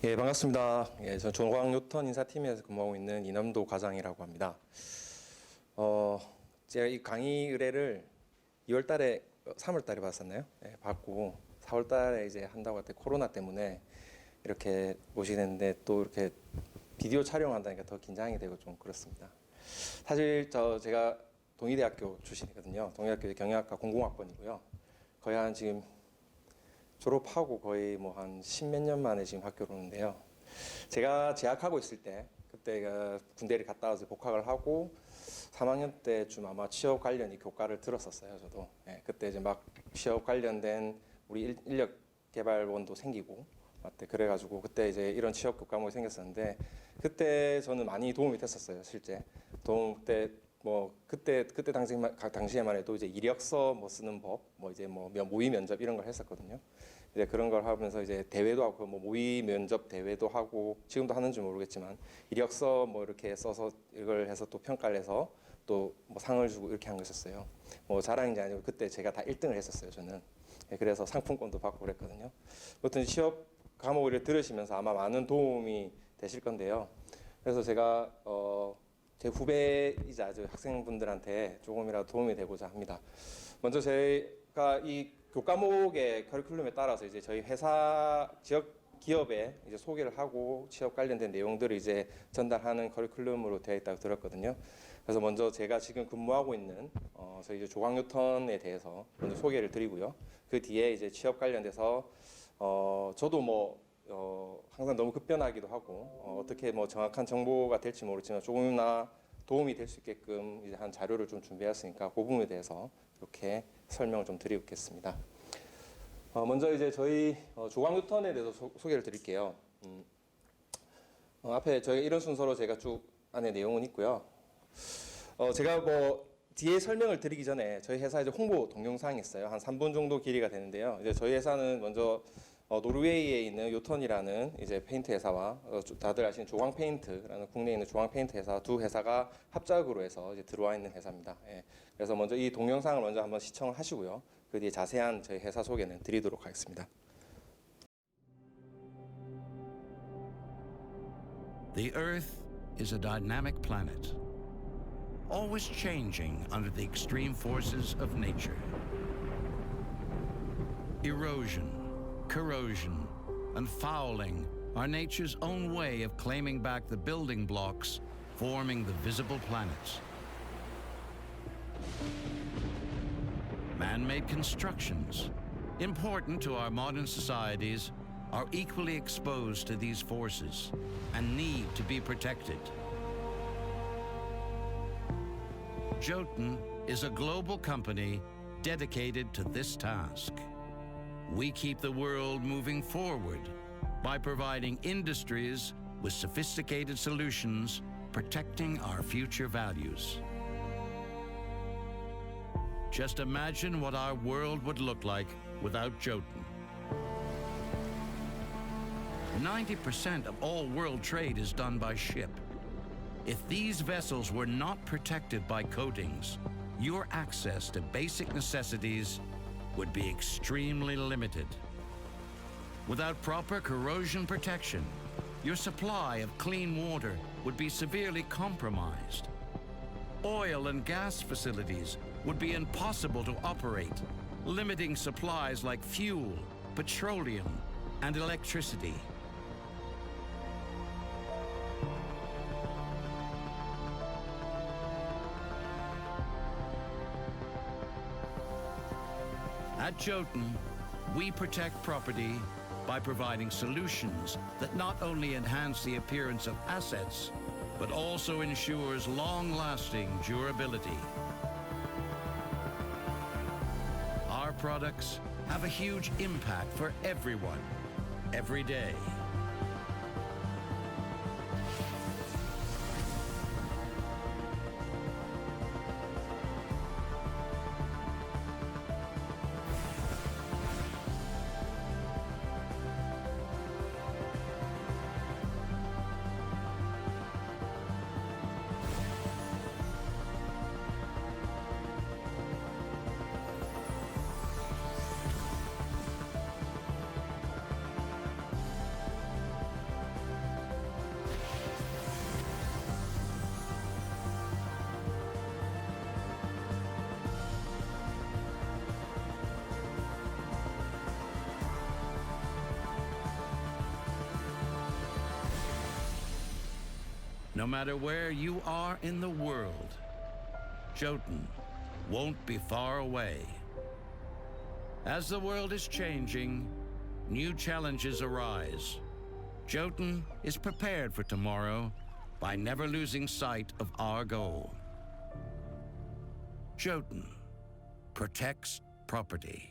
예, 반갑습니다. 예, 저는 조광요턴 인사팀에서 근무하고 있는 이남도 과장이라고 합니다. 제가 이 강의 의뢰를 2월 달에, 3월 달에 받았었나요? 예, 받고 4월 달에 이제 한다고 할 때 코로나 때문에 이렇게 모시게 됐는데 또 이렇게 비디오 촬영한다니까 더 긴장이 되고 좀 그렇습니다. 사실 제가 동의대학교 출신이거든요. 동의대학교 경영학과 공공학번이고요. 거의 한 지금 졸업하고 거의 뭐 한 10몇 년 만에 지금 학교로 오는데요. 제가 재학하고 있을 때 그때가 군대를 갔다 와서 복학을 하고 3학년 때쯤 아마 취업 관련 이 교과를 들었었어요. 저도. 예, 그때 이제 막 취업 관련된 우리 인력 개발원도 생기고 맞대 그래가지고 그때 이제 이런 취업 교과목이 생겼었는데 그때 저는 많이 도움이 됐었어요. 실제 그때 뭐 그때 당시에만 해도 이제 이력서 뭐 쓰는 법, 뭐 이제 뭐 모의 면접 이런 걸 했었거든요. 이제 그런 걸 하면서 이제 대회도 하고 뭐 모의 면접 대회도 하고 지금도 하는지 모르겠지만 이력서 뭐 이렇게 써서 이걸 해서 또 평가를 해서 또 뭐 상을 주고 이렇게 한 거 있었어요. 뭐 자랑인지 아니고 그때 제가 다 1등을 했었어요. 저는. 예, 그래서 상품권도 받고 그랬거든요. 아무튼 취업 과목을 들으시면서 아마 많은 도움이 되실 건데요. 그래서 제가 제 후배이자 학생분들한테 조금이라도 도움이 되고자 합니다. 먼저 제가 이 교과목의 커리큘럼에 따라서 이제 저희 회사 지역 기업에 이제 소개를 하고 취업 관련된 내용들을 이제 전달하는 커리큘럼으로 되어 있다고 들었거든요. 그래서 먼저 제가 지금 근무하고 있는 저희 이제 조광요턴에 대해서 먼저 소개를 드리고요. 그 뒤에 이제 취업 관련돼서 저도 뭐 항상 너무 급변하기도 하고 어떻게 뭐 정확한 정보가 될지 모르지만 조금이나 도움이 될 수 있게끔 이제 한 자료를 좀 준비했으니까 그 부분에 대해서 이렇게 설명을 좀 드리겠습니다. 먼저 이제 저희 조광요턴에 대해서 소개를 드릴게요. 앞에 저희 이런 순서로 제가 쭉 안에 내용은 있고요. 제가 뭐 뒤에 설명을 드리기 전에 저희 회사 이제 홍보 동영상이 있어요. 한 3분 정도 길이가 되는데요. 이제 저희 회사는 먼저 노르웨이에 있는 요턴이라는 이제 페인트 회사와 다들 아시는 조광 페인트라는 국내에 있는 조광 페인트 회사 두 회사가 합작으로 해서 이제 들어와 있는 회사입니다. 예. 그래서 먼저 이 동영상을 먼저 한번 시청을 하시고요. 그 뒤에 자세한 저희 회사 소개는 드리도록 하겠습니다. The Earth is a dynamic planet, always changing under the extreme forces of nature. Erosion, corrosion, and fouling are nature's own way of claiming back the building blocks forming the visible planets. Man-made constructions, important to our modern societies, are equally exposed to these forces and need to be protected. Jotun is a global company dedicated to this task. We keep the world moving forward by providing industries with sophisticated solutions, protecting our future values. Just imagine what our world would look like without Jotun. 90% of all world trade is done by ship. If these vessels were not protected by coatings, your access to basic necessities would be extremely limited. Without proper corrosion protection, your supply of clean water would be severely compromised. Oil and gas facilities would be impossible to operate, limiting supplies like fuel, petroleum, and electricity. At Jotun, we protect property by providing solutions that not only enhance the appearance of assets, but also ensures long-lasting durability. Our products have a huge impact for everyone, every day. No matter where you are in the world, Jotun won't be far away. As the world is changing, new challenges arise. Jotun is prepared for tomorrow by never losing sight of our goal. Jotun protects property.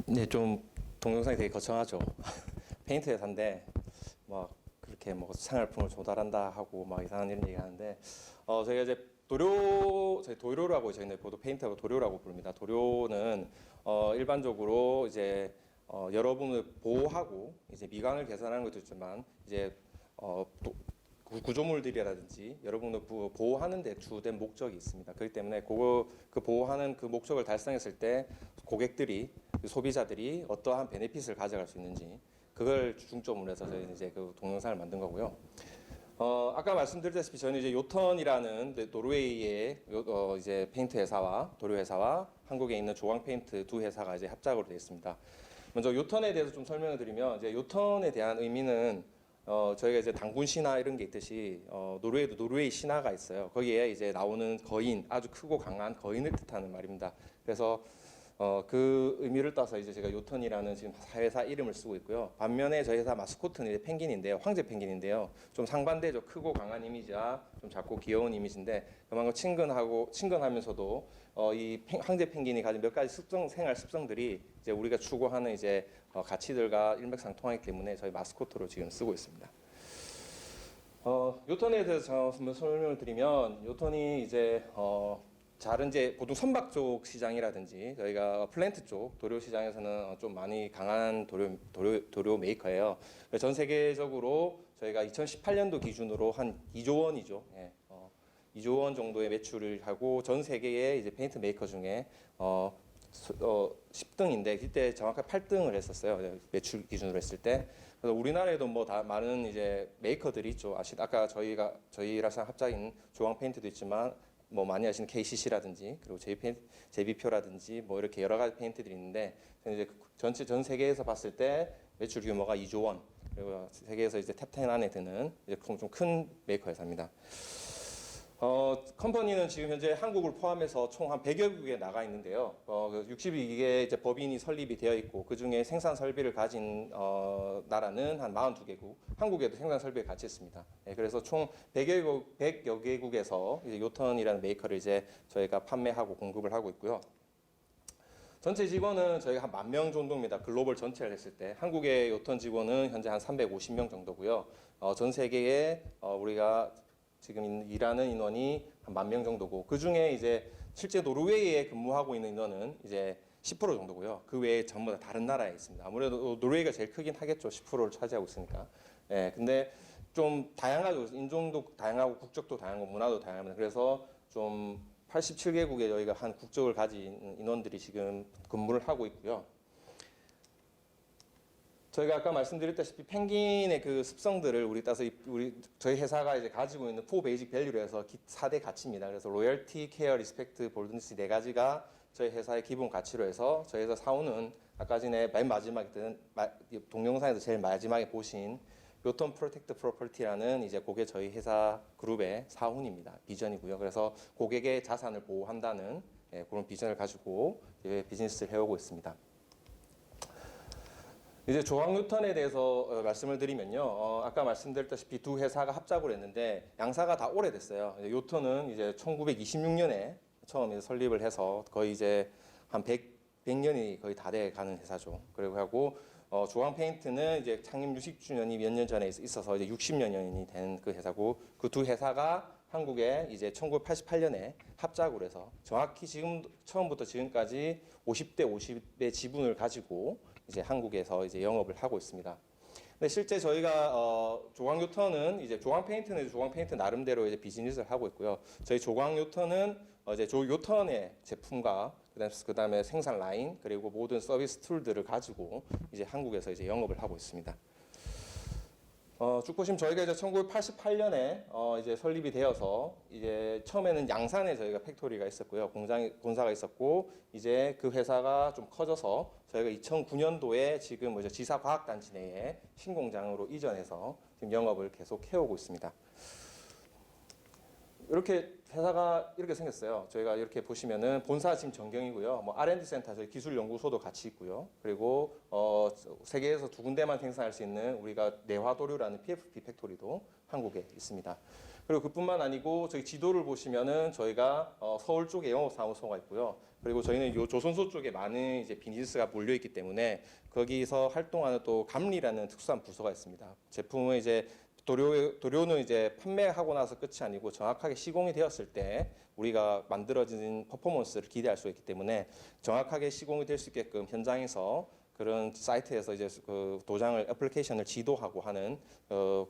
네, 좀 동영상이 되게 거창하죠. 페인트 회사인데 막 그렇게 뭐 생활품을 조달한다 하고 막 이상한 이런 얘기하는데 저희가 이제 저희 도료라고 저희는 보도 페인트하고 도료라고 부릅니다. 도료는 일반적으로 이제 여러분을 보호하고 이제 미관을 개선하는 것도 있지만 이제 구조물들이라든지 여러분을 보호하는 데 주된 목적이 있습니다. 그렇기 때문에 그 보호하는 그 목적을 달성했을 때 고객들이 소비자들이 어떠한 베네핏을 가져갈 수 있는지 그걸 중점으로 해서 저희는 이제 그 동영상을 만든 거고요. 아까 말씀드렸다시피 저는 이제 요턴이라는 노르웨이의 이제 페인트 회사와 도료 회사와 한국에 있는 조광 페인트 두 회사가 이제 합작으로 되어 있습니다. 먼저 요턴에 대해서 좀 설명을 드리면 이제 요턴에 대한 의미는 저희가 이제 당군 신화 이런 게 있듯이 노르웨이도 노르웨이 신화가 있어요. 거기에 이제 나오는 거인, 아주 크고 강한 거인을 뜻하는 말입니다. 그래서 그 의미를 따서 이제 제가 요턴이라는 지금 회사 이름을 쓰고 있고요. 반면에 저희 회사 마스코트는 이제 펭귄인데요, 황제 펭귄인데요. 좀 상반되죠. 크고 강한 이미지와 좀 작고 귀여운 이미지인데 그만큼 친근하면서도 이 황제 펭귄이 가진 몇 가지 생활 습성들이 이제 우리가 추구하는 이제 가치들과 일맥상통하기 때문에 저희 마스코트로 지금 쓰고 있습니다. 요턴에 대해서 한번 설명을 드리면 요턴이 이제 잘은 이제 보통 선박 쪽 시장이라든지 저희가 플랜트 쪽 도료 시장에서는 좀 많이 강한 도료 메이커예요. 전 세계적으로 저희가 2018년도 기준으로 한 2조 원이죠. 예, 2조 원 정도의 매출을 하고 전 세계의 이제 페인트 메이커 중에 10등인데 그때 정확하게 8등을 했었어요. 매출 기준으로 했을 때. 그래서 우리나라에도 뭐 다 많은 이제 메이커들이 있죠. 아까 저희랑 합작인 조광 페인트도 있지만 뭐 많이 아시는 KCC라든지 그리고 제비표라든지 뭐 이렇게 여러 가지 페인트들이 있는데 이제 전 세계에서 봤을 때 매출 규모가 2조 원 그리고 세계에서 이제 탑10 안에 드는 이제 좀 큰 메이커 회사입니다. 컴퍼니는 지금 현재 한국을 포함해서 총 한 100여 국에 나가 있는데요. 62개 이제 법인이 설립이 되어 있고 그 중에 생산 설비를 가진 나라는 한 42개국, 한국에도 생산 설비를 같이 있습니다. 네, 그래서 총 100여 개국에서 이제 요턴이라는 메이커를 이제 저희가 판매하고 공급을 하고 있고요. 전체 직원은 저희가 한 10,000명 정도입니다. 글로벌 전체를 했을 때 한국의 요턴 직원은 현재 한 350명 정도고요. 전 세계에 우리가 지금 일하는 인원이 한 10,000명 정도고 그 중에 이제 실제 노르웨이에 근무하고 있는 인원은 이제 10% 정도고요. 그 외에 전부 다 다른 나라에 있습니다. 아무래도 노르웨이가 제일 크긴 하겠죠. 10%를 차지하고 있으니까. 예, 근데 좀 다양하죠. 인종도 다양하고 국적도 다양하고 문화도 다양합니다. 그래서 좀 87개국에 저희가 한 국적을 가진 인원들이 지금 근무를 하고 있고요. 저희가 아까 말씀드렸다시피 펭귄의 그 습성들을 저희 회사가 이제 가지고 있는 4 베이직 밸류로 해서 4대 가치입니다. 그래서 로열티, 케어, 리스펙트, 볼드니스 네 가지가 저희 회사의 기본 가치로 해서 저희 회사 사원은 아까 전에 맨 마지막에 동영상에서 제일 마지막에 보신 요턴 프로텍트 프로퍼티라는 이제 그게 저희 회사 그룹의 사훈입니다. 비전이고요. 그래서 고객의 자산을 보호한다는 그런 비전을 가지고 비즈니스를 해오고 있습니다. 이제 조광 요턴에 대해서 말씀을 드리면요. 아까 말씀드렸다시피 두 회사가 합작을 했는데 양사가 다 오래됐어요. 요턴은 이제 1926년에 처음 설립을 해서 거의 이제 한 100년이 거의 다 돼 가는 회사죠. 그리고 하고 조광 페인트는 이제 창립 60주년이 몇 년 전에 있어서 이제 60년이 된 그 회사고 그 두 회사가 한국에 이제 1988년에 합작을 해서 정확히 지금 처음부터 지금까지 50대 50의 지분을 가지고 이제 한국에서 이제 영업을 하고 있습니다. 근데 실제 저희가 조광 요턴은 이제 조광 페인트는 조광 페인트 나름대로 이제 비즈니스를 하고 있고요. 저희 조광 요턴은 이제 요턴의 제품과 그다음에 생산 라인 그리고 모든 서비스 툴들을 가지고 이제 한국에서 이제 영업을 하고 있습니다. 쭉 보시면 저희가 이제 1988년에 이제 설립이 되어서 이제 처음에는 양산에 저희가 팩토리가 있었고요. 본사가 있었고 이제 그 회사가 좀 커져서 저희가 2009년도에 지금 이제 지사과학단지 내에 신공장으로 이전해서 지금 영업을 계속 해오고 있습니다. 이렇게 회사가 이렇게 생겼어요. 저희가 이렇게 보시면은 본사 지금 전경이고요. 뭐 R&D 센터, 저희 기술연구소도 같이 있고요. 그리고 세계에서 두 군데만 생산할 수 있는 우리가 내화도료라는 PFP 팩토리도 한국에 있습니다. 그리고 그뿐만 아니고 저희 지도를 보시면은 저희가 서울 쪽에 영업사무소가 있고요. 그리고 저희는 요 조선소 쪽에 많은 이제 비즈니스가 몰려 있기 때문에 거기서 활동하는 또 감리라는 특수한 부서가 있습니다. 제품을 이제 도료는 이제 판매하고 나서 끝이 아니고 정확하게 시공이 되었을 때 우리가 만들어진 퍼포먼스를 기대할 수 있기 때문에 정확하게 시공이 될 수 있게끔 현장에서 그런 사이트에서 이제 그 도장을 애플리케이션을 지도하고 하는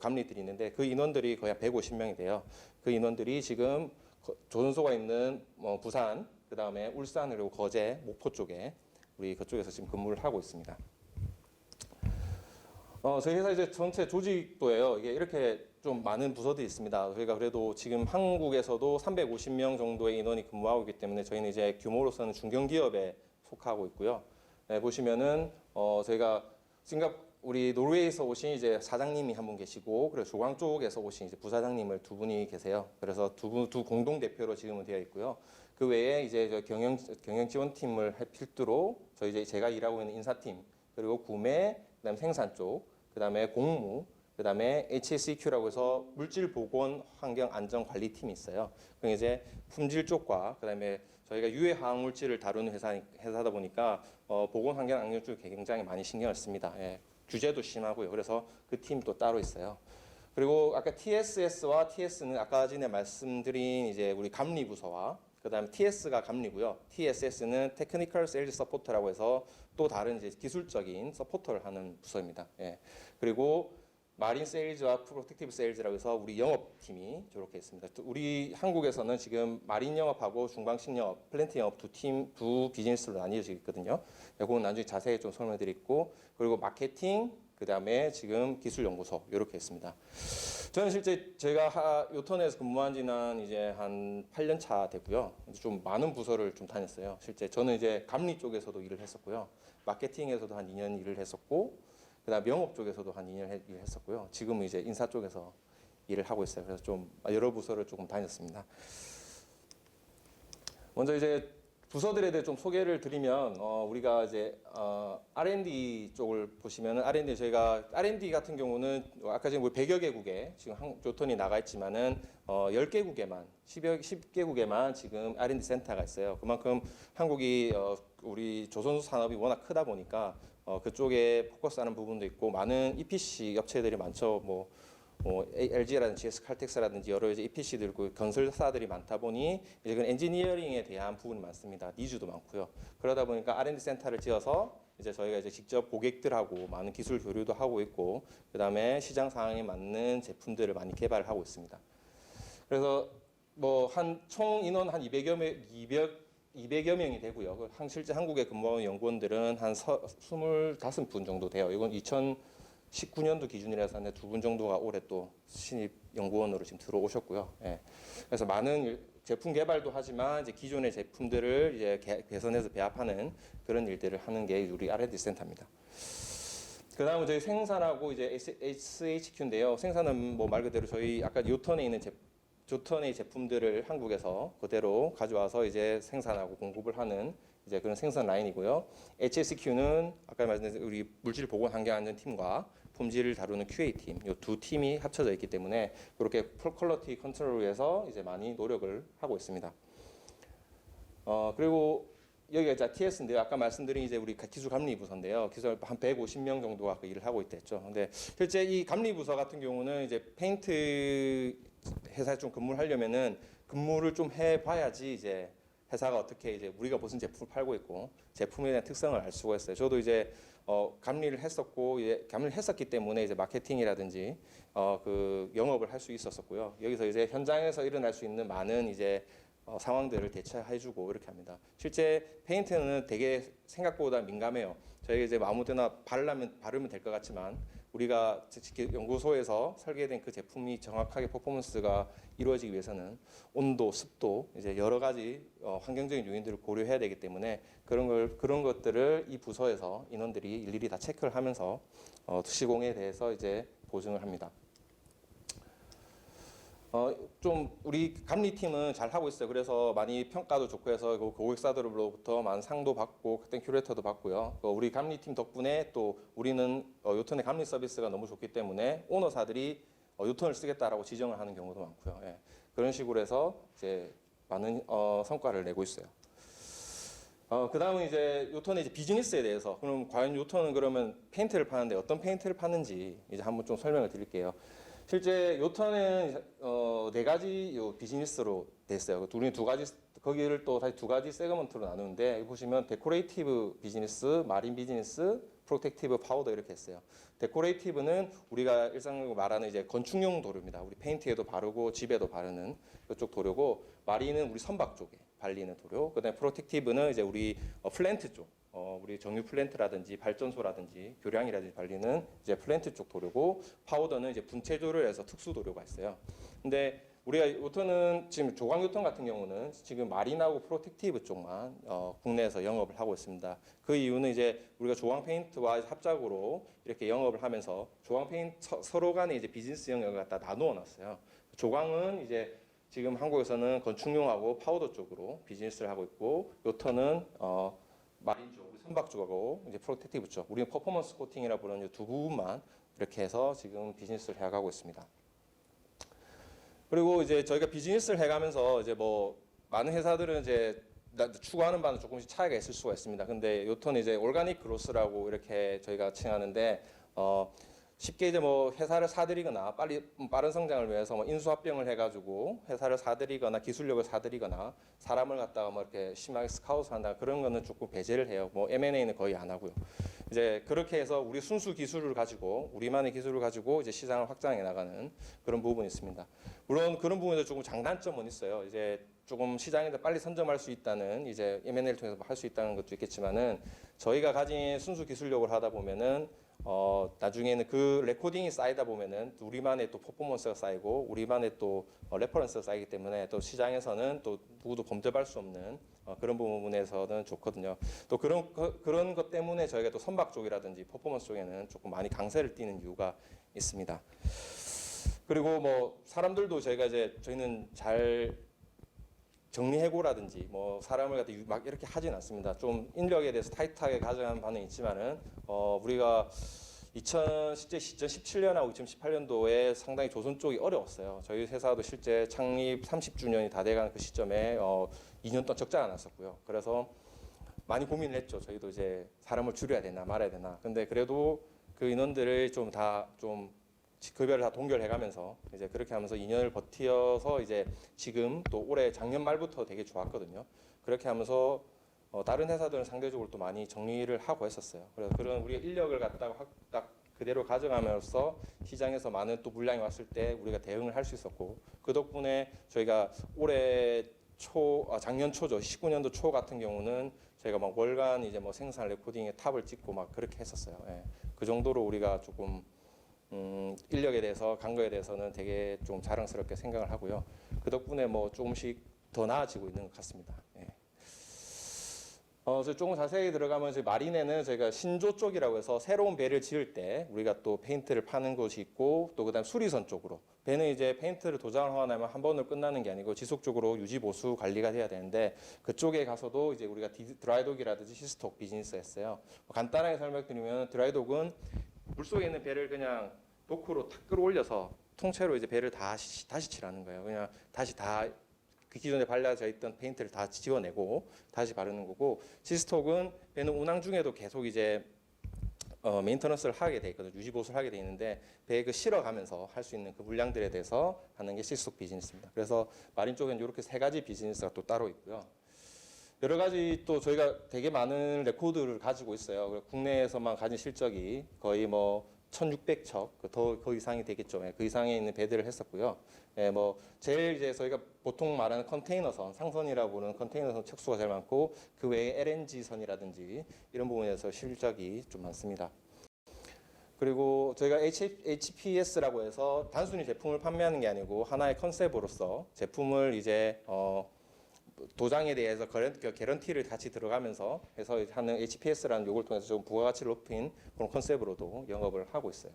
감리들이 있는데 그 인원들이 거의 150명이 돼요. 그 인원들이 지금 조선소가 있는 부산, 그 다음에 울산 그리고 거제, 목포 쪽에 우리 그쪽에서 지금 근무를 하고 있습니다. 저희 회사 이제 전체 조직도예요. 이게 이렇게 좀 많은 부서들이 있습니다. 저희가 그래도 지금 한국에서도 350명 정도의 인원이 근무하고 있기 때문에 저희는 이제 규모로서는 중견기업에 속하고 있고요. 네, 보시면은 저희가 우리 노르웨이에서 오신 이제 사장님이 한 분 계시고 그리고 조광 쪽에서 오신 이제 부사장님을 두 분이 계세요. 그래서 두 공동 대표로 지금은 되어 있고요. 그 외에 이제 저 경영 지원팀을 필두로 제가 일하고 있는 인사팀 그리고 구매 그다음 생산 쪽, 그다음에 공무, 그다음에 HSEQ라고 해서 물질 보건 환경 안전 관리 팀이 있어요. 그 이제 품질 쪽과 그다음에 저희가 유해 화학 물질을 다루는 회사다 보니까 보건 환경 안전 쪽에 굉장히 많이 신경을 씁니다. 예, 규제도 심하고요. 그래서 그 팀도 따로 있어요. 그리고 아까 TSS와 TS는 아까 전에 말씀드린 이제 우리 감리 부서와 그다음에 TS가 감리고요. TSS는 Technical Sales Support라고 해서 또 다른 이제 기술적인 서포터를 하는 부서입니다. 예. 그리고 마린 세일즈와 프로텍티브 세일즈라고 해서 우리 영업팀이 저렇게 있습니다. 우리 한국에서는 지금 마린 영업하고 중방식 영업, 플랜트 영업 두 비즈니스로 나뉘어져 있거든요. 이건 나중에 자세히 좀 설명드리고 그리고 마케팅, 그다음에 지금 기술연구소 이렇게 있습니다. 저는 실제 제가 요턴에서 근무한 지는 이제 한 8년 차 됐고요. 좀 많은 부서를 좀 다녔어요. 실제 저는 이제 감리 쪽에서도 일을 했었고요. 마케팅에서도 한 2년 일을 했었고, 그다음 영업 쪽에서도 한 2년 일을 했었고요. 지금은 이제 인사 쪽에서 일을 하고 있어요. 그래서 좀 여러 부서를 조금 다녔습니다. 먼저 이제 부서들에 대해 좀 소개를 드리면 우리가 이제 R&D 쪽을 보시면은 저희가 R&D 같은 경우는 아까 지금 100여 개국에 지금 조턴이 나가 있지만은 10개국에만 10개국에만 지금 R&D 센터가 있어요. 그만큼 한국이 우리 조선소 산업이 워낙 크다 보니까 그쪽에 포커스하는 부분도 있고 많은 EPC 업체들이 많죠. LG라든지 GS 칼텍스라든지 여러 이제 EPC들 있고 건설사들이 많다 보니 이제 그 엔지니어링에 대한 부분이 많습니다. 니즈도 많고요. 그러다 보니까 R&D 센터를 지어서 이제 저희가 이제 직접 고객들하고 많은 기술 교류도 하고 있고 그다음에 시장 상황에 맞는 제품들을 많이 개발하고 있습니다. 그래서 한 총 인원 한 200여 명이 되고요. 실제 한국에 근무하는 연구원들은 한 25분 정도 돼요. 이건 2019년도 기준이라서 한 두 분 정도가 올해 또 신입 연구원으로 지금 들어오셨고요. 예. 그래서 많은 제품 개발도 하지만 이제 기존의 제품들을 이제 개선해서 배합하는 그런 일들을 하는 게 우리 R&D 센터입니다. 그다음에 저희 생산하고 이제 SHQ인데요. 생산은 말 그대로 저희 아까 조턴의 제품들을 한국에서 그대로 가져와서 이제 생산하고 공급을 하는 이제 그런 생산 라인이고요. HSQ는 아까 말씀드린 우리 물질 보건 환경 안전 팀과 품질을 다루는 QA 팀, 이 두 팀이 합쳐져 있기 때문에 그렇게 풀 퀄리티 컨트롤을 위해서 이제 많이 노력을 하고 있습니다. 그리고 여기가 이제 TS인데요. 아까 말씀드린 이제 우리 기술 감리 부서인데요. 기술 한 150명 정도가 그 일을 하고 있댔죠. 근데 실제 이 감리 부서 같은 경우는 이제 페인트 회사에 좀 근무를 하려면은 근무를 좀 해봐야지 이제 회사가 어떻게 이제 우리가 무슨 제품을 팔고 있고 제품에 대한 특성을 알 수가 있어요. 저도 이제 감리를 했었고 감리를 했었기 때문에 이제 마케팅이라든지 그 영업을 할 수 있었었고요. 여기서 이제 현장에서 일어날 수 있는 많은 이제 상황들을 대처해주고 이렇게 합니다. 실제 페인트는 되게 생각보다 민감해요. 저희가 이제 아무데나 바르면 될 것 같지만 우리가 특히 연구소에서 설계된 그 제품이 정확하게 퍼포먼스가 이루어지기 위해서는 온도, 습도, 이제 여러 가지 환경적인 요인들을 고려해야 되기 때문에 그런 것들을 이 부서에서 인원들이 일일이 다 체크를 하면서 시공에 대해서 이제 보증을 합니다. 좀 우리 감리팀은 잘 하고 있어요. 그래서 많이 평가도 좋고 해서 그 고객사들로부터 많은 상도 받고 그때 큐레이터도 받고요. 우리 감리팀 덕분에 또 우리는 요턴의 감리 서비스가 너무 좋기 때문에 오너사들이 요턴을 쓰겠다라고 지정을 하는 경우도 많고요. 예. 그런 식으로 해서 이제 많은 성과를 내고 있어요. 그다음은 이제 요턴의 이제 비즈니스에 대해서 그럼 과연 요턴은 그러면 페인트를 파는데 어떤 페인트를 파는지 이제 한번 좀 설명을 드릴게요. 실제 요턴은 네 가지 비즈니스로 돼 있어요. 우리는 두 가지 거기를 또 다시 두 가지 세그먼트로 나누는데 여기 보시면 데코레이티브 비즈니스, 마린 비즈니스, 프로텍티브 파우더 이렇게 했어요. 데코레이티브는 우리가 일상적으로 말하는 이제 건축용 도료입니다. 우리 페인트에도 바르고 집에도 바르는 이쪽 도료고 마린은 우리 선박 쪽에 발리는 도료. 그다음에 프로텍티브는 이제 우리 플랜트 쪽. 우리 정유 플랜트라든지 발전소라든지 교량이라든지 발리는 이제 플랜트 쪽 도료고 파우더는 이제 분체 조류에서 특수 도료가 있어요. 근데 우리가 요턴은 지금 조광 요턴 같은 경우는 지금 마린하고 프로텍티브 쪽만 국내에서 영업을 하고 있습니다. 그 이유는 이제 우리가 조광 페인트와 합작으로 이렇게 영업을 하면서 조광 페인트 서로 간에 이제 비즈니스 영역을 갖다 나누어 놨어요. 조광은 이제 지금 한국에서는 건축용하고 파우더 쪽으로 비즈니스를 하고 있고 요턴은 마린 쪽, 선박 쪽하고 이제 프로텍티브 쪽, 우리는 퍼포먼스 코팅이라 부르는 두 부분만 이렇게 해서 지금 비즈니스를 해가고 있습니다. 그리고 이제 저희가 비즈니스를 해가면서 이제 뭐 많은 회사들은 이제 추구하는 바는 조금씩 차이가 있을 수가 있습니다. 근데 요턴은 이제 올가닉 그로스라고 이렇게 저희가 칭하는데 쉽게 이제 뭐 회사를 사들이거나 빠른 성장을 위해서 뭐 인수합병을 해가지고 회사를 사들이거나 기술력을 사들이거나 사람을 갖다가 뭐 이렇게 심하게 스카우트한다 그런 거는 조금 배제를 해요. 뭐 M&A는 거의 안 하고요. 이제 그렇게 해서 우리 순수 기술을 가지고 우리만의 기술을 가지고 이제 시장을 확장해 나가는 그런 부분이 있습니다. 물론 그런 부분에서 조금 장단점은 있어요. 이제 조금 시장에서 빨리 선점할 수 있다는 이제 M&A를 통해서 할 수 있다는 것도 있겠지만은 저희가 가진 순수 기술력을 하다 보면은 나중에는 그 레코딩이 쌓이다 보면은 우리만의 또 퍼포먼스가 쌓이고 우리만의 또 레퍼런스가 쌓이기 때문에 또 시장에서는 또 누구도 범접할 수 없는 그런 부분에서는 좋거든요. 또 그런 것 때문에 저희가 또 선박 쪽이라든지 퍼포먼스 쪽에는 조금 많이 강세를 띠는 이유가 있습니다. 그리고 뭐 사람들도 저희는 잘 정리해고라든지 뭐 사람을 갖다 막 이렇게 하진 않습니다. 좀 인력에 대해서 타이트하게 가져가는 반응이 있지만은 우리가 실제 2017년하고 2018년도에 상당히 조선 쪽이 어려웠어요. 저희 회사도 실제 창립 30주년이 다 돼가는 그 시점에 2년 동안 적자가 났었고요. 그래서 많이 고민을 했죠. 저희도 이제 사람을 줄여야 되나 말아야 되나. 근데 그래도 그 인원들을 좀 급여를 다 동결해가면서 이제 그렇게 하면서 2년을 버티어서 이제 지금 또 올해 작년 말부터 되게 좋았거든요. 그렇게 하면서 다른 회사들은 상대적으로 또 많이 정리를 하고 했었어요. 그래서 그런 우리가 인력을 갖다가 딱 그대로 가져가면서 시장에서 많은 또 물량이 왔을 때 우리가 대응을 할 수 있었고 그 덕분에 저희가 작년 초죠. 19년도 초 같은 경우는 저희가 막 월간 이제 뭐 생산 레코딩에 탑을 찍고 막 그렇게 했었어요. 예. 그 정도로 우리가 조금 인력에 대해서 간 거에 대해서는 되게 좀 자랑스럽게 생각을 하고요. 그 덕분에 뭐 조금씩 더 나아지고 있는 것 같습니다. 예. 조금 자세히 들어가면 마린에는 저희가 신조 쪽이라고 해서 새로운 배를 지을 때 우리가 또 페인트를 파는 곳이 있고 또 그다음 수리선 쪽으로 배는 이제 페인트를 도장을 하고 나면 한 번으로 끝나는 게 아니고 지속적으로 유지 보수 관리가 돼야 되는데 그쪽에 가서도 이제 우리가 드라이독이라든지 시스톡 비즈니스 했어요. 간단하게 설명드리면 드라이독은 물속에 있는 배를 그냥 노크로 탁 끌어올려서 통째로 이제 배를 다시 칠하는 거예요. 그냥 다시 다 그 기존에 발라져 있던 페인트를 다 지워내고 다시 바르는 거고 시스톡은 배는 운항 중에도 계속 이제 메인터넌스를 하게 돼 있거든요. 유지 보수를 하게 돼 있는데 배에 그 실어가면서 할 수 있는 그 물량들에 대해서 하는 게 시스톡 비즈니스입니다. 그래서 마린 쪽에는 이렇게 세 가지 비즈니스가 또 따로 있고요. 여러 가지 또 저희가 되게 많은 레코드를 가지고 있어요. 국내에서만 가진 실적이 거의 뭐 1,600척 그 이상이 되겠죠. 그 이상에 있는 배들을 했었고요. 뭐 제일 이제 저희가 보통 말하는 컨테이너선, 상선이라고 부르는 컨테이너선 척수가 제일 많고 그 외에 LNG 선이라든지 이런 부분에서 실적이 좀 많습니다. 그리고 저희가 HPS라고 해서 단순히 제품을 판매하는 게 아니고 하나의 컨셉으로서 제품을 이제 도장에 대해서 개런티를 같이 들어가면서 해서 하는 HPS라는 요걸 통해서 좀 부가가치를 높인 그런 컨셉으로도 영업을 하고 있어요.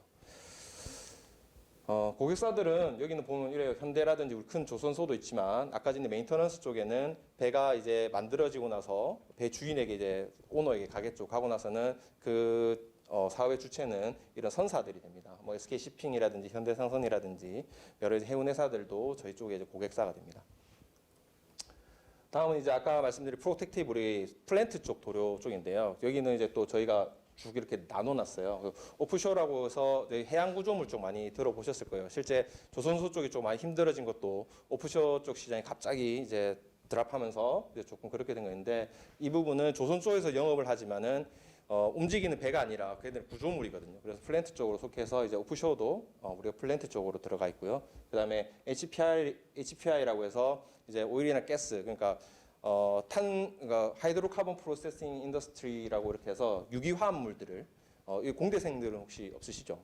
고객사들은 여기는 보면 이래요. 현대라든지 우리 큰 조선소도 있지만 아까 전에 메인터넌스 쪽에는 배가 이제 만들어지고 나서 배 주인에게 이제 오너에게 가겠죠. 가고 나서는 그 사업의 주체는 이런 선사들이 됩니다. 뭐 SK시핑이라든지 현대상선이라든지 여러 해운 회사들도 저희 쪽에 이제 고객사가 됩니다. 다음은 이제 아까 말씀드린 프로텍티브 우리 플랜트 쪽 도료 쪽인데요. 여기는 이제 또 저희가 쭉 이렇게 나눠놨어요. 오프쇼라고 해서 해양 구조물 쪽 많이 들어보셨을 거예요. 실제 조선소 쪽이 좀 많이 힘들어진 것도 오프쇼 쪽 시장이 갑자기 이제 드랍하면서 이제 조금 그렇게 된 거였는데 이 부분은 조선 쪽에서 영업을 하지만은 움직이는 배가 아니라 걔들 구조물이거든요. 그래서 플랜트 쪽으로 속해서 이제 오프쇼도 우리가 플랜트 쪽으로 들어가 있고요. 그다음에 HPI라고 해서 이제 오일이나 가스 그러니까 그러니까 하이드로카본 프로세싱 인더스트리라고 이렇게 해서 유기화합물들을 이 공대생들은 혹시 없으시죠?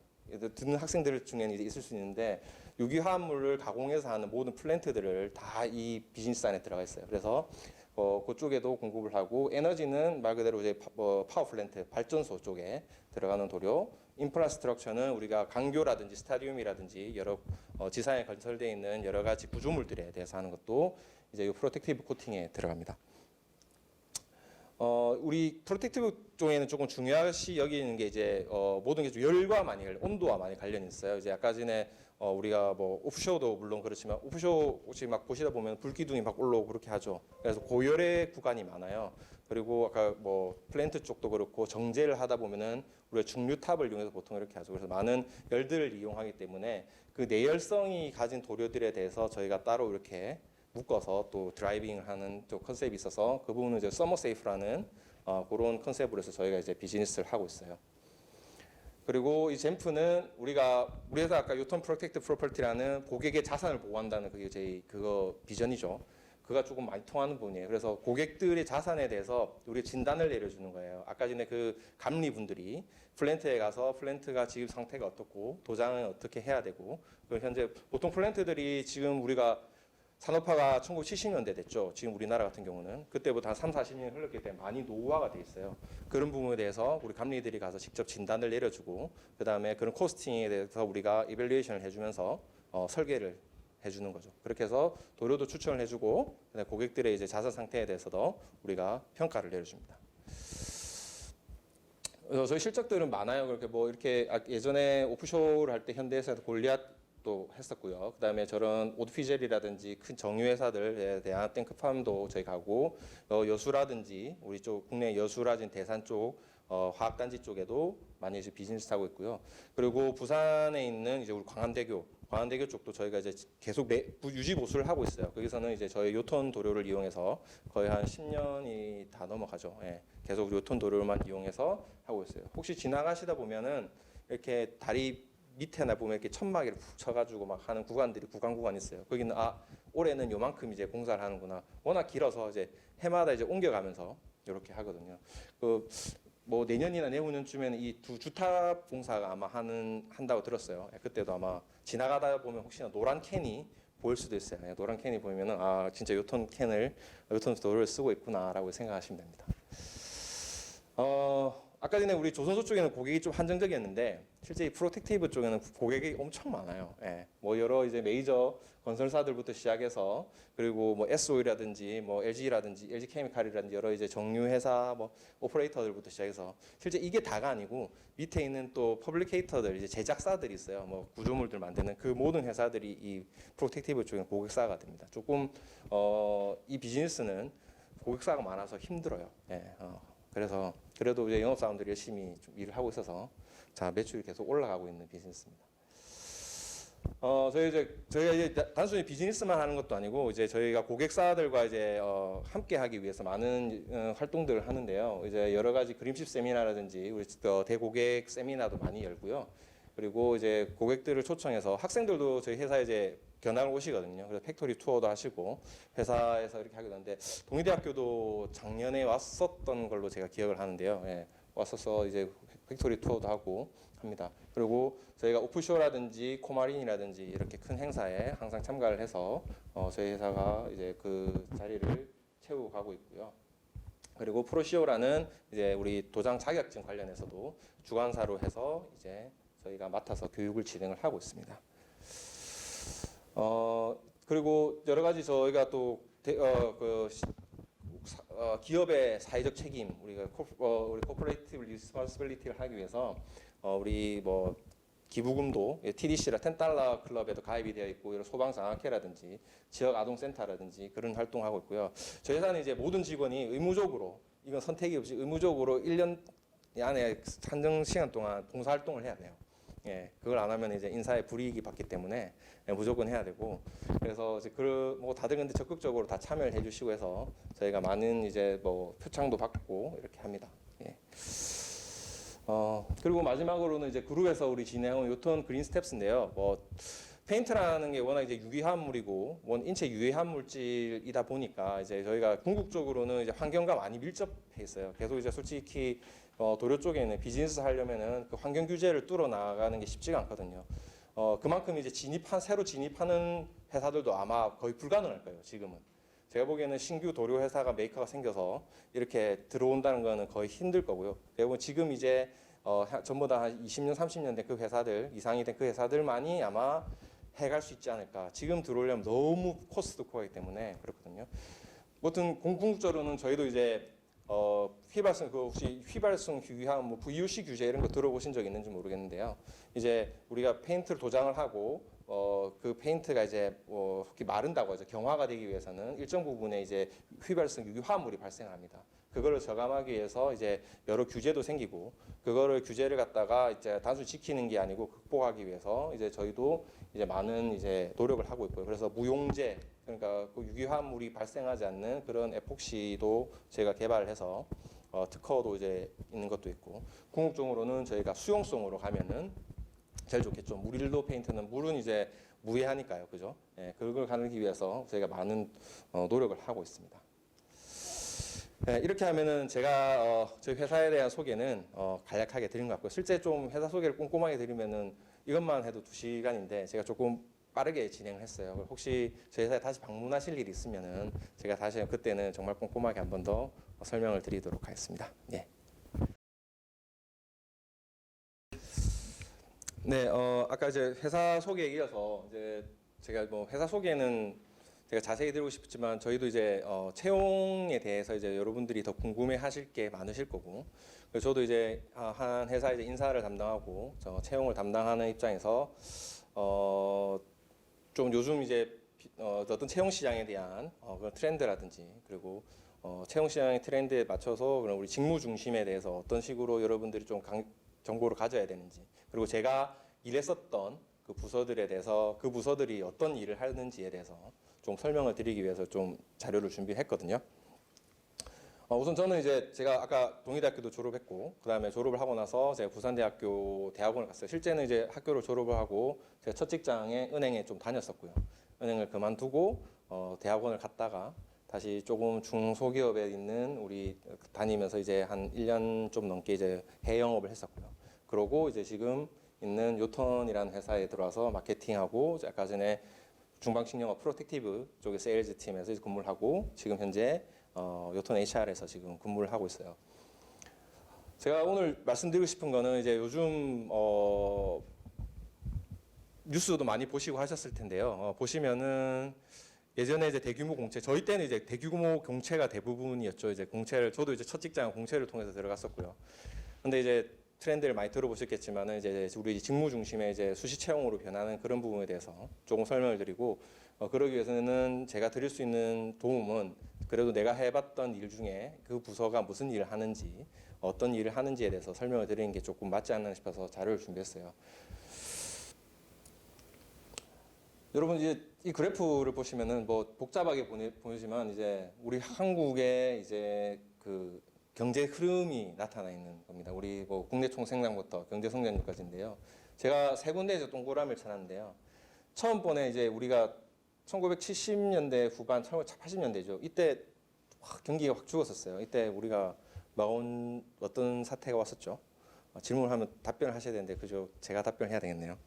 듣는 학생들 중에는 이제 있을 수 있는데 유기화합물을 가공해서 하는 모든 플랜트들을 다 이 비즈니스 안에 들어가 있어요. 그래서 그쪽에도 공급을 하고 에너지는 말 그대로 이제 파워 플랜트 발전소 쪽에 들어가는 도료. 인프라스트럭처는 우리가 강교라든지 스타디움이라든지 여러 지상에 건설되어 있는 여러 가지 구조물들에 대해서 하는 것도 이제 이 프로텍티브 코팅에 들어갑니다. 우리 프로텍티브 쪽에는 조금 중요시 여기는 게 이제 모든 게 좀 열과 많이 온도와 많이 관련이 있어요. 이제 아까 전에 우리가 뭐 오프쇼도 물론 그렇지만 오프쇼 혹시 막 보시다 보면 불기둥이 막 올라오고 그렇게 하죠. 그래서 고열의 구간이 많아요. 그리고 아까 뭐 플랜트 쪽도 그렇고 정제를 하다 보면은 우리가 중류탑을 이용해서 보통 이렇게 하죠. 그래서 많은 열들을 이용하기 때문에 그 내열성이 가진 도료들에 대해서 저희가 따로 이렇게 묶어서 또 드라이빙을 하는 또 컨셉이 있어서 그 부분은 이제 서머 세이프라는 그런 컨셉으로 해서 저희가 이제 비즈니스를 하고 있어요. 그리고 이 젠프는 우리 회사 아까 요턴 프로텍트 프로퍼티라는 고객의 자산을 보호한다는 그게 저희 그거 비전이죠. 그가 조금 많이 통하는 부분이에요. 그래서 고객들의 자산에 대해서 우리 진단을 내려주는 거예요. 아까 전에 그 감리분들이 플랜트에 가서 플랜트가 지금 상태가 어떻고 도장은 어떻게 해야 되고 그리고 현재 보통 플랜트들이 지금 우리가 산업화가 1970년대 됐죠. 지금 우리나라 같은 경우는 그때부터 한 3, 40년이 흘렀기 때문에 많이 노후화가 돼 있어요. 그런 부분에 대해서 우리 감리들이 가서 직접 진단을 내려주고 그다음에 그런 코스팅에 대해서 우리가 이밸류에이션을 해주면서 설계를 해주는 거죠. 그렇게 해서 도료도 추천을 해주고 고객들의 이제 자산 상태에 대해서도 우리가 평가를 내려줍니다. 그래서 저희 실적들은 많아요. 그렇게 뭐 이렇게 예전에 오프쇼를 할 때 현대에서 골리앗도 했었고요. 그다음에 저런 오드피젤이라든지 큰 정유 회사들에 대한 탱크팜도 저희 가고 여수라든지 우리 쪽 국내 여수라든지 대산 쪽 화학단지 쪽에도 많이 이제 비즈니스 하고 있고요. 그리고 부산에 있는 이제 우리 광안대교 쪽도 저희가 이제 계속 유지 보수를 하고 있어요. 거기서는 이제 저희 요톤 도료를 이용해서 거의 한 10년이 다 넘어가죠. 예, 계속 요톤 도료만 이용해서 하고 있어요. 혹시 지나가시다 보면은 이렇게 다리 밑에나 보면 이렇게 천막을 푹 쳐가지고 막 하는 구간이 있어요. 거기는 올해는 요만큼 이제 공사를 하는구나. 워낙 길어서 이제 해마다 이제 옮겨가면서 이렇게 하거든요. 뭐 내년이나 내후년쯤에는 이 두 주탑 공사가 아마 한다고 들었어요. 그때도 아마 지나가다 보면 혹시나 노란 캔이 보일 수도 있어요. 노란 캔이 보이면은 진짜 요톤 도료를 쓰고 있구나라고 생각하시면 됩니다. 아까 전에 우리 조선소 쪽에는 고객이 좀 한정적이었는데 실제 이 프로텍티브 쪽에는 고객이 엄청 많아요. 예. 뭐 여러 이제 메이저 건설사들부터 시작해서 그리고 뭐 SO이라든지 뭐 LG라든지 LG 케미칼이라든지 여러 이제 정유 회사 뭐 오퍼레이터들부터 시작해서 실제 이게 다가 아니고 밑에 있는 또 퍼블리케이터들 이제 제작사들이 있어요. 뭐 구조물들 만드는 그 모든 회사들이 이 프로텍티브 쪽에 고객사가 됩니다. 조금 이 비즈니스는 고객사가 많아서 힘들어요. 예. 그래서 그래도 이제 영업사원들이 열심히 좀 일을 하고 있어서 자 매출이 계속 올라가고 있는 비즈니스입니다. 저희가 이제 단순히 비즈니스만 하는 것도 아니고 이제 저희가 고객사들과 이제 함께 하기 위해서 많은 활동들을 하는데요. 이제 여러 가지 그림십 세미나라든지 우리 대고객 세미나도 많이 열고요. 그리고 이제 고객들을 초청해서 학생들도 저희 회사에 이제 견학을 오시거든요. 그래서 팩토리 투어도 하시고 회사에서 이렇게 하게 되는데 동의대학교도 작년에 왔었던 걸로 제가 기억을 하는데요. 예, 왔어서 이제 팩토리 투어도 하고 합니다. 그리고 저희가 오프쇼라든지 코마린이라든지 이렇게 큰 행사에 항상 참가를 해서 저희 회사가 이제 그 자리를 채우고 가고 있고요. 그리고 프로시오라는 이제 우리 도장 자격증 관련해서도 주관사로 해서 이제 저희가 맡아서 교육을 진행을 하고 있습니다. 그리고 여러 가지 저희가 또 기업의 사회적 책임, 우리 코퍼레이티브 리스폰시빌리티를 하기 위해서 우리 뭐 기부금도 TDC라 $10 클럽에도 가입이 되어 있고 이런 소방장학회라든지 지역 아동센터라든지 그런 활동하고 있고요. 저희 회사는 이제 모든 직원이 의무적으로 이건 선택이 없이 의무적으로 1년 안에 한정 시간 동안 봉사활동을 해야 돼요. 예, 그걸 안 하면 이제 인사에 불이익이 받기 때문에 무조건 해야 되고 그래서 이제 뭐 다들 근데 적극적으로 다 참여를 해주시고 해서 저희가 많은 이제 뭐 표창도 받고 이렇게 합니다. 예. 그리고 마지막으로는 이제 그룹에서 우리 진행한 요턴 그린 스텝스인데요. 뭐 페인트라는 게 워낙 이제 유기화합물이고 인체 유해한 물질이다 보니까 이제 저희가 궁극적으로는 이제 환경과 많이 밀접해 있어요. 계속 이제 솔직히 도료 쪽에는 비즈니스 하려면은 그 환경 규제를 뚫어 나가는 게 쉽지가 않거든요. 그만큼 이제 새로 진입하는 회사들도 아마 거의 불가능할 거예요. 지금은. 제가 보기에는 신규 도료 회사가 메이커가 생겨서 이렇게 들어온다는 거는 거의 힘들 거고요. 대부분 지금 이제 전부 다 한 20년, 30년 된 그 회사들 이상이 된 그 회사들만이 아마 해갈 수 있지 않을까. 지금 들어오려면 너무 코스트 코어이기 때문에 그렇거든요. 아무튼 궁극적으로는 저희도 이제 휘발성 혹시 휘발성 유기화 뭐 VOC 규제 이런 거 들어보신 적 있는지 모르겠는데요. 이제 우리가 페인트를 도장을 하고 그 페인트가 이제 마른다고 하죠. 경화가 되기 위해서는 일정 부분에 이제 휘발성 유기화합물이 발생합니다. 그거를 저감하기 위해서 이제 여러 규제도 생기고 그거를 규제를 갖다가 이제 단순히 지키는 게 아니고 극복하기 위해서 이제 저희도 이제 많은 이제 노력을 하고 있고요. 그래서 무용제 그러니까 그 유기화합물이 발생하지 않는 그런 에폭시도 저희가 개발해서 특허도 이제 있는 것도 있고 궁극적으로는 저희가 수용성으로 가면은 제일 좋겠죠. 무릴로 페인트는 물은 이제 무해하니까요, 그죠? 예, 그걸 가르기 위해서 저희가 많은 노력을 하고 있습니다. 네, 이렇게 하면은 제가 저희 회사에 대한 소개는 간략하게 드린 것 같고요. 실제 좀 회사 소개를 꼼꼼하게 드리면은 이것만 해도 2시간인데 제가 조금 빠르게 진행을 했어요. 혹시 저희 회사에 다시 방문하실 일이 있으면은 제가 다시 그때는 정말 꼼꼼하게 한 번 더 설명을 드리도록 하겠습니다. 예. 네, 아까 이제 회사 소개에 이어서 이제 제가 뭐 회사 소개는 제가 자세히 드리고 싶지만 저희도 이제 채용에 대해서 이제 여러분들이 더 궁금해하실 게 많으실 거고, 그래서 저도 이제 한 회사 이제 인사를 담당하고 채용을 담당하는 입장에서 좀 요즘 이제 어떤 채용 시장에 대한 그런 트렌드라든지 그리고 채용 시장의 트렌드에 맞춰서 그런 우리 직무 중심에 대해서 어떤 식으로 여러분들이 좀 정보를 가져야 되는지 그리고 제가 일했었던 그 부서들에 대해서 그 부서들이 어떤 일을 하는지에 대해서 좀 설명을 드리기 위해서 좀 자료를 준비했거든요. 우선 저는 이제 제가 아까 동의대학교도 졸업했고 그다음에 졸업을 하고 나서 제가 부산대학교 대학원을 갔어요. 실제는 이제 학교를 졸업을 하고 제가 첫 직장에 은행에 좀 다녔었고요. 은행을 그만두고 대학원을 갔다가 다시 조금 중소기업에 있는 우리 다니면서 이제 한 1년 좀 넘게 이제 해외 영업을 했었고요. 그러고 이제 지금 있는 요턴이라는 회사에 들어와서 마케팅하고 아까 전에 중방식영업 프로텍티브 쪽의 세일즈 팀에서 근무를 하고 지금 현재 요턴 HR에서 지금 근무를 하고 있어요. 제가 오늘 말씀드리고 싶은 거는 이제 요즘 뉴스도 많이 보시고 하셨을 텐데요. 보시면은 예전에 이제 대규모 공채, 저희 때는 이제 대규모 공채가 대부분이었죠. 이제 공채를 저도 이제 첫 직장 공채를 통해서 들어갔었고요. 근데 이제 트렌드를 많이 들어보셨겠지만은 이제 우리 직무 중심의 이제 수시 채용으로 변하는 그런 부분에 대해서 조금 설명을 드리고 그러기 위해서는 제가 드릴 수 있는 도움은 그래도 내가 해봤던 일 중에 그 부서가 무슨 일을 하는지 어떤 일을 하는지에 대해서 설명을 드리는 게 조금 맞지 않나 싶어서 자료를 준비했어요. 여러분 이제 이 그래프를 보시면은 뭐 복잡하게 보이지만 이제 우리 한국의 이제 그 경제 흐름이 나타나 있는 겁니다. 우리 뭐 국내 총생산부터 경제 성장률까지인데요. 제가 세 군데에서 동그라미를 찾았는데요. 처음 번에 이제 우리가 1970년대 후반, 1980년대죠. 이때 경기가 확 죽었었어요. 이때 우리가 어떤 사태가 왔었죠. 질문하면 답변을 하셔야 되는데 그저 제가 답변해야 되겠네요.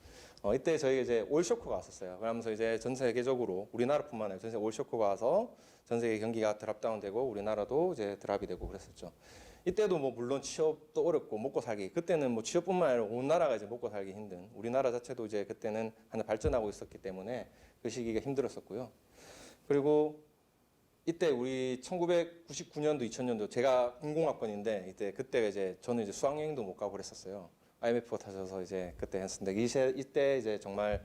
이때 저희가 이제 오일 쇼크가 왔었어요. 그러면서 이제 전 세계적으로 우리나라뿐만 아니라 전 세계 오일 쇼크가 와서 전 세계 경기가 드랍다운되고 우리나라도 이제 드랍이 되고 그랬었죠. 이때도 뭐 물론 취업도 어렵고 먹고 살기, 그때는 뭐 취업뿐만 아니라 온 나라가 이제 먹고 살기 힘든, 우리나라 자체도 이제 그때는 하나 발전하고 있었기 때문에 그 시기가 힘들었었고요. 그리고 이때 우리 1999년도, 2000년도 제가 공공학번인데 그때 이제 저는 이제 수학여행도 못 가고 그랬었어요. IMF가 터져서 이제 그때 했었는데 이때 이제 정말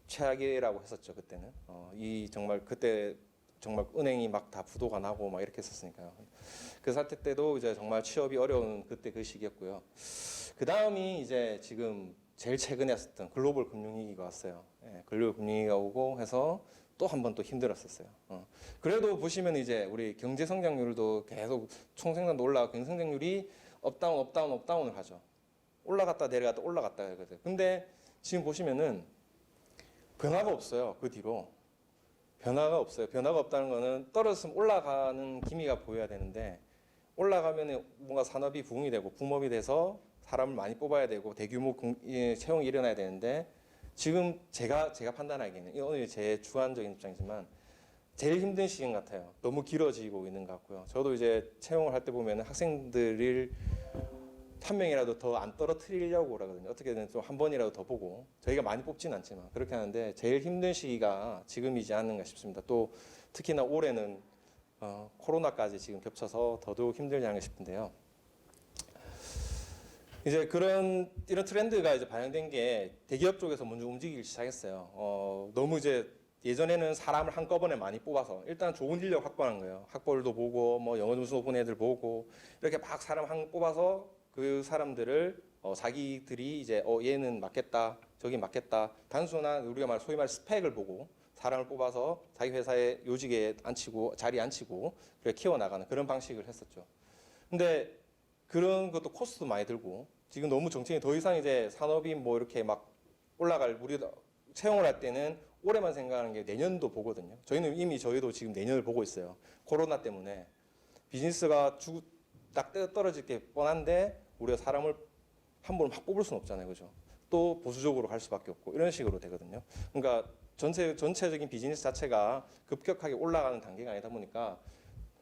최악이라고 했었죠. 그때는 이 정말 그때 정말 은행이 막 다 부도가 나고 막 이렇게 했었으니까요. 그 사태 때도 이제 정말 취업이 어려운 그때 그 시기였고요. 그 다음이 이제 지금 제일 최근에 했었던 글로벌 금융위기가 왔어요. 예, 글로벌 금융위기가 오고 해서 또 한 번 또 힘들었었어요. 그래도 보시면 이제 우리 경제 성장률도 계속 총생산도 올라가고 경제 성장률이 업다운을 하죠. 올라갔다 내려갔다 올라갔다 하거든요. 근데 지금 보시면은 변화가 없어요. 그 뒤로 변화가 없어요. 변화가 없다는 거는 떨어졌으면 올라가는 기미가 보여야 되는데 올라가면 뭔가 산업이 부흥이 되고 붐업이 돼서 사람을 많이 뽑아야 되고 대규모 채용이 일어나야 되는데 지금 제가 판단하기에는 오늘 제 주관적인 입장이지만 제일 힘든 시기 같아요. 너무 길어지고 있는 것 같고요. 저도 이제 채용을 할 때 보면 학생들을 한 명이라도 더 안 떨어뜨리려고 그러거든요. 어떻게든 좀 한 번이라도 더 보고 저희가 많이 뽑진 않지만 그렇게 하는데 제일 힘든 시기가 지금이지 않는가 싶습니다. 또 특히나 올해는 코로나까지 지금 겹쳐서 더더욱 힘들지 않을까 싶은데요. 이제 이런 트렌드가 이제 반영된 게 대기업 쪽에서 먼저 움직이기 시작했어요. 너무 이제 예전에는 사람을 한꺼번에 많이 뽑아서 일단 좋은 인력 확보하는 거예요. 학벌도 보고 뭐 영어 점수 높은 애들 보고 이렇게 막 사람 한 뽑아서 그 사람들을 자기들이 이제 얘는 맞겠다, 저기 맞겠다. 단순한 우리가 소위 말 스펙을 보고 사람을 뽑아서 자기 회사에 요직에 앉히고 자리에 앉히고 그래 키워나가는 그런 방식을 했었죠. 근데 그런 것도 코스도 많이 들고 지금 너무 정책이 더 이상 이제 산업이 뭐 이렇게 막 우리 채용을 할 때는 올해만 생각하는 게 내년도 보거든요. 저희는 이미 저희도 지금 내년을 보고 있어요. 코로나 때문에 비즈니스가 딱 떨어질 게 뻔한데 우리가 사람을 한 번에 막 뽑을 수는 없잖아요, 그죠? 또 보수적으로 갈 수밖에 없고 이런 식으로 되거든요. 그러니까 전체적인 비즈니스 자체가 급격하게 올라가는 단계가 아니다 보니까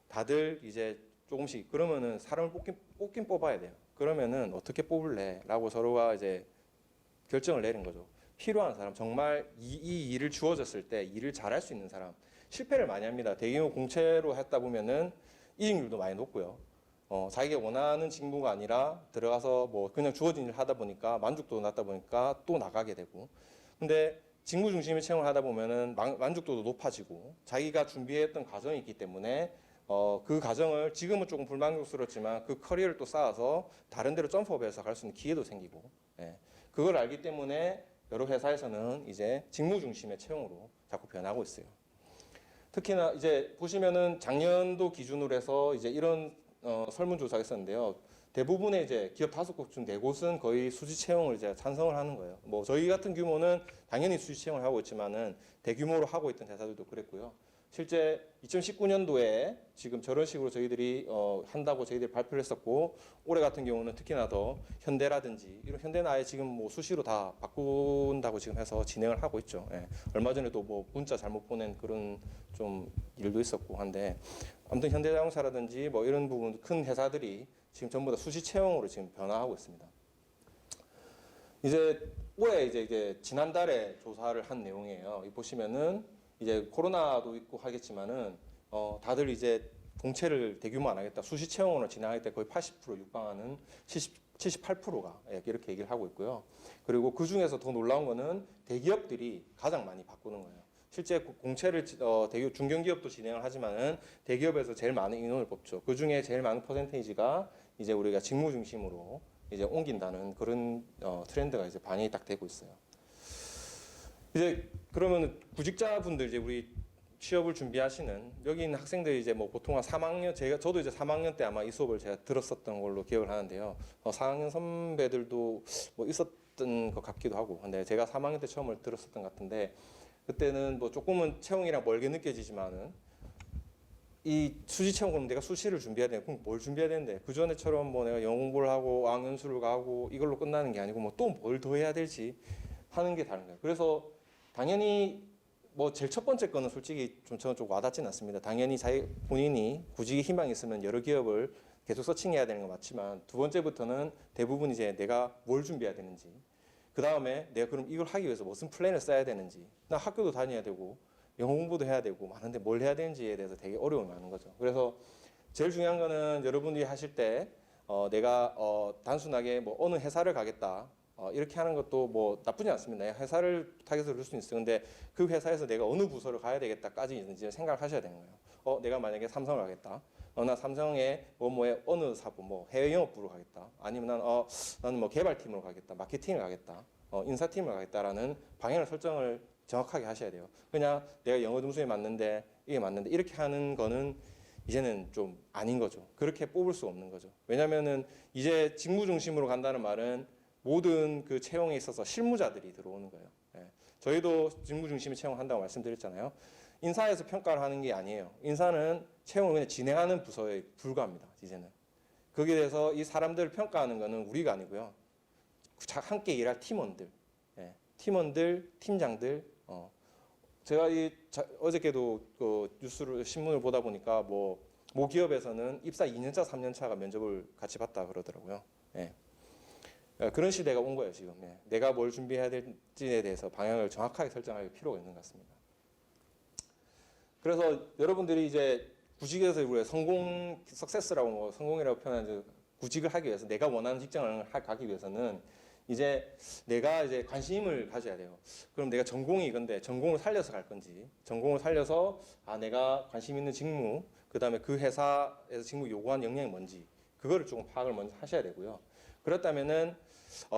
다들 이제 조금씩 그러면은 사람을 뽑긴 뽑아야 돼요. 그러면은 어떻게 뽑을래?라고 서로가 이제 결정을 내린 거죠. 필요한 사람, 정말 이 일을 주어졌을 때 일을 잘할 수 있는 사람. 실패를 많이 합니다. 대규모 공채로 했다 보면은 이직률도 많이 높고요. 자기가 원하는 직무가 아니라 들어가서 뭐 그냥 주어진 일을 하다 보니까 만족도가 낮다 보니까 또 나가게 되고. 근데 직무 중심의 채용을 하다 보면은 만족도도 높아지고 자기가 준비했던 과정이 있기 때문에 그 과정을 지금은 조금 불만족스럽지만 그 커리어를 또 쌓아서 다른 데로 점프업해서 갈 수 있는 기회도 생기고, 예. 그걸 알기 때문에 여러 회사에서는 이제 직무 중심의 채용으로 자꾸 변하고 있어요. 특히나 이제 보시면은 작년도 기준으로 해서 이제 이런 설문조사가 있었는데요. 대부분의 이제 기업 5곳 중 4곳은 거의 수시 채용을 이제 찬성을 하는 거예요. 뭐 저희 같은 규모는 당연히 수시 채용을 하고 있지만은 대규모로 하고 있던 회사들도 그랬고요. 실제 2019년도에 지금 저런 식으로 저희들이 한다고 저희들이 발표를 했었고 올해 같은 경우는 특히나 더 현대라든지 이런 현대는 아예 지금 뭐 수시로 다 바꾼다고 지금 해서 진행을 하고 있죠. 예. 얼마 전에도 뭐 문자 잘못 보낸 그런 좀 일도 있었고 한데 아무튼 현대자동차라든지 뭐 이런 부분 큰 회사들이 지금 전부 다 수시 채용으로 지금 변화하고 있습니다. 이제 올해 이제 지난달에 조사를 한 내용이에요. 이 보시면은 이제 코로나도 있고 하겠지만은 다들 이제 공채를 대규모 안 하겠다, 수시 채용으로 진행하겠다 거의 80% 육박하는 78%가 이렇게 얘기를 하고 있고요. 그리고 그 중에서 더 놀라운 거는 대기업들이 가장 많이 바꾸는 거예요. 실제 공채를 중견기업도 진행을 하지만은 대기업에서 제일 많은 인원을 뽑죠. 그 중에 제일 많은 퍼센테이지가 이제 우리가 직무 중심으로 이제 옮긴다는 그런 트렌드가 이제 반영이 딱 되고 있어요. 이제 그러면 구직자분들 이제 우리 취업을 준비하시는 여기 있는 학생들이 이제 뭐 보통 한 3학년 저도 이제 3학년 때 아마 이 수업을 제가 들었었던 걸로 기억을 하는데요. 4학년 선배들도 뭐 있었던 것 같기도 하고. 근데 제가 3학년 때 처음을 들었었던 것 같은데 그때는 뭐 조금은 채용이랑 멀게 느껴지지만은 이 수시 채용 그럼 내가 수시를 준비해야 돼. 그럼 뭘 준비해야 되는데 그 전에처럼 뭐 내가 영어 공부를 하고 어학연수를 가고 이걸로 끝나는 게 아니고 뭐 또 뭘 더 해야 될지 하는 게 다른 거예요. 그래서 당연히 뭐 제일 첫 번째 거는 솔직히 좀 저는 좀 와닿지는 않습니다. 당연히 자기 본인이 구직에 희망이 있으면 여러 기업을 계속 서칭해야 되는 건 맞지만 두 번째부터는 대부분 이제 내가 뭘 준비해야 되는지 그 다음에 내가 그럼 이걸 하기 위해서 무슨 플랜을 써야 되는지 나 학교도 다녀야 되고 영어 공부도 해야 되고 많은데 뭘 해야 되는지에 대해서 되게 어려움이 많은 거죠. 그래서 제일 중요한 거는 여러분들이 하실 때 내가 단순하게 뭐 어느 회사를 가겠다 이렇게 하는 것도 뭐 나쁘지 않습니다. 내가 회사를 타겟으로 줄 수는 있어요. 근데 그 회사에서 내가 어느 부서를 가야 되겠다까지 이제 생각을 하셔야 되는 거예요. 내가 만약에 삼성을 가겠다. 나 삼성의 뭐뭐의 어느 사부 뭐 해외 영업부로 가겠다. 아니면 나는 뭐 개발팀으로 가겠다. 마케팅을 가겠다. 인사팀을 가겠다라는 방향을 설정을 정확하게 하셔야 돼요. 그냥 내가 영어 점수에 맞는데 이게 맞는데 이렇게 하는 거는 이제는 좀 아닌 거죠. 그렇게 뽑을 수 없는 거죠. 왜냐면은 이제 직무 중심으로 간다는 말은 모든 그 채용에 있어서 실무자들이 들어오는 거예요. 예. 저희도 직무 중심의 채용한다고 말씀드렸잖아요. 인사에서 평가를 하는 게 아니에요. 인사는 채용을 그냥 진행하는 부서에 불과합니다. 이제는. 거기에 대해서 이 사람들을 평가하는 거는 우리가 아니고요. 함께 일할 팀원들, 팀원들, 팀장들. 제가 어저께도 그 뉴스를 신문을 보다 보니까 모 기업에서는 입사 2년차, 3년차가 면접을 같이 봤다 그러더라고요. 그런 시대가 온 거예요 지금. 내가 뭘 준비해야 될지에 대해서 방향을 정확하게 설정할 필요가 있는 것 같습니다. 그래서 여러분들이 이제 구직에서 우리가 성공, 석세스라고 성공이라고 표현하는 구직을 하기 위해서 내가 원하는 직장을 가기 위해서는 이제 내가 이제 관심을 가져야 돼요. 그럼 내가 전공이 이건데 전공을 살려서 갈 건지, 전공을 살려서 내가 관심 있는 직무, 그다음에 그 회사에서 직무 요구하는 역량이 뭔지 그거를 조금 파악을 먼저 하셔야 되고요. 그렇다면은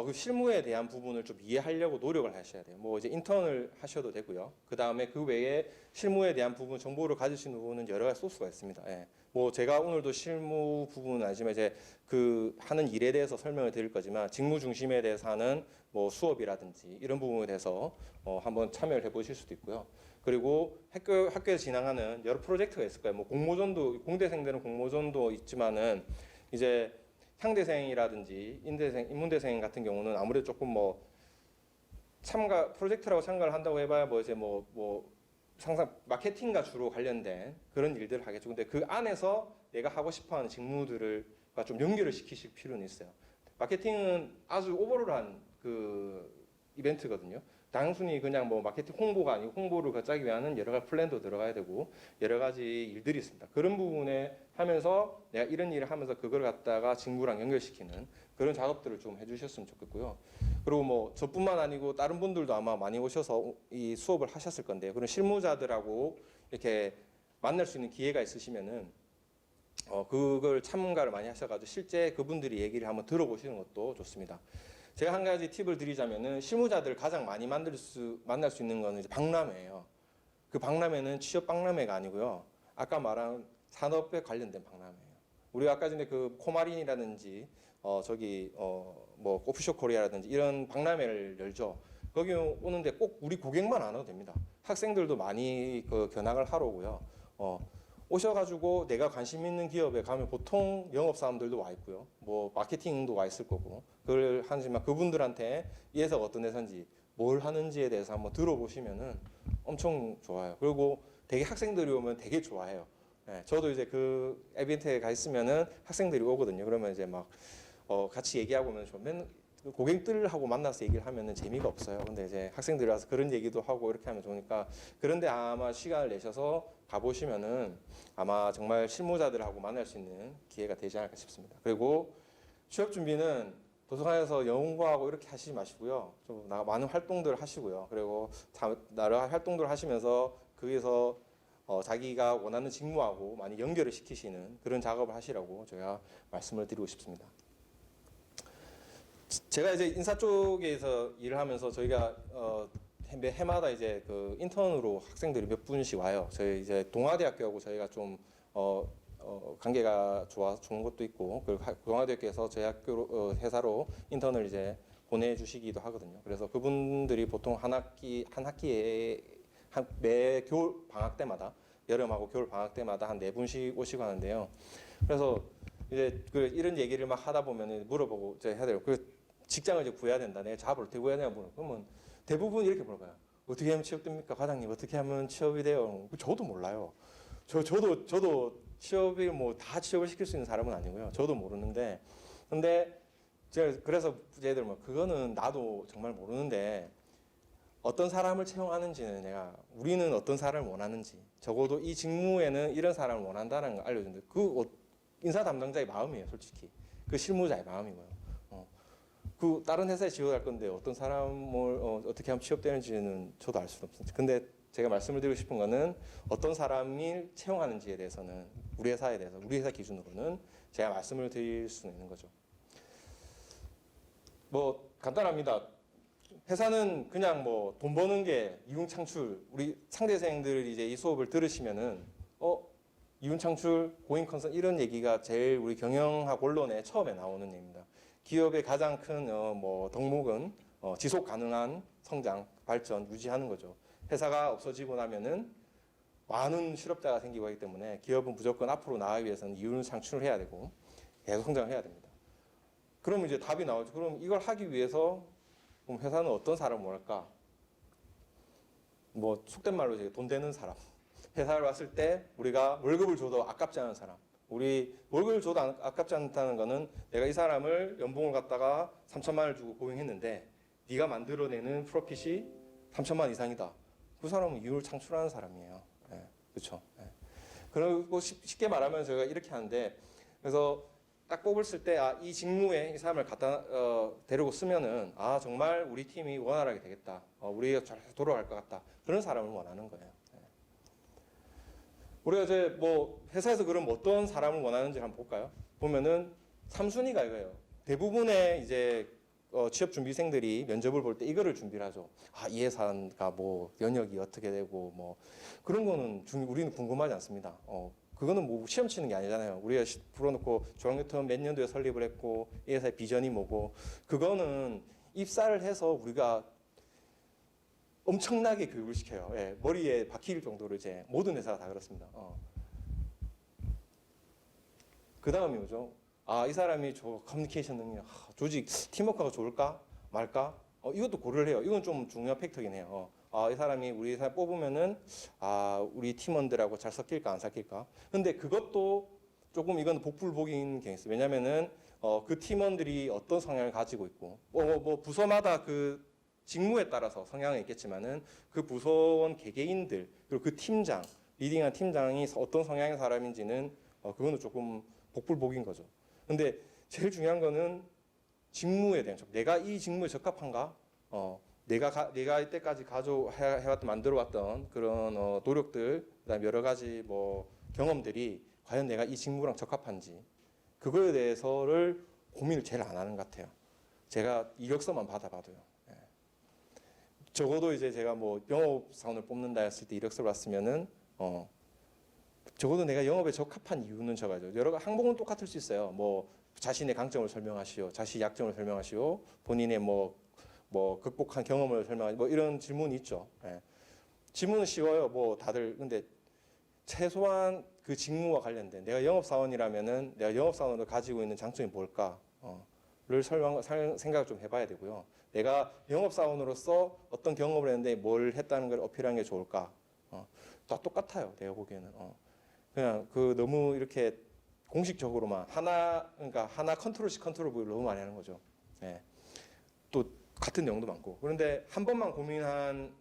그 실무에 대한 부분을 좀 이해하려고 노력을 하셔야 돼요. 뭐 이제 인턴을 하셔도 되고요. 그다음에 그 외에 실무에 대한 부분 정보를 가질 수 있는 부분은 여러 가지 소스가 있습니다. 뭐 제가 오늘도 실무 부분은 아니지만 이제 그 하는 일에 대해서 설명을 드릴 거지만 직무 중심에 대해서 하는 뭐 수업이라든지 이런 부분에 대해서 한번 참여를 해보실 수도 있고요. 그리고 학교에서 진행하는 여러 프로젝트가 있을 거예요. 뭐 공모전도 공대생들은 공모전도 있지만은 이제 향대생이라든지 인문대생 같은 경우는 아무래도 조금 뭐 프로젝트라고 참가를 한다고 해봐야 뭐 이제 뭐 항상 마케팅과 주로 관련된 그런 일들을 하겠죠. 근데 그 안에서 내가 하고 싶어하는 직무들을 좀 연결을 시키실 필요는 있어요. 마케팅은 아주 오버롤한 그 이벤트거든요. 단순히 그냥 뭐 마케팅 홍보가 아니고 홍보를 짜기 위한 여러 가지 플랜도 들어가야 되고 여러 가지 일들이 있습니다. 그런 부분에 하면서 내가 이런 일을 하면서 그걸 갖다가 직무랑 연결시키는 그런 작업들을 좀 해주셨으면 좋겠고요. 그리고 뭐 저뿐만 아니고 다른 분들도 아마 많이 오셔서 이 수업을 하셨을 건데요. 그런 실무자들하고 이렇게 만날 수 있는 기회가 있으시면은 그걸 참가를 많이 하셔가지고 실제 그분들이 얘기를 한번 들어보시는 것도 좋습니다. 제가 한 가지 팁을 드리자면은 실무자들 가장 많이 만날 수 있는 거는 이제 박람회예요. 그 박람회는 취업 박람회가 아니고요. 아까 말한 산업에 관련된 박람회예요. 우리가 아까 전에 그 코마린이라든지 뭐 오프쇼 코리아라든지 이런 박람회를 열죠. 거기 오는데 꼭 우리 고객만 안 와도 됩니다. 학생들도 많이 그 견학을 하러 오고요. 오셔가지고 내가 관심 있는 기업에 가면 보통 영업 사람들도 와 있고요. 뭐 마케팅도 와 있을 거고. 그걸 하지만 그분들한테 이 회사가 어떤 회사인지 뭘 하는지에 대해서 한번 들어보시면은 엄청 좋아요. 그리고 되게 학생들이 오면 되게 좋아해요. 저도 이제 그 이벤트에 가 있으면은 학생들이 오거든요. 그러면 이제 막 같이 얘기하고 오면 좀 고객들하고 만나서 얘기를 하면은 재미가 없어요. 근데 이제 학생들이 와서 그런 얘기도 하고 이렇게 하면 좋으니까 그런데 아마 시간을 내셔서 가보시면은 아마 정말 실무자들하고 만날 수 있는 기회가 되지 않을까 싶습니다. 그리고 취업 준비는 도서관에서 영어 공부하고 이렇게 하시지 마시고요. 좀 많은 활동들을 하시고요. 그리고 여러 활동들을 하시면서 거기서 자기가 원하는 직무하고 많이 연결을 시키시는 그런 작업을 하시라고 제가 말씀을 드리고 싶습니다. 제가 이제 인사 쪽에서 일을 하면서 저희가 매 해마다 이제 그 인턴으로 학생들이 몇 분씩 와요. 저희 이제 동아대학교하고 저희가 좀 관계가 좋은 것도 있고, 그리고 동아대학교에서 저희 학교 회사로 인턴을 이제 보내주시기도 하거든요. 그래서 그분들이 보통 한 학기에 매 겨울 방학 때마다 여름하고 겨울 방학 때마다 한 4분씩 오시고 하는데요. 그래서 이제 이런 얘기를 막 하다 보면 물어보고 이제 해야 돼요. 그 직장을 이제 구해야 된다. 내가 잡을 어떻게 구해야 되냐 물어. 그러면 대부분 이렇게 물어봐요. 어떻게 하면 취업됩니까, 과장님? 어떻게 하면 취업이 돼요? 저도 몰라요. 저도 취업이 뭐 다 취업을 시킬 수 있는 사람은 아니고요. 저도 모르는데, 근데 제가 그래서 얘들 뭐 그거는 나도 정말 모르는데 어떤 사람을 채용하는지는 우리는 어떤 사람을 원하는지 적어도 이 직무에는 이런 사람을 원한다는 걸 알려주는데 그 인사 담당자의 마음이에요, 솔직히. 그 실무자의 마음이고요. 그 다른 회사에 지원할 건데 어떤 사람을 어떻게 하면 취업되는지는 저도 알 수는 없습니다. 근데 제가 말씀을 드리고 싶은 거는 어떤 사람을 채용하는지에 대해서는 우리 회사에 대해서 우리 회사 기준으로는 제가 말씀을 드릴 수는 있는 거죠. 뭐 간단합니다. 회사는 그냥 뭐 돈 버는 게 이윤 창출. 우리 상대생들이 이제 이 수업을 들으시면은 이윤 창출, 고잉 컨선 이런 얘기가 제일 우리 경영학 원론에 처음에 나오는 얘기입니다. 기업의 가장 큰 뭐 덕목은 지속 가능한 성장, 발전, 유지하는 거죠. 회사가 없어지고 나면은 많은 실업자가 생기고 하기 때문에 기업은 무조건 앞으로 나아가기 위해서는 이윤을 창출을 해야 되고 계속 성장을 해야 됩니다. 그럼 이제 답이 나오죠. 그럼 이걸 하기 위해서 그럼 회사는 어떤 사람을 원할까? 뭐 속된 말로 이제 돈 되는 사람. 회사를 왔을 때 우리가 월급을 줘도 아깝지 않은 사람. 우리 월급을 줘도 아깝지 않다는 거는 내가 이 사람을 연봉을 갖다가 3천만 원을 주고 고용했는데 네가 만들어내는 프로핏이 3천만 이상이다. 그 사람은 이윤을 창출하는 사람이에요. 그렇죠. 그리고 쉽게 말하면 저희가 이렇게 하는데 그래서 딱 뽑을 때 이 직무에 이 사람을 갖다 데리고 쓰면은 정말 우리 팀이 원활하게 되겠다. 우리가 잘 돌아갈 것 같다. 그런 사람을 원하는 거예요. 우리가 이제 뭐 회사에서 그럼 어떤 사람을 원하는지 한번 볼까요? 보면은 3순위가 이거예요. 대부분의 이제 취업 준비생들이 면접을 볼 때 이거를 준비를 하죠. 이 회사가 뭐 연역이 어떻게 되고 뭐 그런 거는 우리는 궁금하지 않습니다. 그거는 뭐 시험 치는 게 아니잖아요. 우리가 불어놓고 조항유턴 몇 년도에 설립을 했고 이 회사의 비전이 뭐고 그거는 입사를 해서 우리가 엄청나게 교육을 시켜요. 머리에 박힐 정도로 이제 모든 회사가 다 그렇습니다. 그 다음이 뭐죠? 이 사람이 커뮤니케이션 능력, 조직, 팀워크가 좋을까 말까? 이것도 고려를 해요. 이건 좀 중요한 팩터긴 해요. 이 사람이 우리 회사에 뽑으면은 우리 팀원들하고 잘 섞일까 안 섞일까? 근데 그것도 조금 이건 복불복인 경향이 있어요. 왜냐면은 그 팀원들이 어떤 성향을 가지고 있고 뭐 부서마다 그 직무에 따라서 성향은 있겠지만은 그 부서원 개개인들 그리고 그 팀장 리딩한 팀장이 어떤 성향의 사람인지는 그거는 조금 복불복인 거죠. 근데 제일 중요한 거는 직무에 대한 내가 이 직무에 적합한가? 내가 이때까지 해왔던 만들어왔던 그런 노력들 그다음 여러 가지 뭐 경험들이 과연 내가 이 직무랑 적합한지 그거에 대해서를 고민을 제일 안 하는 것 같아요. 제가 이력서만 받아봐도요. 적어도 이제 제가 뭐 영업사원을 뽑는다 했을 때 이력서를 봤으면은 적어도 내가 영업에 적합한 이유는 적어야죠. 여러 항목은 똑같을 수 있어요. 뭐 자신의 강점을 설명하시오, 자신의 약점을 설명하시오, 본인의 뭐 극복한 경험을 설명하시오, 뭐 이런 질문이 있죠. 질문은 쉬워요. 뭐 다들 근데 최소한 그 직무와 관련된 내가 영업사원이라면은 내가 영업사원으로 가지고 있는 장점이 뭘까? 를 생각을 좀 해봐야 되고요. 내가 영업사원으로서 어떤 경험을 했는데 뭘 했다는 걸 어필하는 게 좋을까? 다 똑같아요. 내가 보기에는. 그냥 너무 이렇게 공식적으로만 그러니까 하나 컨트롤 C 컨트롤 V를 너무 많이 하는 거죠. 또 같은 내용도 많고. 그런데 한 번만 고민한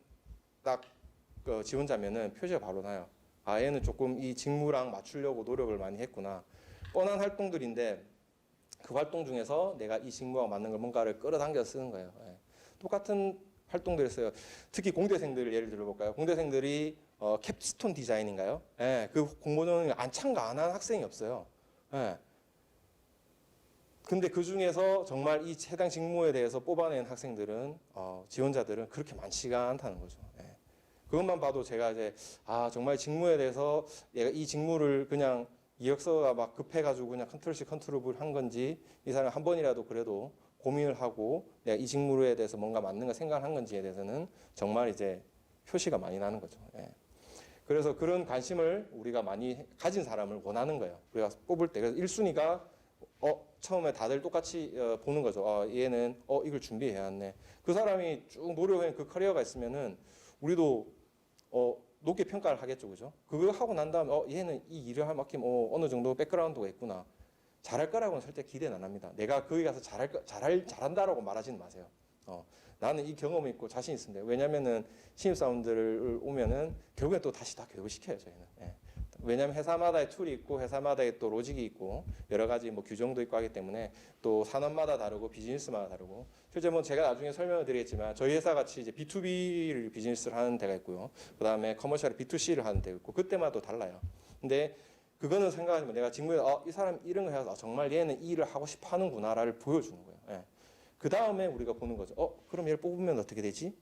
그 지원자면은 표시가 바로 나요. 얘는 조금 이 직무랑 맞추려고 노력을 많이 했구나. 뻔한 활동들인데 그 활동 중에서 내가 이 직무와 맞는 걸 뭔가를 끌어당겨서 쓰는 거예요. 똑같은 활동들을 써요. 특히 공대생들 예를 들어볼까요? 공대생들이 캡스톤 디자인인가요? 그 공모전을 참가 안 한 학생이 없어요. 근데 그 중에서 정말 이 해당 직무에 대해서 뽑아낸 학생들은 지원자들은 그렇게 많지가 않다는 거죠. 그것만 봐도 제가 이제 정말 직무에 대해서 얘가 이 직무를 그냥 이력서가 막 급해가지고 그냥 컨트롤 C 컨트롤 V 한 건지 이 사람 한 번이라도 그래도 고민을 하고 내가 이 직무에 대해서 뭔가 맞는 거 생각한 건지에 대해서는 정말 이제 표시가 많이 나는 거죠. 그래서 그런 관심을 우리가 많이 가진 사람을 원하는 거예요. 우리가 뽑을 때. 그래서 1순위가 처음에 다들 똑같이 보는 거죠. 얘는 이걸 준비해야 하네. 그 사람이 쭉 노력한 그 커리어가 있으면은 우리도 높게 평가를 하겠죠, 그죠? 그거 하고 난 다음에 얘는 이 일을 맡기면 어느 정도 백그라운드가 있구나. 잘할 거라고는 절대 기대는 안 합니다. 내가 거기 가서 잘한다라고 말하지는 마세요. 나는 이 경험이 있고 자신 있습니다. 왜냐면은 신입사원들 오면은 결국엔 또 다시 다 교육시켜요, 저희는. 예. 왜냐하면 회사마다의 툴이 있고 회사마다의 또 로직이 있고 여러 가지 뭐 규정도 있고 하기 때문에 또 산업마다 다르고 비즈니스마다 다르고 실제 뭐 제가 나중에 설명을 드리겠지만 저희 회사 같이 이제 B2B를 비즈니스를 하는 데가 있고요. 그다음에 커머셜 B2C를 하는 데가 있고 그때마다 또 달라요. 근데 그거는 생각하지만 내가 직무에 이 사람 이런 거 해서 정말 얘는 이 일을 하고 싶어 하는구나를 보여주는 거예요. 예. 그 다음에 우리가 보는 거죠. 그럼 얘를 뽑으면 어떻게 되지?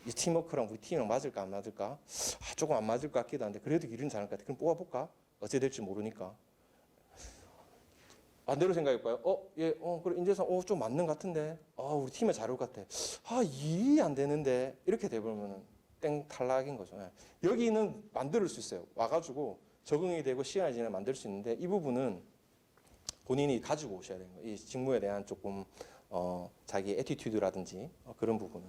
이 팀워크랑 우리 팀이랑 맞을까 안 맞을까? 조금 안 맞을 것 같기도 한데 그래도 일은 잘할 것 같아. 그럼 뽑아볼까? 어찌 될지 모르니까. 반대로 생각해볼까요? 그래 인재상 좀 맞는 것 같은데. 우리 팀에 잘 올 것 같아. 일이 안 되는데 이렇게 돼버리면 땡 탈락인 거죠. 예. 여기는 만들 수 있어요. 와가지고 적응이 되고 시간이 지나면 만들 수 있는데 이 부분은 본인이 가지고 오셔야 되는 거예요. 이 직무에 대한 조금 자기 애티튜드라든지 그런 부분은.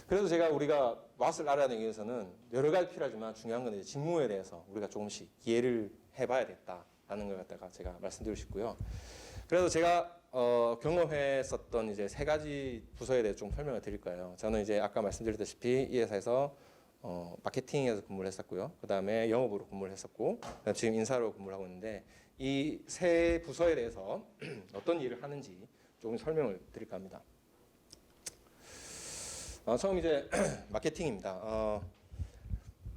그래서 우리가 왓을 알아내기 위해서는 여러 가지 필요하지만 중요한 건 이제 직무에 대해서 우리가 조금씩 이해를 해봐야겠다라는 걸 갖다가 제가 말씀드리고 싶고요. 그래서 제가 경험했었던 이제 3가지 부서에 대해서 좀 설명을 드릴 거예요. 저는 이제 아까 말씀드렸다시피 이 회사에서 마케팅에서 근무를 했었고요. 그 다음에 영업으로 근무를 했었고, 지금 인사로 근무를 하고 있는데 이 3 부서에 대해서 어떤 일을 하는지 조금 설명을 드릴까 합니다. 처음 이제 마케팅입니다.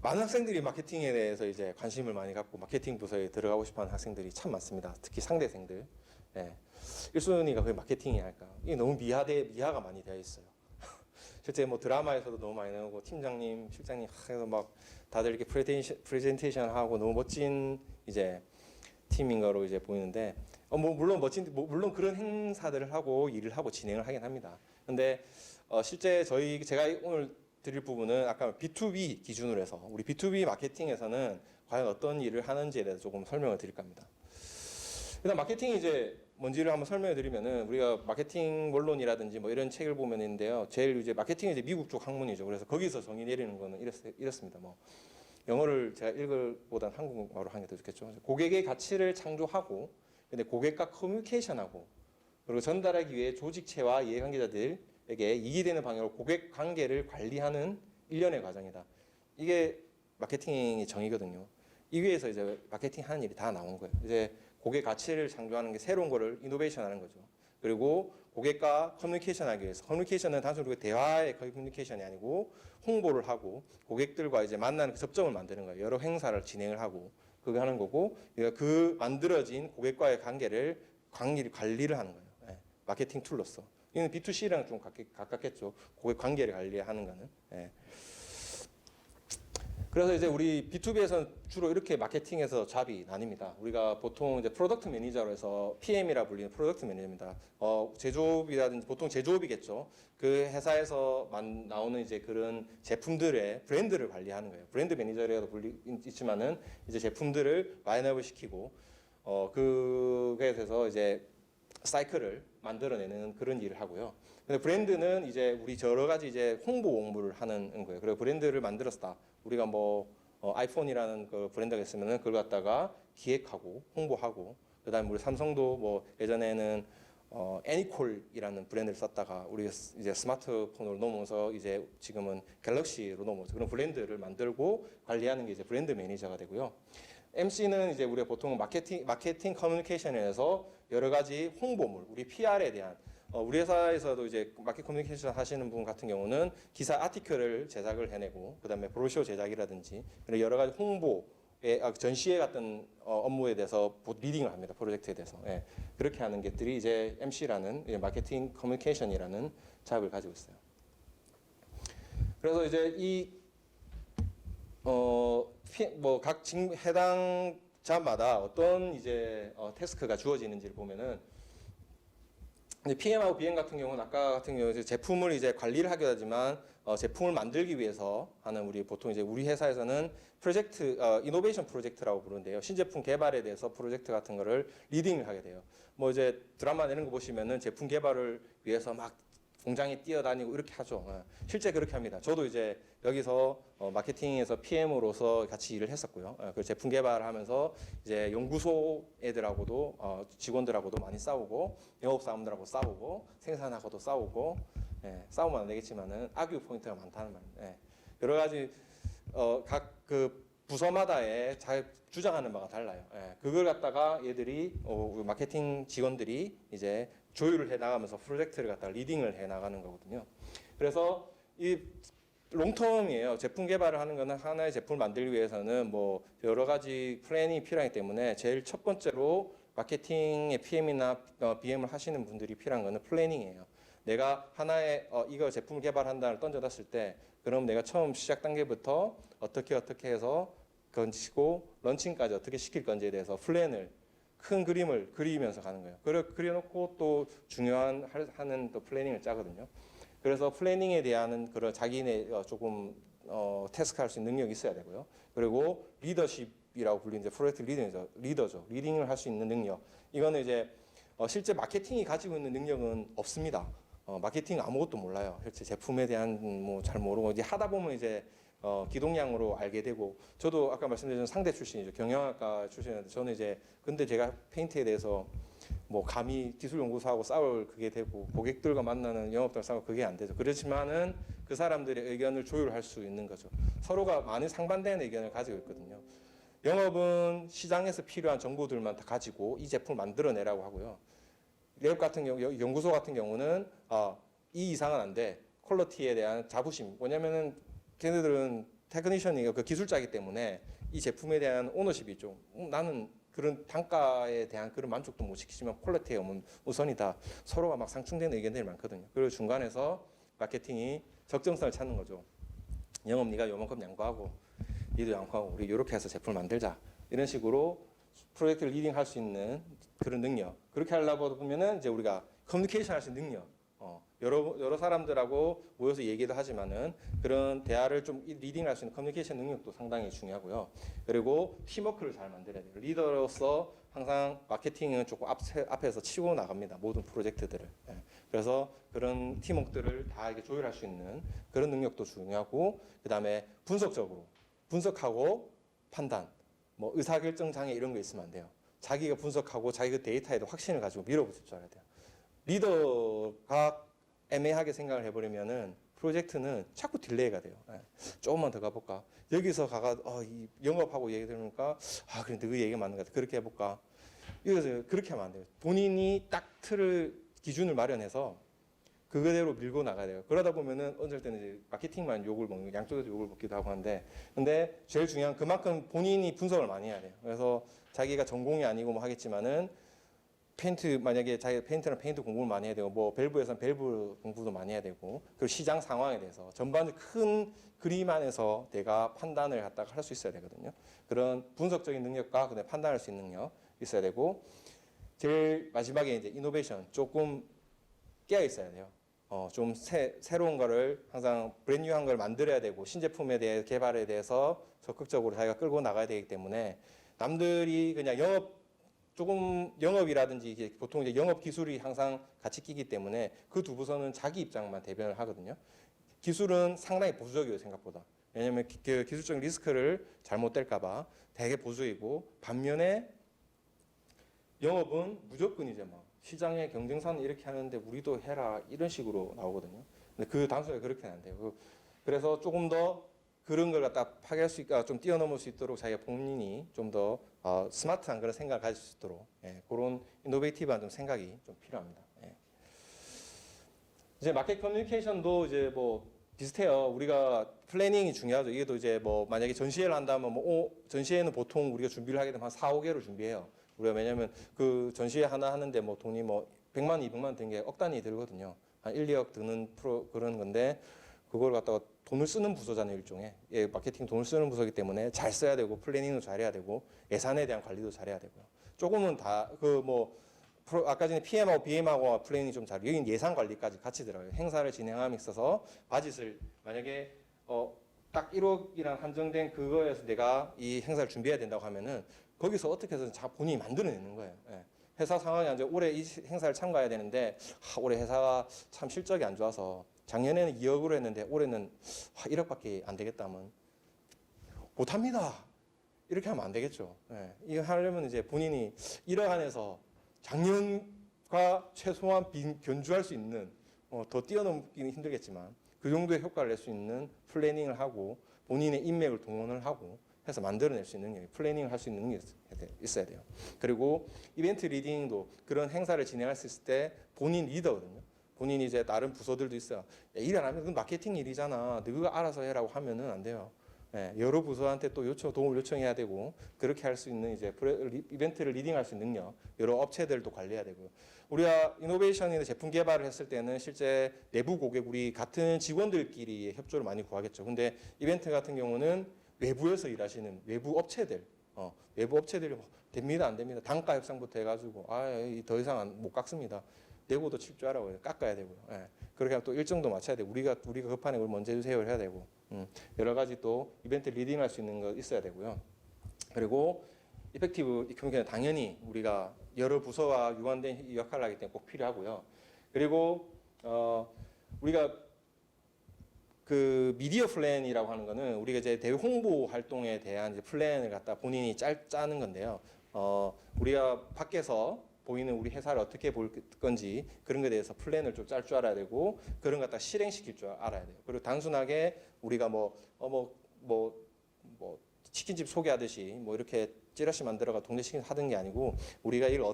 많은 학생들이 마케팅에 대해서 이제 관심을 많이 갖고 마케팅 부서에 들어가고 싶어하는 학생들이 참 많습니다. 특히 상대생들. 1순위가 거의 마케팅이 할까? 이게 너무 미화가 많이 되어 있어요. 실제 뭐 드라마에서도 너무 많이 나오고 팀장님, 실장님 해서 막 다들 이렇게 프레젠테이션 하고 너무 멋진 이제 팀인 거로 이제 보이는데 물론 그런 행사들을 하고 일을 하고 진행을 하긴 합니다. 근데 실제 제가 오늘 드릴 부분은 아까 B2B 기준으로 해서 우리 B2B 마케팅에서는 과연 어떤 일을 하는지에 대해서 조금 설명을 드릴까 합니다. 일단 마케팅이 이제 뭔지를 한번 설명해 드리면은 우리가 마케팅 원론이라든지 뭐 이런 책을 보면 있는데요. 제일 이제 마케팅이 이제 미국 쪽 학문이죠. 그래서 거기서 정의 내리는 거는 이렇습니다. 뭐 영어를 제가 읽을 보단 한국어로 하는 게 더 좋겠죠. 고객의 가치를 창조하고 근데 고객과 커뮤니케이션하고 그리고 전달하기 위해 조직체와 이해관계자들에게 이익이 되는 방향으로 고객 관계를 관리하는 일련의 과정이다. 이게 마케팅의 정의거든요. 이 위에서 이제 마케팅 하는 일이 다 나온 거예요. 이제 고객 가치를 창조하는 게 새로운 거를 이노베이션 하는 거죠. 그리고 고객과 커뮤니케이션 하기 위해서 커뮤니케이션은 단순히 대화의 커뮤니케이션이 아니고 홍보를 하고 고객들과 이제 만나는 접점을 만드는 거예요. 여러 행사를 진행을 하고 그거 하는 거고 그 만들어진 고객과의 관리를 하는 거예요. 마케팅 툴로서. 이는 B2C랑 좀 가깝겠죠. 고객 관계를 관리하는 거는. 그래서 이제 우리 B2B에서는 주로 이렇게 마케팅에서 잡이 나뉩니다. 우리가 보통 이제 프로덕트 매니저로 해서 PM이라 불리는 프로덕트 매니저입니다. 제조업이라든지 보통 제조업이겠죠. 그 회사에서 나오는 이제 그런 제품들의 브랜드를 관리하는 거예요. 브랜드 매니저라도 있지만은 이제 제품들을 라인업을 시키고 그거에 대해서 이제 사이클을 만들어내는 그런 일을 하고요. 근데 브랜드는 이제 우리 여러 가지 이제 홍보 업무를 하는 거예요. 그리고 브랜드를 만들었다. 우리가 뭐 아이폰이라는 그 브랜드가 있으면은 그걸 갖다가 기획하고 홍보하고 그다음에 우리 삼성도 뭐 예전에는 애니콜이라는 브랜드를 썼다가 우리가 이제 스마트폰으로 넘어서 이제 지금은 갤럭시로 넘어서 그런 브랜드를 만들고 관리하는 게 이제 브랜드 매니저가 되고요. MC는 이제 우리가 보통 마케팅 커뮤니케이션에서 여러 가지 홍보물, 우리 PR에 대한 우리 회사에서도 이제 마켓 커뮤니케이션 하시는 분 같은 경우는 기사 아티클을 제작을 해내고 그다음에 브로셔 제작이라든지 여러 가지 홍보에 전시회 같은 업무에 대해서 리딩을 합니다. 프로젝트에 대해서. 그렇게 하는 것들이 이제 MC라는 마케팅 커뮤니케이션이라는 잡을 가지고 있어요. 그래서 이제 이 각 해당 잡마다 어떤 이제 태스크가 주어지는지를 보면은 근데 PM하고 BM 같은 경우는 아까 같은 경우 이제 제품을 이제 관리를 하기도 하지만 제품을 만들기 위해서 하는 우리 보통 이제 우리 회사에서는 프로젝트 이노베이션 프로젝트라고 부르는데요. 신제품 개발에 대해서 프로젝트 같은 거를 리딩을 하게 돼요. 뭐 이제 드라마 이런 거 보시면은 제품 개발을 위해서 막 공장에 뛰어다니고 이렇게 하죠. 실제 그렇게 합니다. 저도 이제 여기서 마케팅에서 PM으로서 같이 일을 했었고요. 그 제품 개발하면서 이제 연구소 애들하고도 직원들하고도 많이 싸우고 영업 사람들하고 싸우고 생산하고도 싸우고 싸우면 안 되겠지만은 악유 포인트가 많다는 말입니다. 여러 가지 각 그 부서마다의 잘 주장하는 바가 달라요. 그걸 갖다가 얘들이 마케팅 직원들이 이제 조율을 해 나가면서 프로젝트를 갖다가 리딩을 해 나가는 거거든요. 그래서 이 롱텀이에요. 제품 개발을 하는 거는 하나의 제품을 만들기 위해서는 뭐 여러 가지 플랜이 필요하기 때문에 제일 첫 번째로 마케팅의 PM이나 BM을 하시는 분들이 필요한 거는 플래닝이에요. 내가 하나의 이거 제품을 개발한다를 던져놨을 때 그럼 내가 처음 시작 단계부터 어떻게 해서 건지고 런칭까지 어떻게 시킬 건지에 대해서 플랜을 큰 그림을 그리면서 가는 거예요. 그려놓고 또 중요한 하는 또 플래닝을 짜거든요. 그래서 플래닝에 대한 그런 자기네 조금 태스크할 수 있는 능력이 있어야 되고요. 그리고 리더십이라고 불리는 이제 프로젝트 리더죠. 리딩을 할 수 있는 능력. 이거는 이제 실제 마케팅이 가지고 있는 능력은 없습니다. 마케팅 아무것도 몰라요. 실제 제품에 대한 뭐 잘 모르고 이제 하다 보면 이제 기동량으로 알게 되고 저도 아까 말씀드린 상대 출신이죠. 경영학과 출신인데 저는 이제 근데 제가 페인트에 대해서 뭐 감히 기술연구소하고 싸울 그게 되고 고객들과 만나는 영업들 싸울 그게 안 되죠. 그렇지만은 그 사람들의 의견을 조율할 수 있는 거죠. 서로가 많이 상반되는 의견을 가지고 있거든요. 영업은 시장에서 필요한 정보들만 다 가지고 이 제품을 만들어내라고 하고요. 랩 같은 경우, 연구소 같은 경우는 이 이상은 안 돼. 퀄리티에 대한 자부심. 왜냐면은 걔네들은 테크니션이 그 기술자이기 때문에 이 제품에 대한 오너십이 좀 나는 그런 단가에 대한 그런 만족도 못 시키지만 퀄리티에 우선이다. 서로가 막 상충되는 의견들이 많거든요. 그리고 중간에서 마케팅이 적정성을 찾는 거죠. 영업 네가 요만큼 양보하고 니도 양보하고 우리 이렇게 해서 제품을 만들자. 이런 식으로 프로젝트를 리딩할 수 있는 그런 능력. 그렇게 하려고 보면은 이제 우리가 커뮤니케이션 할 수 있는 능력. 여러 사람들하고 모여서 얘기도 하지만은 그런 대화를 좀 리딩할 수 있는 커뮤니케이션 능력도 상당히 중요하고요. 그리고 팀워크를 잘 만들어야 돼요. 리더로서 항상 마케팅은 조금 앞에서 치고 나갑니다. 모든 프로젝트들을. 그래서 그런 팀워크들을 다 이렇게 조율할 수 있는 그런 능력도 중요하고 그다음에 분석적으로 분석하고 판단, 뭐 의사결정 장애 이런 거 있으면 안 돼요. 자기가 분석하고 자기 그 데이터에도 확신을 가지고 밀어붙일 줄 알아야 돼요. 리더가 애매하게 생각을 해버리면은 프로젝트는 자꾸 딜레이가 돼요. 조금만 더 가볼까? 여기서 이 영업하고 얘기 들으니까 그래 너 얘기가 맞는 것 같아. 그렇게 해볼까? 이래서 그렇게 하면 안 돼요. 본인이 딱 기준을 마련해서 그거대로 밀고 나가야 돼요. 그러다 보면은 어쩔 때는 이제 마케팅만 욕을 먹는 양쪽에서 욕을 먹기도 하고 하는데 근데 제일 중요한 그만큼 본인이 분석을 많이 해야 돼요. 그래서 자기가 전공이 아니고 뭐 하겠지만은 페인트 만약에 자기 페인트는 페인트 공부를 많이 해야 되고 뭐 밸브에서는 밸브 공부도 많이 해야 되고 그리고 시장 상황에 대해서 전반적인 큰 그림 안에서 내가 판단을 갖다가 할 수 있어야 되거든요. 그런 분석적인 능력과 그다음에 판단할 수 있는 능력 있어야 되고 제일 마지막에 이제 이노베이션 조금 깨어 있어야 돼요. 좀 새로운 거를 항상 브랜뉴한 걸 만들어야 되고 신제품에 대해 개발에 대해서 적극적으로 자기가 끌고 나가야 되기 때문에 남들이 그냥 영업이라든지 보통 이제 영업 기술이 항상 같이 끼기 때문에 그 두 부서는 자기 입장만 대변을 하거든요. 기술은 상당히 보수적이에요 생각보다. 왜냐하면 그 기술적인 리스크를 잘못될까봐 되게 보수이고 반면에 영업은 무조건 이제 막 시장의 경쟁사는 이렇게 하는데 우리도 해라 이런 식으로 나오거든요. 근데 그 단순하게 그렇게는 안 돼요. 그래서 조금 더 그런 걸 갖다 파괴할 수 있고 좀 뛰어넘을 수 있도록 자기가 본인이 좀 더 스마트한 그런 생각을 가질 수 있도록 그런 이노베이티브한 좀 생각이 좀 필요합니다. 이제 마켓 커뮤니케이션도 이제 뭐 비슷해요. 우리가 플래닝이 중요하죠. 이게도 이제 뭐 만약에 전시회를 한다면 전시회는 보통 우리가 준비를 하게 되면 한 4, 5개를 준비해요. 우리가 왜냐면 그 전시회 하나 하는데 뭐 돈이 뭐 100만, 200만 든 게 억 단위 들거든요. 한 1, 2억 드는 그런 건데 그걸 갖다가 돈을 쓰는 부서잖아요, 일종의. 마케팅 돈을 쓰는 부서이기 때문에 잘 써야 되고 플래닝도 잘해야 되고 예산에 대한 관리도 잘해야 되고요. 조금은 다 아까 전에 PM하고 BM하고 플래닝이 좀 잘, 여긴 예산 관리까지 같이 들어가요. 행사를 진행함에 있어서 바짓을 만약에 딱 1억이랑 한정된 그거에서 내가 이 행사를 준비해야 된다고 하면은 거기서 어떻게 해서 본인이 만들어내는 거예요. 예. 회사 상황이 이제 올해 이 행사를 참가해야 되는데 올해 회사가 참 실적이 안 좋아서 작년에는 2억으로 했는데 올해는 1억밖에 안 되겠다 하면 못합니다. 이렇게 하면 안 되겠죠. 예. 이거 하려면 이제 본인이 1억 안에서 작년과 최소한 견주할 수 있는 더 뛰어넘기는 힘들겠지만 그 정도의 효과를 낼 수 있는 플래닝을 하고 본인의 인맥을 동원을 하고 해서 만들어낼 수 있는 능력이 플래닝을 할 수 있는 능력이 있어야 돼요. 그리고 이벤트 리딩도 그런 행사를 진행할 수 있을 때 본인 리더거든요. 본인이 이제 다른 부서들도 있어요. 일 안 하면 그건 마케팅 일이잖아. 너가 알아서 해라고 하면은 안 돼요. 예, 여러 부서한테 또 도움을 요청해야 되고 그렇게 할 수 있는 이제 이벤트를 리딩할 수 있는 능력, 여러 업체들도 관리해야 되고요. 우리가 이노베이션이나 제품 개발을 했을 때는 실제 내부 고객 우리 같은 직원들끼리 협조를 많이 구하겠죠. 근데 이벤트 같은 경우는 외부에서 일하시는 외부 업체들, 외부 업체들이 됩니다, 안 됩니다. 단가 협상부터 해가지고 더 이상 못 깎습니다. 내고도 칠 줄 알아요. 깎아야 되고요. 예. 그렇게 하면 또 일정도 맞춰야 되고 우리가 급하네 우리 먼저 해주세요 해야 되고 여러 가지 또 이벤트 리딩할 수 있는 거 있어야 되고요. 그리고 이펙티브 이코노미는 당연히 우리가 여러 부서와 유관된 역할을 하기 때문에 꼭 필요하고요. 그리고 우리가 그 미디어 플랜이라고 하는 거는 우리가 이제 대외 홍보 활동에 대한 이제 플랜을 갖다 본인이 짜는 건데요. 우리가 밖에서 보이는 우리 회사를 어떻게 볼 건지 그런 것에 대해서 플랜을 좀 짤 줄 알아야 되고 그런 것 갖다 실행시킬 줄 알아야 돼요. 그리고 단순하게 우리가 치킨집 소개하듯이 뭐 이렇게 찌라시 만들어가 동네 치킨 하던 게 아니고 우리가 이걸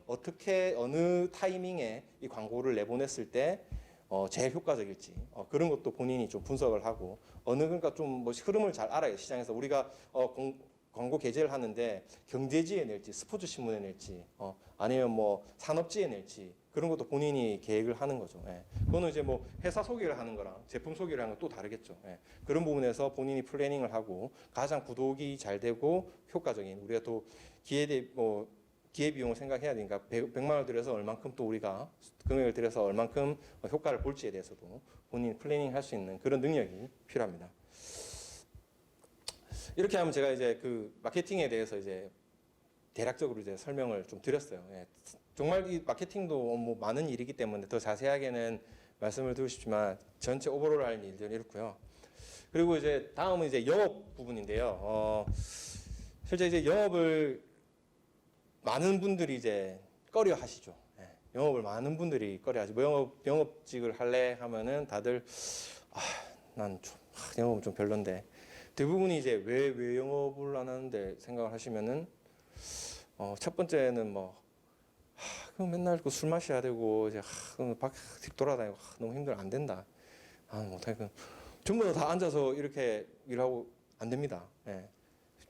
어떻게 어느 타이밍에 이 광고를 내보냈을 때 제일 효과적일지 그런 것도 본인이 좀 분석을 하고 그러니까 좀 뭐 흐름을 잘 알아요. 시장에서 우리가 광고 게재를 하는데 경제지에 낼지 스포츠 신문에 낼지 아니면 뭐 산업지에 낼지 그런 것도 본인이 계획을 하는 거죠. 예. 그거는 이제 뭐 회사 소개를 하는 거랑 제품 소개를 하는 건 또 다르겠죠. 예. 그런 부분에서 본인이 플래닝을 하고 가장 구독이 잘 되고 효과적인 우리가 또 기회 비용을 생각해야 되니까 100만 원 들여서 얼만큼 또 우리가 금액을 들여서 얼만큼 효과를 볼지에 대해서도 본인이 플래닝 할 수 있는 그런 능력이 필요합니다. 이렇게 하면 제가 이제 그 마케팅에 대해서 이제 대략적으로 이제 설명을 좀 드렸어요. 예. 정말 이 마케팅도 뭐 많은 일이기 때문에 더 자세하게는 말씀을 드리고 싶지만 전체 오버롤 할 일들은 이렇고요. 그리고 이제 다음은 이제 영업 부분인데요. 실제 이제 영업을 많은 분들이 이제 꺼려 하시죠. 예. 영업을 많은 분들이 꺼려 하시고 영업직을 할래 하면은 다들 영업은 좀 별론데 대부분이 이제 왜 영업을 안 하는데 생각을 하시면은 첫 번째는 그럼 맨날 술 마셔야 되고 이제 밖 돌아다니고 너무 힘들어 안 된다. 못하니까 전부 다 앉아서 이렇게 일하고 안 됩니다. 예.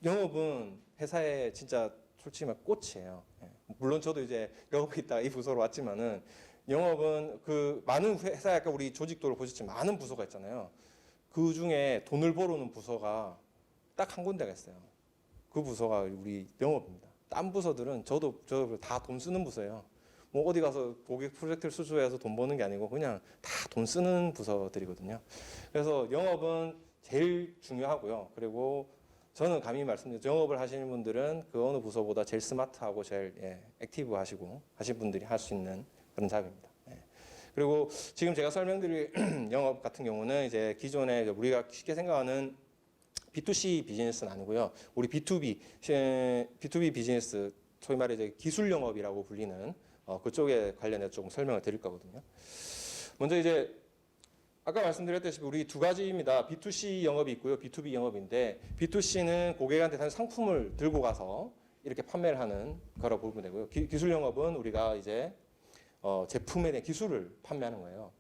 영업은 회사에 진짜 솔직히 말 꽃이에요. 예. 물론 저도 이제 영업에 있다가 이 부서로 왔지만은 영업은 그 많은 회사에 아까 우리 조직도를 보셨지만 많은 부서가 있잖아요. 그 중에 돈을 벌어오는 부서가 딱 한 군데가 있어요. 그 부서가 우리 영업입니다. 딴 부서들은 저도 다 돈 쓰는 부서예요. 뭐 어디 가서 고객 프로젝트를 수주해서 돈 버는 게 아니고 그냥 다 돈 쓰는 부서들이거든요. 그래서 영업은 제일 중요하고요. 그리고 저는 감히 말씀드리죠. 영업을 하시는 분들은 그 어느 부서보다 제일 스마트하고 제일 액티브 하시고 하신 분들이 할 수 있는 그런 잡입니다. 그리고 지금 제가 설명드릴 영업 같은 경우는 이제 기존에 우리가 쉽게 생각하는 B2C 비즈니스는 아니고요. 우리 B2B 비즈니스, 소위 말해 이제 기술 영업이라고 불리는 그쪽에 관련해서 조금 설명을 드릴 거거든요. 먼저 이제 아까 말씀드렸다시피 우리 두 가지입니다. B2C 영업이 있고요. B2B 영업인데 B2C는 고객한테 단지 상품을 들고 가서 이렇게 판매를 하는 거라고 보면 되고요. 기술 영업은 우리가 이제 제품에 대한 기술을 판매하는 거예요.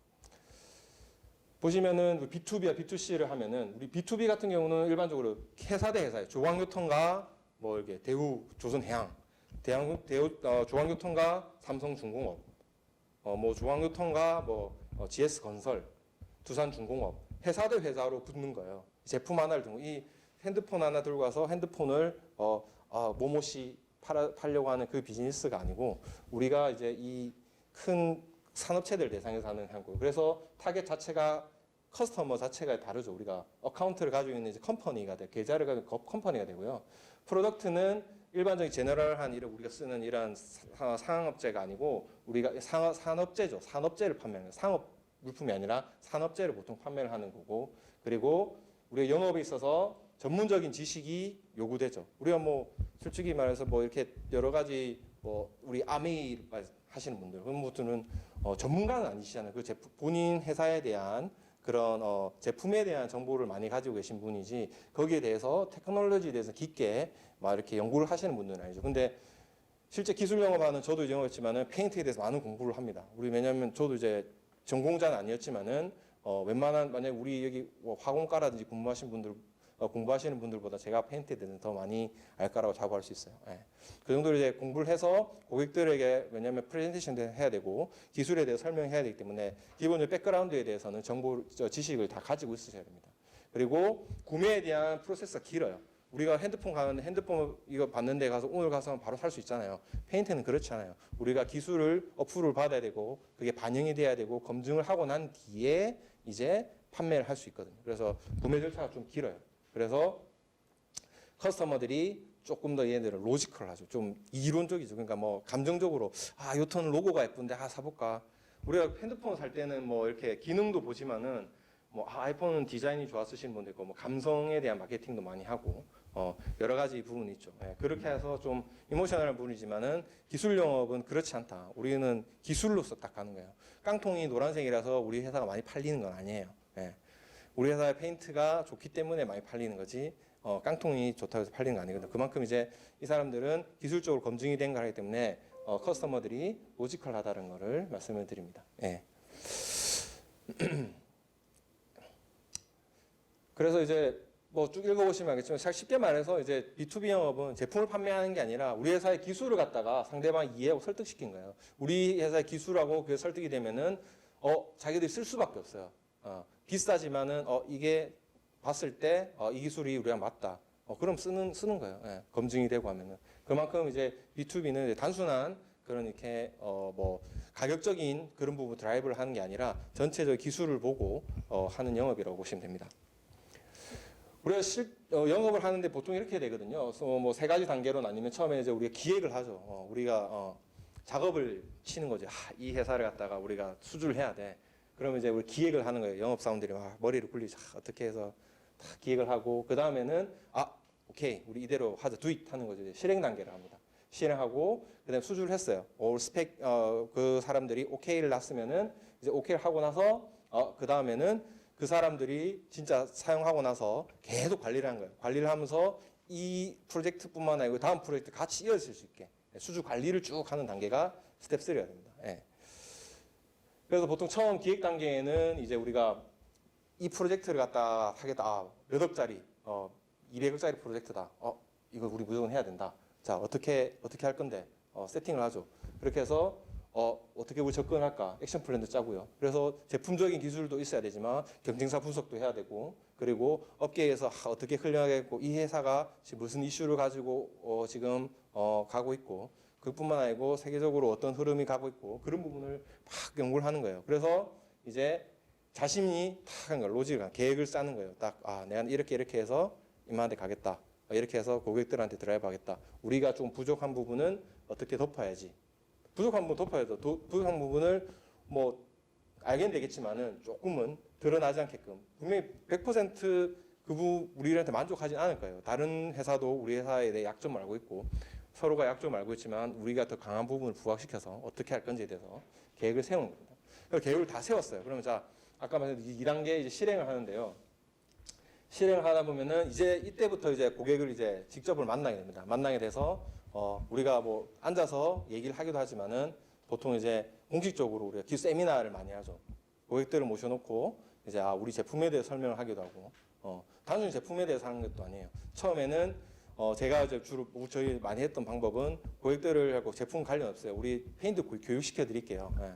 보시면은 B2B와 B2C를 하면은 우리 B2B 같은 경우는 일반적으로 회사 대 회사예요. 조광교통과 뭐 이렇게 대우 조선해양, 조광교통과 삼성중공업, 뭐 조광교통과 GS건설, 두산중공업, 회사 대 회사로 붙는 거예요. 제품 하나를 들고 이 핸드폰 하나 들고 가서 핸드폰을 모모씨 팔려고 하는 그 비즈니스가 아니고 우리가 이제 이 큰 산업체들 대상에서 하는 거고 그래서 타겟 자체가 커스터머 자체가 다르죠. 우리가 어카운트를 가지고 있는 이제 컴퍼니가 돼 계좌를 가지고 컴퍼니가 되고요. 프로덕트는 일반적인 제너럴한 이런 우리가 쓰는 이런 상업재가 아니고 우리가 산업재죠. 산업재를 판매하는 거예요. 상업 물품이 아니라 산업재를 보통 판매를 하는 거고 그리고 우리가 영업에 있어서 전문적인 지식이 요구되죠. 우리가 뭐 솔직히 말해서 뭐 이렇게 여러 가지 뭐 우리 아메이 하시는 분들 그런 분들은 전문가는 아니시잖아요. 그 제품, 본인 회사에 대한 그런 제품에 대한 정보를 많이 가지고 계신 분이지 거기에 대해서 테크놀로지에 대해서 깊게 막 이렇게 연구를 하시는 분들은 아니죠. 근데 실제 기술 영업하는 저도 영업했지만은 페인트에 대해서 많은 공부를 합니다. 우리 왜냐하면 저도 이제 전공자는 아니었지만은 웬만한 만약 우리 여기 뭐 화공과라든지 공부하시는 분들보다 제가 페인트에 대해서 더 많이 알 거라고 자부할 수 있어요. 예. 그 정도로 이제 공부를 해서 고객들에게 왜냐하면 프레젠테이션도 해야 되고 기술에 대해서 설명해야 되기 때문에 기본적인 백그라운드에 대해서는 지식을 다 가지고 있으셔야 됩니다. 그리고 구매에 대한 프로세스가 길어요. 우리가 핸드폰 가는데 핸드폰 이거 봤는데 가서 오늘 가서 바로 살 수 있잖아요. 페인트는 그렇지 않아요. 우리가 기술을 어프로를 받아야 되고 그게 반영이 돼야 되고 검증을 하고 난 뒤에 이제 판매를 할 수 있거든요. 그래서 구매 절차가 좀 길어요. 그래서 커스터머들이 조금 더 얘네들은 로지컬 하죠. 좀 이론적이죠. 그러니까 뭐 감정적으로 요 톤 로고가 예쁜데 사볼까. 우리가 핸드폰 살 때는 뭐 이렇게 기능도 보지만은 뭐 아이폰은 디자인이 좋아 쓰시는 분도 있고 뭐 감성에 대한 마케팅도 많이 하고 여러 가지 부분이 있죠. 예, 그렇게 해서 좀 이모셔널한 부분이지만은 기술 영업은 그렇지 않다. 우리는 기술로서 딱 가는 거예요. 깡통이 노란색이라서 우리 회사가 많이 팔리는 건 아니에요. 예. 우리 회사의 페인트가 좋기 때문에 많이 팔리는 거지 깡통이 좋다고 해서 팔리는 거 아니거든요. 그만큼 이제 이 사람들은 기술적으로 검증이 된 거기 때문에 커스터머들이 로지컬하다는 거를 말씀을 드립니다. 예. 그래서 이제 뭐 쭉 읽어보시면 알겠지만 쉽게 말해서 이제 B2B 영업은 제품을 판매하는 게 아니라 우리 회사의 기술을 갖다가 상대방 이해하고 설득시킨 거예요. 우리 회사의 기술하고 그게 설득이 되면은 자기들이 쓸 수밖에 없어요. 비싸지만은 이게 봤을 때 이 기술이 우리랑 맞다. 그럼 쓰는 거예요. 예, 검증이 되고 하면은 그만큼 이제 B2B는 이제 단순한 그런 이렇게 뭐 가격적인 그런 부분 드라이브를 하는 게 아니라 전체적 기술을 보고 하는 영업이라고 보시면 됩니다. 우리가 영업을 하는데 보통 이렇게 되거든요. 그래서 뭐 세 가지 단계로 나뉘면 처음에 이제 우리가 기획을 하죠. 우리가 작업을 치는 거죠. 이 회사를 갖다가 우리가 수주를 해야 돼. 그러면 이제 우리 기획을 하는 거예요. 영업사원들이 막 머리를 굴리죠. 어떻게 해서 다 기획을 하고 그 다음에는 오케이 우리 이대로 하자 do it 하는 거죠. 이제 실행 단계를 합니다. 실행하고 그다음에 수주를 했어요. 스펙 그 사람들이 오케이를 놨으면은 이제 오케이를 하고 나서 그 다음에는 그 사람들이 진짜 사용하고 나서 계속 관리를 하는 거예요. 관리를 하면서 이 프로젝트뿐만 아니고 다음 프로젝트 같이 이어질 수 있게 수주 관리를 쭉 하는 단계가 스텝 3가 됩니다. 예. 그래서 보통 처음 기획 단계에는 이제 우리가 이 프로젝트를 갖다 하겠다. 몇 억짜리, 200억짜리 프로젝트다. 이거 우리 무조건 해야 된다. 자, 어떻게 할 건데? 세팅을 하죠. 그렇게 해서 어떻게 우리 접근할까? 액션 플랜도 짜고요. 그래서 제품적인 기술도 있어야 되지만 경쟁사 분석도 해야 되고 그리고 업계에서 어떻게 흘러가겠고 이 회사가 지금 무슨 이슈를 가지고 지금 가고 있고 그뿐만 아니고 세계적으로 어떤 흐름이 가고 있고 그런 부분을 막 연구를 하는 거예요. 그래서 이제 자신이 탁 하는 거예요. 로직을 계획을 짜는 거예요. 딱 내가 이렇게 해서 이만한테 가겠다. 이렇게 해서 고객들한테 드라이브 하겠다. 우리가 좀 부족한 부분은 어떻게 덮어야지. 부족한 부분 덮어야죠. 부족한 부분을 뭐 알긴 되겠지만은 조금은 드러나지 않게끔 분명히 100% 우리한테 만족하진 않을 거예요. 다른 회사도 우리 회사에 대해 약점을 알고 있고 서로가 약점을 알고 있지만 우리가 더 강한 부분을 부각시켜서 어떻게 할 건지에 대해서 계획을 세우는 겁니다. 그래서 계획을 다 세웠어요. 그러면 자 아까 말했던 2단계 이제 실행을 하는데요. 실행을 하다 보면은 이제 이때부터 이제 고객을 이제 직접을 만나게 됩니다. 만나게 돼서 우리가 뭐 앉아서 얘기를 하기도 하지만은 보통 이제 공식적으로 우리가 기술 세미나를 많이 하죠. 고객들을 모셔놓고 이제 우리 제품에 대해 설명을 하기도 하고 단순히 제품에 대해서 하는 것도 아니에요. 처음에는 제가 이제 주로 저희 많이 했던 방법은 고객들을 하고 제품 관련 없어요. 우리 페인트 교육시켜 드릴게요. 예.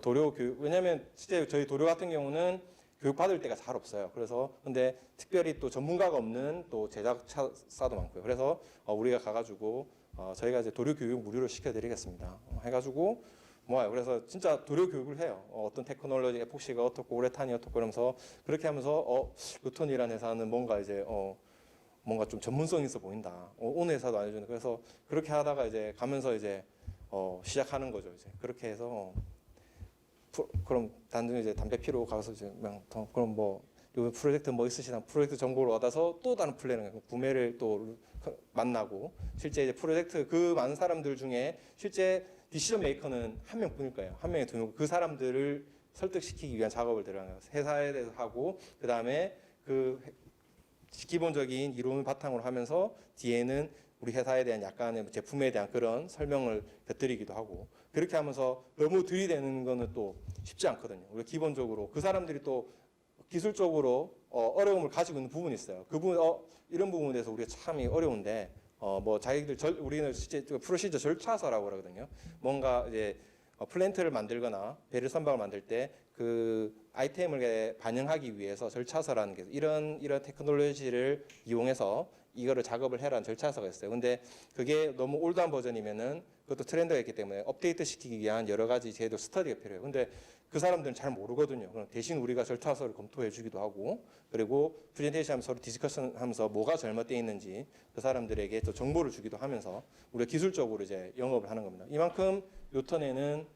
도료 교육 왜냐하면 실제 저희 도료 같은 경우는 교육 받을 때가 잘 없어요. 그래서 근데 특별히 또 전문가가 없는 또 제작사도 많고요. 그래서 우리가 가가지고 저희가 이제 도료 교육 무료로 시켜드리겠습니다. 해가지고 모아요. 그래서 진짜 도료 교육을 해요. 어떤 테크놀로지, 에폭시가 어떻고 우레탄이 어떻고 그러면서 그렇게 하면서 루톤이라는 회사는 뭔가 이제 뭔가 좀 전문성 있어 보인다. 어느 회사도 안 해주는. 그래서 그렇게 하다가 이제 가면서 이제 시작하는 거죠. 이제 그렇게 해서 그럼 단순히 이제 담배 피러 가서 이제 그럼 뭐 요 프로젝트 뭐 있으시나 프로젝트 정보를 얻어서 또 다른 플랜을 구매를 또 만나고 실제 이제 프로젝트 그 많은 사람들 중에 실제 디시전 메이커는 한 명뿐일 거예요. 한 명에 두 명. 그 사람들을 설득시키기 위한 작업을 들어가는 거예요. 회사에 대해서 하고 그 다음에 그 기본적인 이론을 바탕으로 하면서 뒤에는 우리 회사에 대한 약간의 제품에 대한 그런 설명을 곁들이기도 하고 그렇게 하면서 너무 들이대는 거는 또 쉽지 않거든요. 우리가 기본적으로 그 사람들이 또 기술적으로 어려움을 가지고 있는 부분이 있어요. 그 부분 이런 부분에 대해서 우리가 참이 어려운데 뭐 자기들 우리는 실제 프로시저 절차서라고 그러거든요. 뭔가 이제 플랜트를 만들거나 배를 선박을 만들 때 그 아이템을 반영하기 위해서 절차서라는 게 이런 테크놀로지를 이용해서 이거를 작업을 해라는 절차서가 있어요. 근데 그게 너무 올드한 버전이면은 그것도 트렌드가 있기 때문에 업데이트 시키기 위한 여러 가지 제도 스터디가 필요해요. 근데 그 사람들은 잘 모르거든요. 그럼 대신 우리가 절차서를 검토해 주기도 하고 그리고 프레젠테이션 하면서 서로 디스커션 하면서 뭐가 잘못되어 있는지 그 사람들에게 또 정보를 주기도 하면서 우리가 기술적으로 이제 영업을 하는 겁니다. 이만큼 요턴에는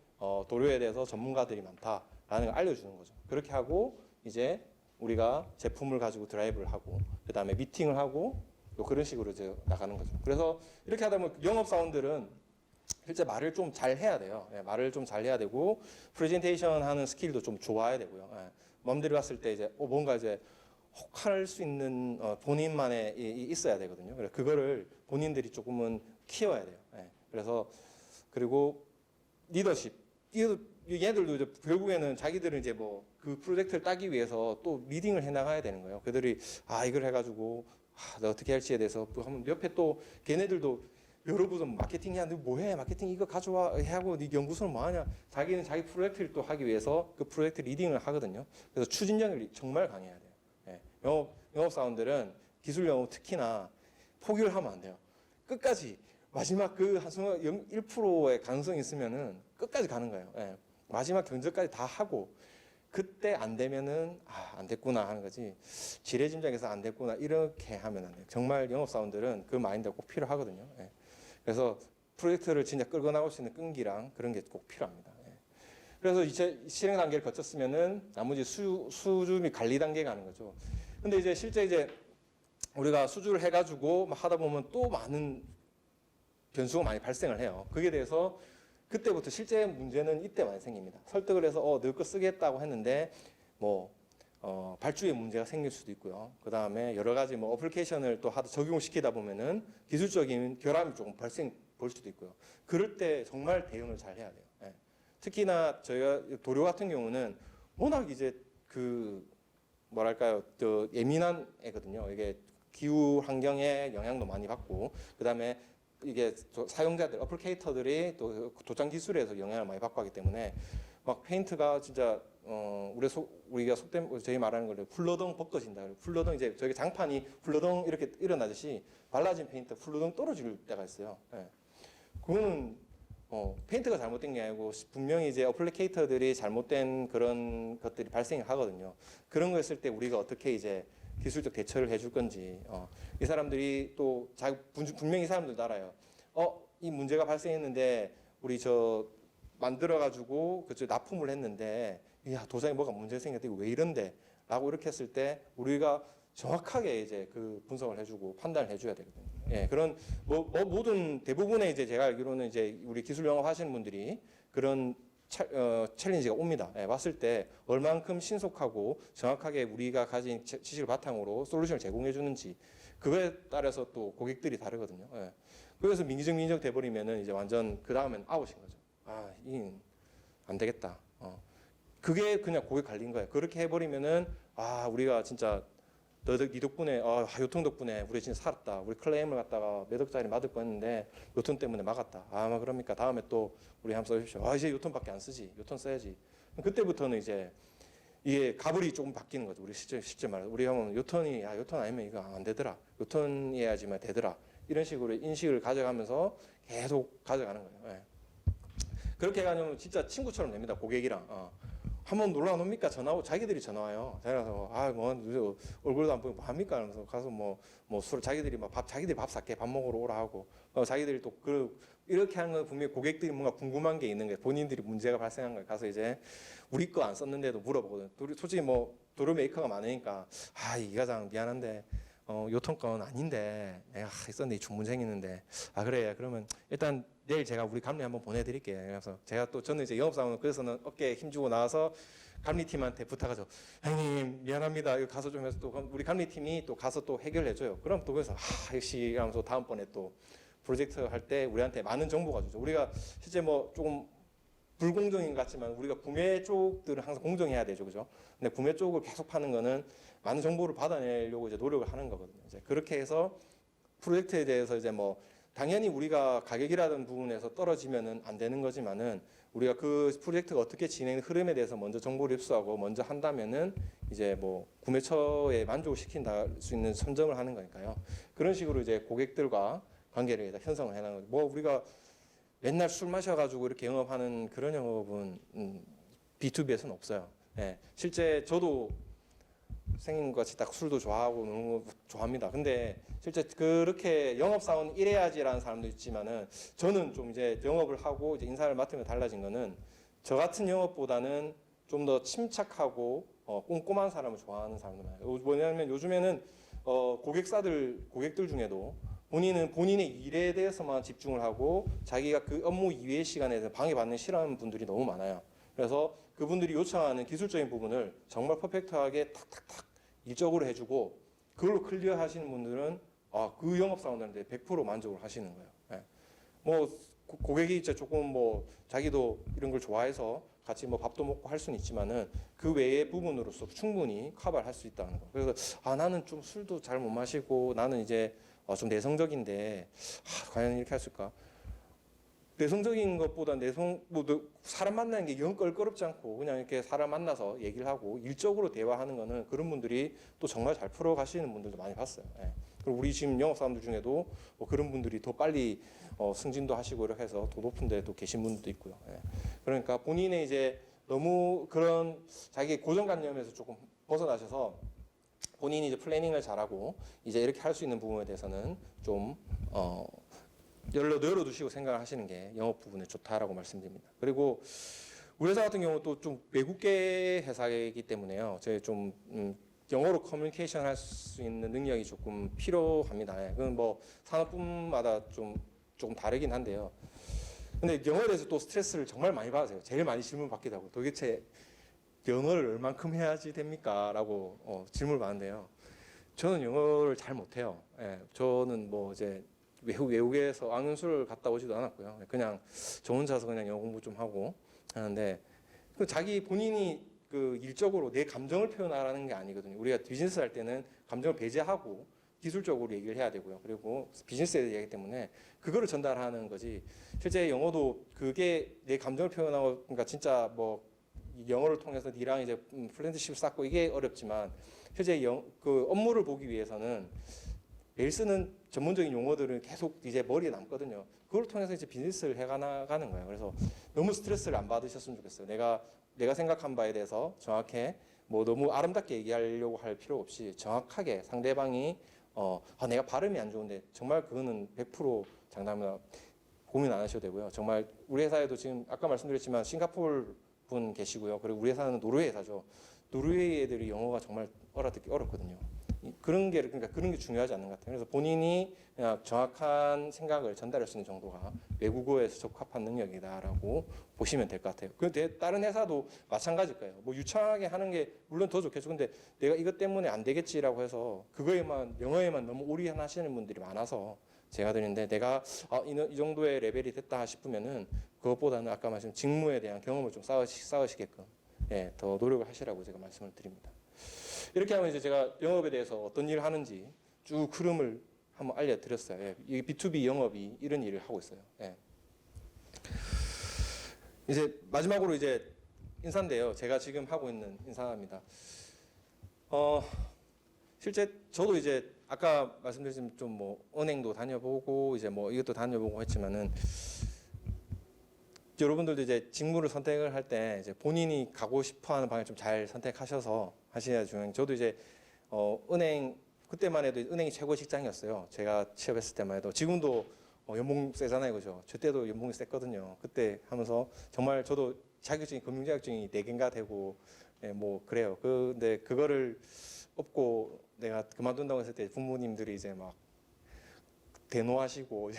도료에 대해서 전문가들이 많다라는 걸 알려주는 거죠. 그렇게 하고 이제 우리가 제품을 가지고 드라이브를 하고 그 다음에 미팅을 하고 또 그런 식으로 이제 나가는 거죠. 그래서 이렇게 하다 보면 영업사원들은 실제 말을 좀 잘 해야 돼요. 말을 좀 잘 해야 되고 프레젠테이션 하는 스킬도 좀 좋아야 되고요. 맘대로 갔을 때 이제 뭔가 이제 혹할 수 있는 본인만의 있어야 되거든요. 그래서 그거를 본인들이 조금은 키워야 돼요. 그래서 그리고 리더십 얘들도 이제 결국에는 자기들은 이제 뭐 그 프로젝트를 따기 위해서 또 리딩을 해 나가야 되는 거예요. 그들이 이걸 해가지고 내가 어떻게 할지에 대해서 또 하면 옆에 또 걔네들도 여러 부서 마케팅이야, 너 뭐해? 마케팅 이거 가져와 하고 네 연구소는 뭐하냐? 자기는 자기 프로젝트를 또 하기 위해서 그 프로젝트 리딩을 하거든요. 그래서 추진력이 정말 강해야 돼요. 영업사원들은 기술 영업 특히나 포기를 하면 안 돼요. 끝까지 마지막 그 한순간 1%의 가능성이 있으면은 끝까지 가는 거예요. 마지막 견적까지 다 하고 그때 안 되면은 안 됐구나 하는 거지. 지레짐작해서 안 됐구나 이렇게 하면 안 돼요. 정말 영업사원들은 그 마인드가 꼭 필요하거든요. 그래서 프로젝트를 진짜 끌고 나올 수 있는 끈기랑 그런 게 꼭 필요합니다. 그래서 이제 실행 단계를 거쳤으면은 나머지 수주 및 관리 단계 가는 거죠. 근데 이제 실제 이제 우리가 수주를 해가지고 막 하다 보면 또 많은 변수가 많이 발생을 해요. 그게 대해서 그때부터 실제 문제는 이때 많이 생깁니다. 설득을 해서 너 거 쓰겠다고 했는데 뭐 발주에 문제가 생길 수도 있고요. 그 다음에 여러 가지 뭐 어플리케이션을 또 하다 적용을 시키다 보면은 기술적인 결함이 조금 발생 볼 수도 있고요. 그럴 때 정말 대응을 잘 해야 돼요. 특히나 저희가 도료 같은 경우는 워낙 이제 그 뭐랄까요, 저 예민한 애거든요. 이게 기후 환경에 영향도 많이 받고 그 다음에 이게 사용자들, 어플리케이터들이 또 도장 기술에서 영향을 많이 받고 하기 때문에 막 페인트가 진짜 우리가 속된 저희 말하는 걸 훌러덩 벗겨진다. 훌러덩 이제 저희 장판이 훌러덩 이렇게 일어나듯이 발라진 페인트 훌러덩 떨어질 때가 있어요. 그거는 페인트가 잘못된 게 아니고 분명히 이제 어플리케이터들이 잘못된 그런 것들이 발생하거든요. 그런 거 있을 때 우리가 어떻게 이제 기술적 대처를 해줄 건지 이 사람들이 또 분명히 이 사람들도 알아요. 이 문제가 발생했는데 우리 저 만들어가지고 그쪽 납품을 했는데 야 도장에 뭐가 문제 생겼다 이거 왜 이런데? 라고 이렇게 했을 때 우리가 정확하게 이제 그 분석을 해주고 판단을 해줘야 되거든요. 그런 모든 대부분의 이제 제가 알기로는 이제 우리 기술 영업 하시는 분들이 그런 챌린지가 옵니다. 왔을 때 얼만큼 신속하고 정확하게 우리가 가진 지식을 바탕으로 솔루션을 제공해 주는지 그거에 따라서 또 고객들이 다르거든요. 그래서 민기적 돼버리면은 이제 완전 그 다음엔 아웃인 거죠. 이 안 되겠다. 그게 그냥 고객 관리인 거예요. 그렇게 해버리면은 우리가 진짜 네 덕분에 요통 덕분에 우리 진짜 살았다. 우리 클레임을 갖다가 몇 억짜리 받을 뻔했는데 요통 때문에 막았다. 그러니까 다음에 또 우리 한번 써주십시오. 이제 요통밖에 안 쓰지. 요통 써야지. 그때부터는 이제 이게 가불이 조금 바뀌는 거죠. 우리 실제 말해서 우리 형은 요턴이 요턴 아니면 이거 안 되더라. 요턴이어야지만 되더라. 이런 식으로 인식을 가져가면서 계속 가져가는 거예요. 예. 그렇게 가면 진짜 친구처럼 됩니다. 고객이랑. 한번 놀러 옵니까? 전화 오고 자기들이 전화 와요. 전화해서 뭐 얼굴도 안 보이고 뭐 합니까? 하면서 가서 뭐 술 자기들이 자기들이 밥 살게 밥 먹으러 오라 하고 자기들이 또 이렇게 하는 건 분명히 고객들이 뭔가 궁금한 게 있는 거예요. 본인들이 문제가 발생한 거예요. 가서 이제 우리 거 안 썼는데도 물어보거든요. 솔직히 뭐 도료 메이커가 많으니까 이 과장 미안한데 요통 건 아닌데 내가 있었는데 이 주문생이 있는데 그래 그러면 일단 내일 제가 우리 감리 한번 보내드릴게요. 그래서 제가 또 저는 이제 영업사원 그래서는 어깨에 힘주고 나와서 감리팀한테 부탁하죠. 형님 미안합니다. 이거 가서 좀 해서 또 우리 감리팀이 또 가서 또 해결해줘요. 그럼 또 그래서 역시 하면서 다음번에 또 프로젝트 할 때 우리한테 많은 정보가 주죠. 우리가 실제 뭐 조금 불공정인 것 같지만 우리가 구매 쪽들은 항상 공정해야 되죠, 그죠? 근데 구매 쪽을 계속 파는 거는 많은 정보를 받아내려고 이제 노력을 하는 거거든요. 이제 그렇게 해서 프로젝트에 대해서 이제 뭐 당연히 우리가 가격이라는 부분에서 떨어지면은 안 되는 거지만은 우리가 그 프로젝트가 어떻게 진행 흐름에 대해서 먼저 정보를 입수하고 먼저 한다면은 이제 뭐 구매처에 만족을 시킨다 수 있는 선점을 하는 거니까요. 그런 식으로 이제 고객들과 관계를 형성을 해나가는 거죠. 뭐 우리가 맨날 술 마셔가지고 이렇게 영업하는 그런 영업은 B2B에서는 없어요. 예, 실제 저도 생긴 것 같이 딱 술도 좋아하고 너무 좋아합니다. 근데 실제 그렇게 영업사원 이래야지라는 사람도 있지만은 저는 좀 이제 영업을 하고 이제 인사를 맡으면 달라진 거는 저 같은 영업보다는 좀 더 침착하고 꼼꼼한 사람을 좋아하는 사람들 많아요. 뭐냐면 요즘에는 고객들 중에도 본인은 본인의 일에 대해서만 집중을 하고 자기가 그 업무 이외의 시간에 방해받는 싫어하는 분들이 너무 많아요. 그래서 그분들이 요청하는 기술적인 부분을 정말 퍼펙트하게 탁탁탁 일적으로 해주고 그걸로 클리어 하시는 분들은 그 영업사원들한테 100% 만족을 하시는 거예요. 예. 뭐 고객이 이제 조금 뭐 자기도 이런 걸 좋아해서 같이 뭐 밥도 먹고 할 수는 있지만은 그 외의 부분으로서 충분히 커버를 할 수 있다는 거. 그래서 나는 좀 술도 잘 못 마시고 나는 이제 좀 내성적인데 과연 이렇게 할 수 있을까? 내성적인 것보다 사람 만나는 게 영 껄끄럽지 않고 그냥 이렇게 사람 만나서 얘기를 하고 일적으로 대화하는 거는 그런 분들이 또 정말 잘 풀어 가시는 분들도 많이 봤어요. 예. 그리고 우리 지금 영업 사람들 중에도 그런 분들이 더 빨리 승진도 하시고 이렇게 해서 더 높은 데 또 계신 분들도 있고요. 예. 그러니까 본인의 이제 너무 그런 자기 고정관념에서 조금 벗어나셔서 본인이 이제 플래닝을 잘하고 이제 이렇게 할 수 있는 부분에 대해서는 좀 열어두시고 생각을 하시는 게 영업 부분에 좋다라고 말씀드립니다. 그리고 우리 회사 같은 경우 또 좀 외국계 회사이기 때문에요. 저희 좀 영어로 커뮤니케이션 할 수 있는 능력이 조금 필요합니다. 그건 뭐 산업분마다 조금 다르긴 한데요. 근데 영어에 대해서 또 스트레스를 정말 많이 받으세요. 제일 많이 질문 받기도 하고 도대체 영어를 얼만큼 해야지 됩니까? 라고 질문을 받는데요. 저는 영어를 잘 못해요. 예, 저는 뭐 이제 외국에서 앙연수를 갔다 오지도 않았고요. 그냥 저 혼자서 그냥 영어 공부 좀 하고 하는데 자기 본인이 그 일적으로 내 감정을 표현하라는 게 아니거든요. 우리가 비즈니스 할 때는 감정을 배제하고 기술적으로 얘기를 해야 되고요. 그리고 비즈니스에 대한 얘기 때문에 그거를 전달하는 거지. 실제 영어도 그게 내 감정을 표현하고 그러니까 진짜 뭐 영어를 통해서 니랑 이제 플랜트십을 쌓고 이게 어렵지만 실제 그 업무를 보기 위해서는 매일 쓰는 전문적인 용어들은 계속 이제 머리에 남거든요. 그걸 통해서 이제 비즈니스를 해나가는 거예요. 그래서 너무 스트레스를 안 받으셨으면 좋겠어요. 내가 생각한 바에 대해서 정확해 뭐 너무 아름답게 얘기하려고 할 필요 없이 정확하게 상대방이 내가 발음이 안 좋은데 정말 그거는 100% 장담이나 고민 안 하셔도 되고요. 정말 우리 회사에도 지금 아까 말씀드렸지만 싱가포르 분 계시고요. 그리고 우리 회사는 노르웨이 회사죠. 노르웨이 애들이 영어가 정말 알아듣기 어렵거든요. 그런 게 중요하지 않는 것 같아요. 그래서 본인이 그냥 정확한 생각을 전달할 수 있는 정도가 외국어에서 적합한 능력이다라고 보시면 될 것 같아요. 근데 다른 회사도 마찬가지일 거예요. 뭐 유창하게 하는 게 물론 더 좋겠죠. 근데 내가 이것 때문에 안 되겠지라고 해서 영어에만 너무 올인하시는 분들이 많아서 제가 드리는데 내가 이 정도의 레벨이 됐다 싶으면은 그것보다는 아까 말씀 직무에 대한 경험을 좀 쌓으시게끔 더 노력을 하시라고 제가 말씀을 드립니다. 이렇게 하면 이제 제가 영업에 대해서 어떤 일을 하는지 쭉 흐름을 한번 알려드렸어요. 이 B2B 영업이 이런 일을 하고 있어요. 이제 마지막으로 이제 인사인데요. 제가 지금 하고 있는 인사입니다. 실제 저도 이제 아까 말씀드린 좀 뭐 은행도 다녀보고 이제 뭐 이것도 다녀보고 했지만은 여러분들도 이제 직무를 선택을 할 때 이제 본인이 가고 싶어하는 방향 좀 잘 선택하셔서 하셔야 중요해요. 저도 이제 은행 그때만 해도 은행이 최고 직장이었어요. 제가 취업했을 때만 해도 지금도 연봉 세잖아요, 그죠? 저 때도 연봉이 셌거든요. 그때 하면서 정말 저도 자격증이 금융자격증이 4개인가 되고 예, 뭐 그래요. 근데 그거를 업고 내가 그만둔다고 했을 때 부모님들이 이제 막 대노하시고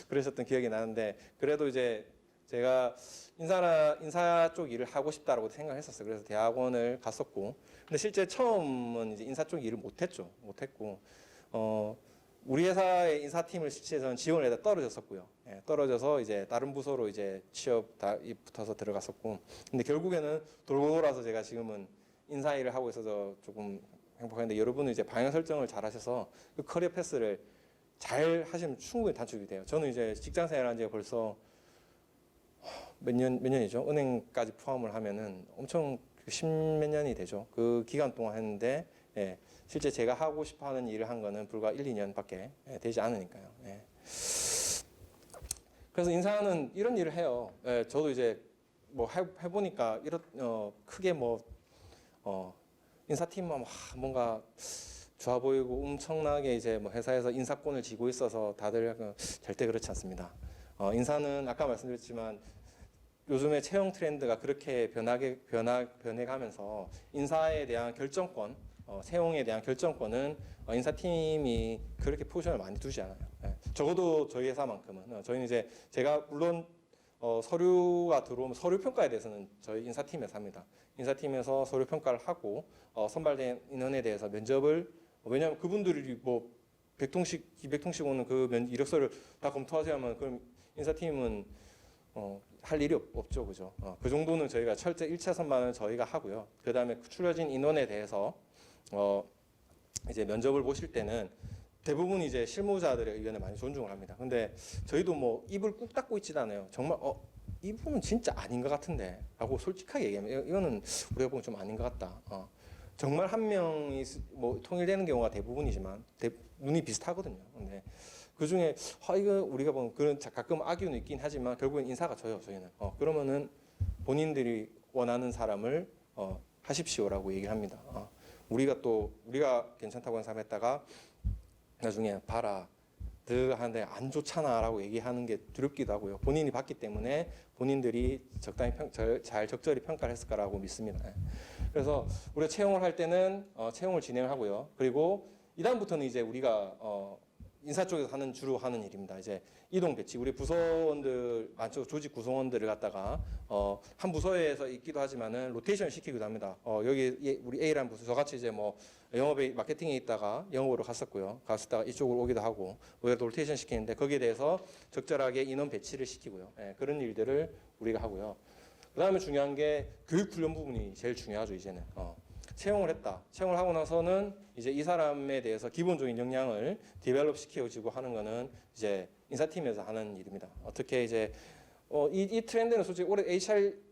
그러셨던 기억이 나는데 그래도 이제 제가 인사 쪽 일을 하고 싶다라고 생각했었어요. 그래서 대학원을 갔었고, 근데 실제 처음은 이제 인사 쪽 일을 못했고, 우리 회사의 인사팀을 실제 저는 지원을 해다 떨어졌었고요. 예, 떨어져서 이제 다른 부서로 이제 취업 다 붙어서 들어갔었고, 근데 결국에는 돌고 돌아서 제가 지금은 인사 일을 하고 있어서 조금 행복한데 여러분은 이제 방향 설정을 잘 하셔서 그 커리어 패스를 잘 하시면 충분히 단축이 돼요. 저는 이제 직장 생활한 지가 벌써 몇 년이죠? 은행까지 포함을 하면은 엄청 십몇 년이 되죠. 그 기간 동안 했는데, 예, 실제 제가 하고 싶어 하는 일을 한 거는 불과 1, 2년밖에 되지 않으니까요. 예. 그래서 인사는 이런 일을 해요. 예, 저도 이제 뭐 해보니까 크게 인사팀만 뭔가 좋아 보이고 엄청나게 이제 뭐 회사에서 인사권을 쥐고 있어서 다들 절대 그렇지 않습니다. 인사는 아까 말씀드렸지만 요즘에 채용 트렌드가 그렇게 변해가면서 인사에 대한 결정권, 채용에 대한 결정권은 인사팀이 그렇게 포지션을 많이 두지 않아요. 예. 적어도 저희 회사만큼은 저희는 이제 제가 물론 서류가 들어오면 서류 평가에 대해서는 저희 인사팀에서 합니다. 인사팀에서 서류 평가를 하고 선발된 인원에 대해서 면접을 왜냐하면 그분들이 뭐 100통씩 200통씩 오는 그 이력서를 다 검토하셔야 하면 그럼 인사팀은 할 일이 없죠, 그죠? 그 정도는 저희가 철저 1차 선발은 저희가 하고요. 그 다음에 추려진 인원에 대해서 이제 면접을 보실 때는 대부분 이제 실무자들의 의견을 많이 존중을 합니다. 근데 저희도 뭐 입을 꾹 닫고 있지도 않아요. 정말 이분은 진짜 아닌 것 같은데 라고 솔직하게 얘기하면 이거는 우리가 보면 좀 아닌 것 같다. 정말 한 명이 뭐 통일되는 경우가 대부분이지만 눈이 비슷하거든요. 근데 그 중에 이거 우리가 보면 그런 가끔 악의는 있긴 하지만 결국엔 인사가 져요. 저희는 그러면은 본인들이 원하는 사람을 하십시오라고 얘기를 합니다. 우리가 괜찮다고 하는 사람 했다가 나중에 봐라 하는데 안 좋잖아라고 얘기하는 게 두렵기도 하고요. 본인이 봤기 때문에 본인들이 적절히 평가를 했을 거라고 믿습니다. 그래서 우리가 채용을 할 때는 채용을 진행하고요. 그리고 이다음부터는 이제 우리가 인사 쪽에서 주로 하는 일입니다. 이제 이동 배치, 우리 부서원들 많죠. 조직 구성원들을 갖다가 한 부서에서 있기도 하지만은 로테이션을 시키기도 합니다. 여기 우리 A라는 부서, 저같이 이제 뭐 영업에 마케팅에 있다가 영업으로 갔었다가 이쪽으로 오기도 하고 우리가 로테이션 시키는데 거기에 대해서 적절하게 인원 배치를 시키고요. 그런 일들을 우리가 하고요. 그다음에 중요한 게 교육 훈련 부분이 제일 중요하죠. 이제는 채용을 했다. 채용을 하고 나서는 이제 이 사람에 대해서 기본적인 역량을 디벨롭 시켜주고 하는 거는 이제 인사팀에서 하는 일입니다. 어떻게 이제 이 트렌드는 솔직히 올해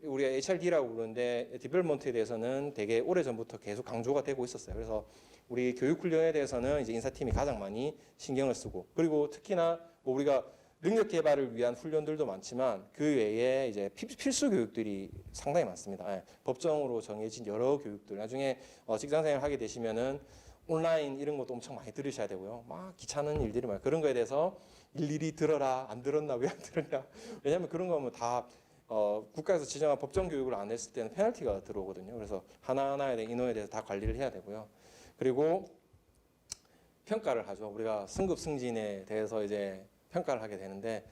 우리가 HRD라고 부르는데 디벨롭먼트에 대해서는 되게 오래 전부터 계속 강조가 되고 있었어요. 그래서 우리 교육 훈련에 대해서는 이제 인사팀이 가장 많이 신경을 쓰고 그리고 특히나 뭐 우리가 능력 개발을 위한 훈련들도 많지만 그 외에 이제 필수 교육들이 상당히 많습니다. 법정으로 정해진 여러 교육들. 나중에 직장생활 하게 되시면은 온라인 이런 것도 엄청 많이 들으셔야 되고요. 막 귀찮은 일들이 많아요. 그런 거에 대해서 일일이 들어라, 안 들었나, 왜 안 들었냐. 왜냐하면 그런 거면 다 국가에서 지정한 법정 교육을 안 했을 때는 페널티가 들어오거든요. 그래서 하나하나에 대한 인원에 대해서 다 관리를 해야 되고요. 그리고 평가를 하죠. 우리가 승급 승진에 대해서 이제 평가를 하게 되는데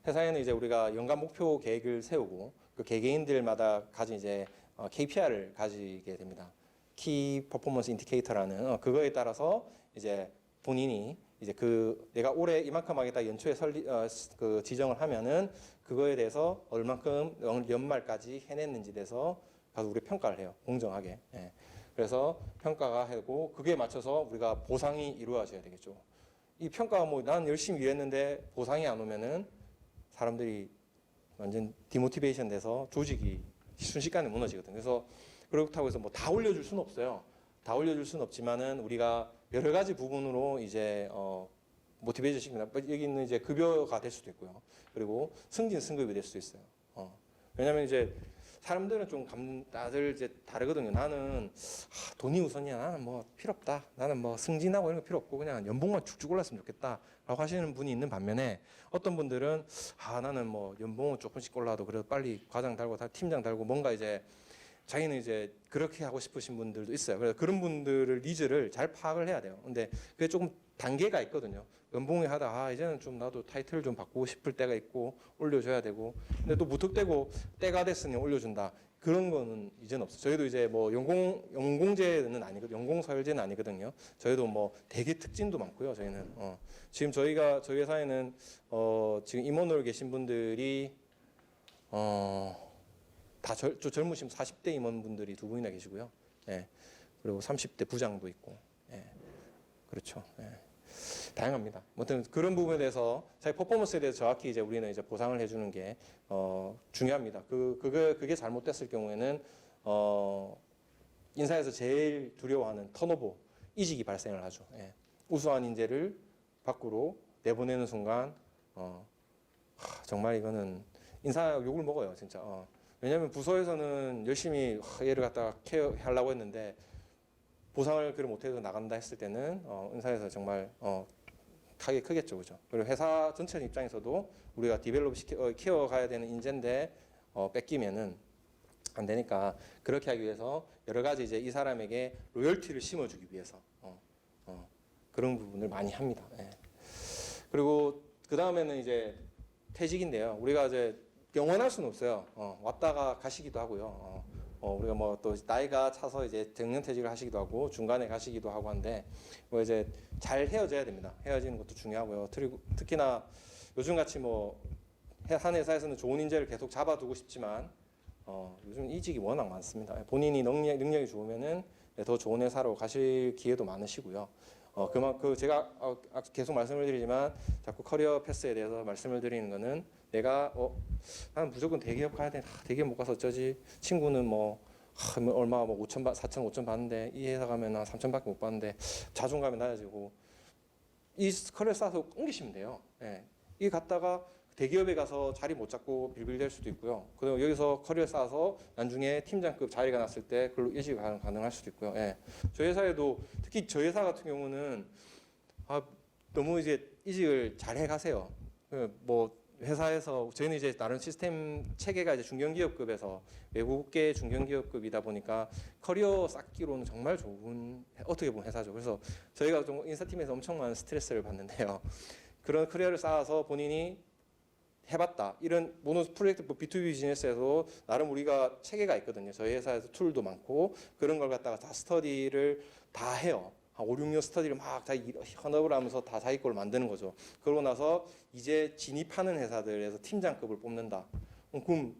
회사에는 이제 우리가 연간 목표 계획을 세우고 그 개개인들마다 가진 이제 KPI를 가지게 됩니다. 키 퍼포먼스 인디케이터라는 그거에 따라서 이제 본인이 이제 내가 올해 이만큼 하겠다 연초에 그 지정을 하면은 그거에 대해서 얼만큼 연말까지 해냈는지 대해서 가서 우리 평가를 해요. 공정하게. 그래서 평가가 하고 그게 맞춰서 우리가 보상이 이루어져야 되겠죠. 이 평가가 뭐 난 열심히 일했는데 보상이 안 오면은 사람들이 완전 디모티베이션 돼서 조직이 순식간에 무너지거든요. 그래서 그렇다고 해서 뭐 다 올려줄 수는 없어요. 다 올려줄 수는 없지만은 우리가 여러 가지 부분으로 이제 모티베이션 시킵니다. 여기 있는 이제 급여가 될 수도 있고요. 그리고 승진 승급이 될 수도 있어요. 왜냐하면 이제 사람들은 좀 다들 이제 다르거든요. 나는 돈이 우선이야. 나는 뭐 필요 없다. 나는 뭐 승진하고 이런 거 필요 없고 그냥 연봉만 쭉쭉 올랐으면 좋겠다라고 하시는 분이 있는 반면에 어떤 분들은 나는 뭐 연봉은 조금씩 올라도 그래도 빨리 과장 달고 팀장 달고 뭔가 이제 자기는 이제 그렇게 하고 싶으신 분들도 있어요. 그래서 그런 분들을 니즈를 잘 파악을 해야 돼요. 근데 그게 조금 단계가 있거든요. 연봉이 하다 이제는 좀 나도 타이틀을 좀 바꾸고 싶을 때가 있고 올려줘야 되고 근데 또 무턱대고 때가 됐으니 올려준다. 그런 거는 이제는 없어요. 저희도 이제 뭐 연공제는 아니거든요. 연공서열제는 아니거든요. 저희도 뭐 대기 특진도 많고요. 저희는 지금 저희 회사에는 지금 임원으로 계신 분들이 다 젊으신 40대 임원분들이 2분이나 계시고요. 예. 그리고 30대 부장도 있고. 예. 그렇죠. 예. 다양합니다. 아무튼 그런 부분에 대해서 자기 퍼포먼스에 대해서 정확히 이제 우리는 이제 보상을 해주는 게 중요합니다. 그게 잘못됐을 경우에는 인사에서 제일 두려워하는 턴오버, 이직이 발생을 하죠. 예. 우수한 인재를 밖으로 내보내는 순간 정말 이거는 인사 욕을 먹어요, 진짜. 왜냐하면 부서에서는 열심히 얘를 갖다가 케어하려고 했는데 보상을 그를 못해서 나간다 했을 때는 인사에서 정말 타격이 크겠죠, 그죠? 그리고 회사 전체 입장에서도 우리가 디벨롭 케어 가야 되는 인재인데 뺏기면은 안 되니까 그렇게 하기 위해서 여러 가지 이제 이 사람에게 로열티를 심어주기 위해서 그런 부분을 많이 합니다. 예. 그리고 그 다음에는 이제 퇴직인데요. 우리가 이제 영원할 수는 없어요. 왔다가 가시기도 하고요. 우리가 뭐 또 나이가 차서 이제 정년퇴직을 하시기도 하고 중간에 가시기도 하고 한데 뭐 이제 잘 헤어져야 됩니다. 헤어지는 것도 중요하고요. 특히나 요즘같이 뭐 한 회사에서는 좋은 인재를 계속 잡아두고 싶지만 요즘 이직이 워낙 많습니다. 본인이 능력이 좋으면은 더 좋은 회사로 가실 기회도 많으시고요. 그만큼 제가 계속 말씀을 드리지만 자꾸 커리어 패스에 대해서 말씀을 드리는 거는 내가 나는 무조건 대기업 가야 돼. 대기업 못 가서 어쩌지? 친구는 뭐 얼마 뭐 5천 4천 5천 받는데 이 회사 가면 한 3천밖에 못 받는데 자존감이 낮아지고 이 커리어 쌓아서 옮기시면 돼요. 예. 이 갔다가 대기업에 가서 자리 못 잡고 빌빌댈 수도 있고요. 그리고 여기서 커리어 쌓아서 나중에 팀장급 자리가 났을 때 그걸로 이직이 가능할 수도 있고요. 예. 저희 회사에도 특히 저희 회사 같은 경우는 너무 이제 이직을 잘 해가세요. 뭐 회사에서 저희는 이제 나름 시스템 체계가 이제 중견기업급에서 외국계 중견기업급이다 보니까 커리어 쌓기로는 정말 좋은 어떻게 보면 회사죠. 그래서 저희가 좀 인사팀에서 엄청 많은 스트레스를 받는데요. 그런 커리어를 쌓아서 본인이 해봤다. 이런 모노 프로젝트 B2B 비즈니스에서 나름 우리가 체계가 있거든요. 저희 회사에서 툴도 많고 그런 걸 갖다가 다 스터디를 다 해요. 한 5, 6년 스터디를 막 다 헌업을 하면서 다 자기 걸 만드는 거죠. 그러고 나서 이제 진입하는 회사들에서 팀장급을 뽑는다. 그럼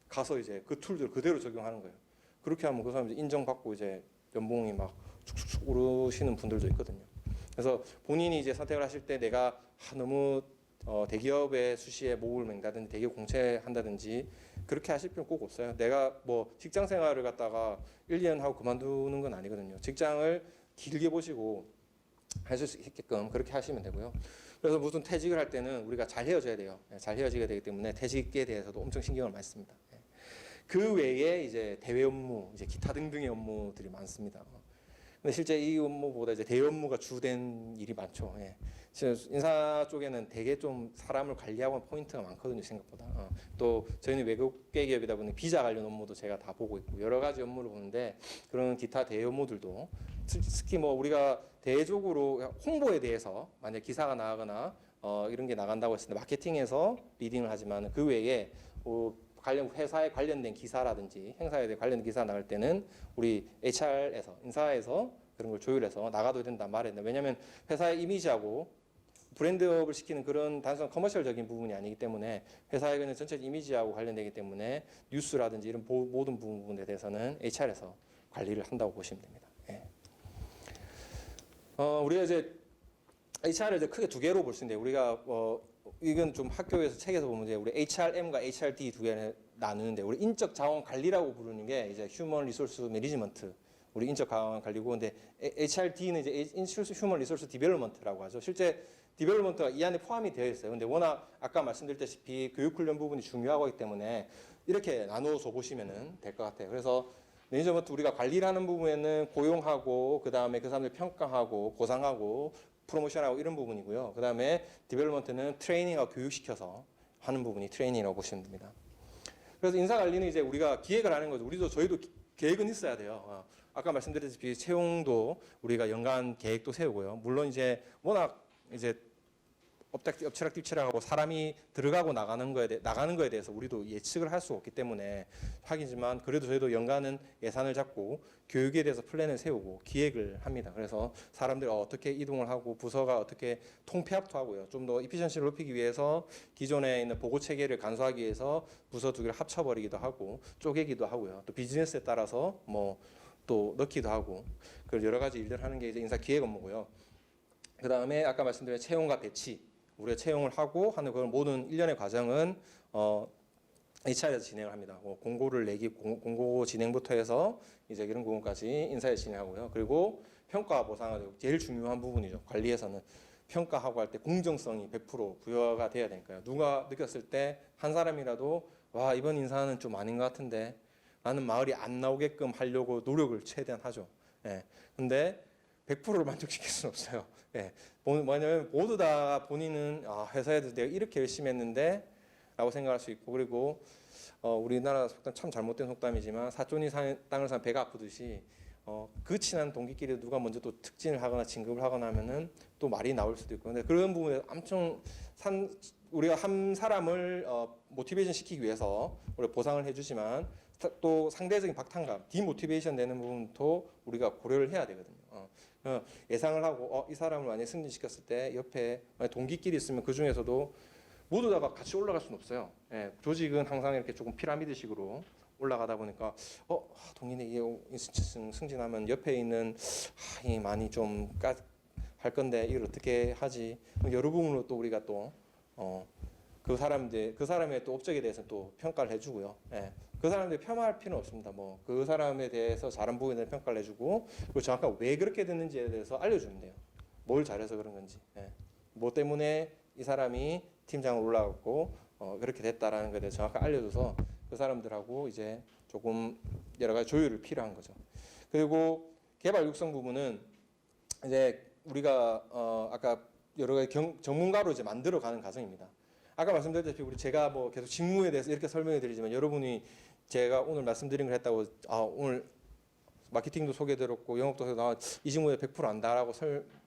가서 이제 그 툴들 그대로 적용하는 거예요. 그렇게 하면 그 사람들 인정받고 이제 연봉이 막 축축축 오르시는 분들도 있거든요. 그래서 본인이 이제 선택을 하실 때 내가 너무 대기업의 수시에 목을 맹다든지 대기업 공채한다든지 그렇게 하실 필요는 꼭 없어요. 내가 뭐 직장 생활을 갖다가 1, 2년 하고 그만두는 건 아니거든요. 직장을 길게 보시고 하실 수 있게끔 그렇게 하시면 되고요. 그래서 무슨 퇴직을 할 때는 우리가 잘 헤어져야 돼요. 잘 헤어지게 되기 때문에 퇴직에 대해서도 엄청 신경을 많이 씁니다. 그 외에 이제 대외 업무, 이제 기타 등등의 업무들이 많습니다. 근데 실제 이 업무보다 이제 대외 업무가 주된 일이 많죠. 인사 쪽에는 되게 좀 사람을 관리하고 하는 포인트가 많거든요, 생각보다. 또 저희는 외국계 기업이다 보니 비자 관련 업무도 제가 다 보고 있고 여러 가지 업무를 보는데 그런 기타 대외 업무들도 특히 뭐 우리가 대외적으로 홍보에 대해서 만약 기사가 나가거나 이런 게 나간다고 했을 때 마케팅에서 리딩을 하지만 그 외에 관련 회사에 관련된 기사라든지 행사에 대해 관련된 기사 나갈 때는 우리 HR에서 인사에서 그런 걸 조율해서 나가도 된다 말했는데 왜냐하면 회사의 이미지하고 브랜드업을 시키는 그런 단순한 커머셜적인 부분이 아니기 때문에 회사의 그냥 전체 이미지하고 관련되기 때문에 뉴스라든지 이런 모든 부분에 대해서는 HR에서 관리를 한다고 보시면 됩니다. 우리가 이제 HR을 이제 크게 두 개로 볼 수 있는데 우리가 이건 좀 학교에서 책에서 보면 이제 우리 HRM과 HRD 두 개를 나누는데 우리 인적 자원 관리라고 부르는 게 이제 휴먼 리소스 매니지먼트 우리 인적 강화 관리고. 근데 HRD는 이제 휴먼 리소스 디벨롭먼트라고 하죠. 실제 디벨롭먼트가 이 안에 포함이 되어 있어요. 근데 워낙 아까 말씀드렸다시피 교육 훈련 부분이 중요하기 때문에 이렇게 나누어서 보시면 될 것 같아요. 그래서 매니저먼트 우리가 관리를 하는 부분에는 고용하고 그다음에 그 사람들 평가하고 보상하고 프로모션하고 이런 부분이고요. 그다음에 디벨롭먼트는 트레이닝하고 교육시켜서 하는 부분이 트레이닝이라고 보시면 됩니다. 그래서 인사 관리는 이제 우리가 기획을 하는 거죠. 저희도 계획은 있어야 돼요. 아까 말씀드렸다시피 채용도 우리가 연간 계획도 세우고요. 물론 이제 워낙 이제 엎치락뒤치락하고 사람이 들어가고 나가는 거에 대해서 우리도 예측을 할 수 없기 때문에 하기지만 그래도 저희도 연간은 예산을 잡고 교육에 대해서 플랜을 세우고 기획을 합니다. 그래서 사람들이 어떻게 이동을 하고 부서가 어떻게 통폐합도 하고요. 좀 더 이피션시를 높이기 위해서 기존에 있는 보고 체계를 간소화하기 위해서 부서 두 개를 합쳐버리기도 하고 쪼개기도 하고요. 또 비즈니스에 따라서 뭐 또 넣기도 하고 그런 여러 가지 일들 하는 게 이제 인사 기획 업무고요. 그 다음에 아까 말씀드린 채용과 배치, 우리가 채용을 하고 하는 그런 모든 일련의 과정은 HR에서 진행을 합니다. 공고를 내기, 공고 진행부터 해서 이제 이런 부분까지 인사에 진행하고요. 그리고 평가와 보상은 제일 중요한 부분이죠. 관리에서는 평가하고 할 때 공정성이 100% 부여가 돼야 되니까요. 누가 느꼈을 때 한 사람이라도 와 이번 인사는 좀 아닌 것 같은데 라는 말이 안 나오게끔 하려고 노력을 최대한 하죠. 예. 근데 100%를 만족시킬 수는 없어요. 예. 뭐냐면 모두 다 본인은 회사에도 내가 이렇게 열심히 했는데 라고 생각할 수 있고 그리고 우리나라 속담 참 잘못된 속담이지만 사촌이 땅을 사면 배가 아프듯이 그 친한 동기끼리 누가 먼저 또 특진을 하거나 진급을 하거나 하면은 또 말이 나올 수도 있고 근데 그런 부분에 엄청 우리가 한 사람을 모티베이션 시키기 위해서 우리가 보상을 해주지만 또 상대적인 박탈감, 디모티베이션 되는 부분도 우리가 고려를 해야 되거든요. 예상을 하고 이 사람을 만약에 승진시켰을 때 옆에 동기끼리 있으면 그 중에서도 모두 다 같이 올라갈 수는 없어요. 예, 조직은 항상 이렇게 조금 피라미드식으로 올라가다 보니까 동인이 승진하면 옆에 있는 이 많이 좀 할 건데 이걸 어떻게 하지? 여러 부분으로 또 우리가 또 그 사람의 또 업적에 대해서 또 평가를 해주고요. 예. 그 사람들 폄하할 필요는 없습니다. 뭐 그 사람에 대해서 잘한 부분에 대해 평가를 해주고 그리고 정확하게 왜 그렇게 됐는지에 대해서 알려주면 돼요. 뭘 잘해서 그런 건지, 예. 뭐 때문에 이 사람이 팀장으로 올라갔고 그렇게 됐다라는 것에 대해서 정확하게 알려줘서 그 사람들하고 이제 조금 여러 가지 조율을 필요한 거죠. 그리고 개발 육성 부분은 이제 우리가 아까 여러 가지 전문가로 이제 만들어가는 과정입니다. 아까 말씀드렸다시피 제가 뭐 계속 직무에 대해서 이렇게 설명해 드리지만 여러분이 제가 오늘 말씀드린 걸 했다고 오늘 마케팅도 소개드렸고 영업도 해서 이 직무에 100% 안다라고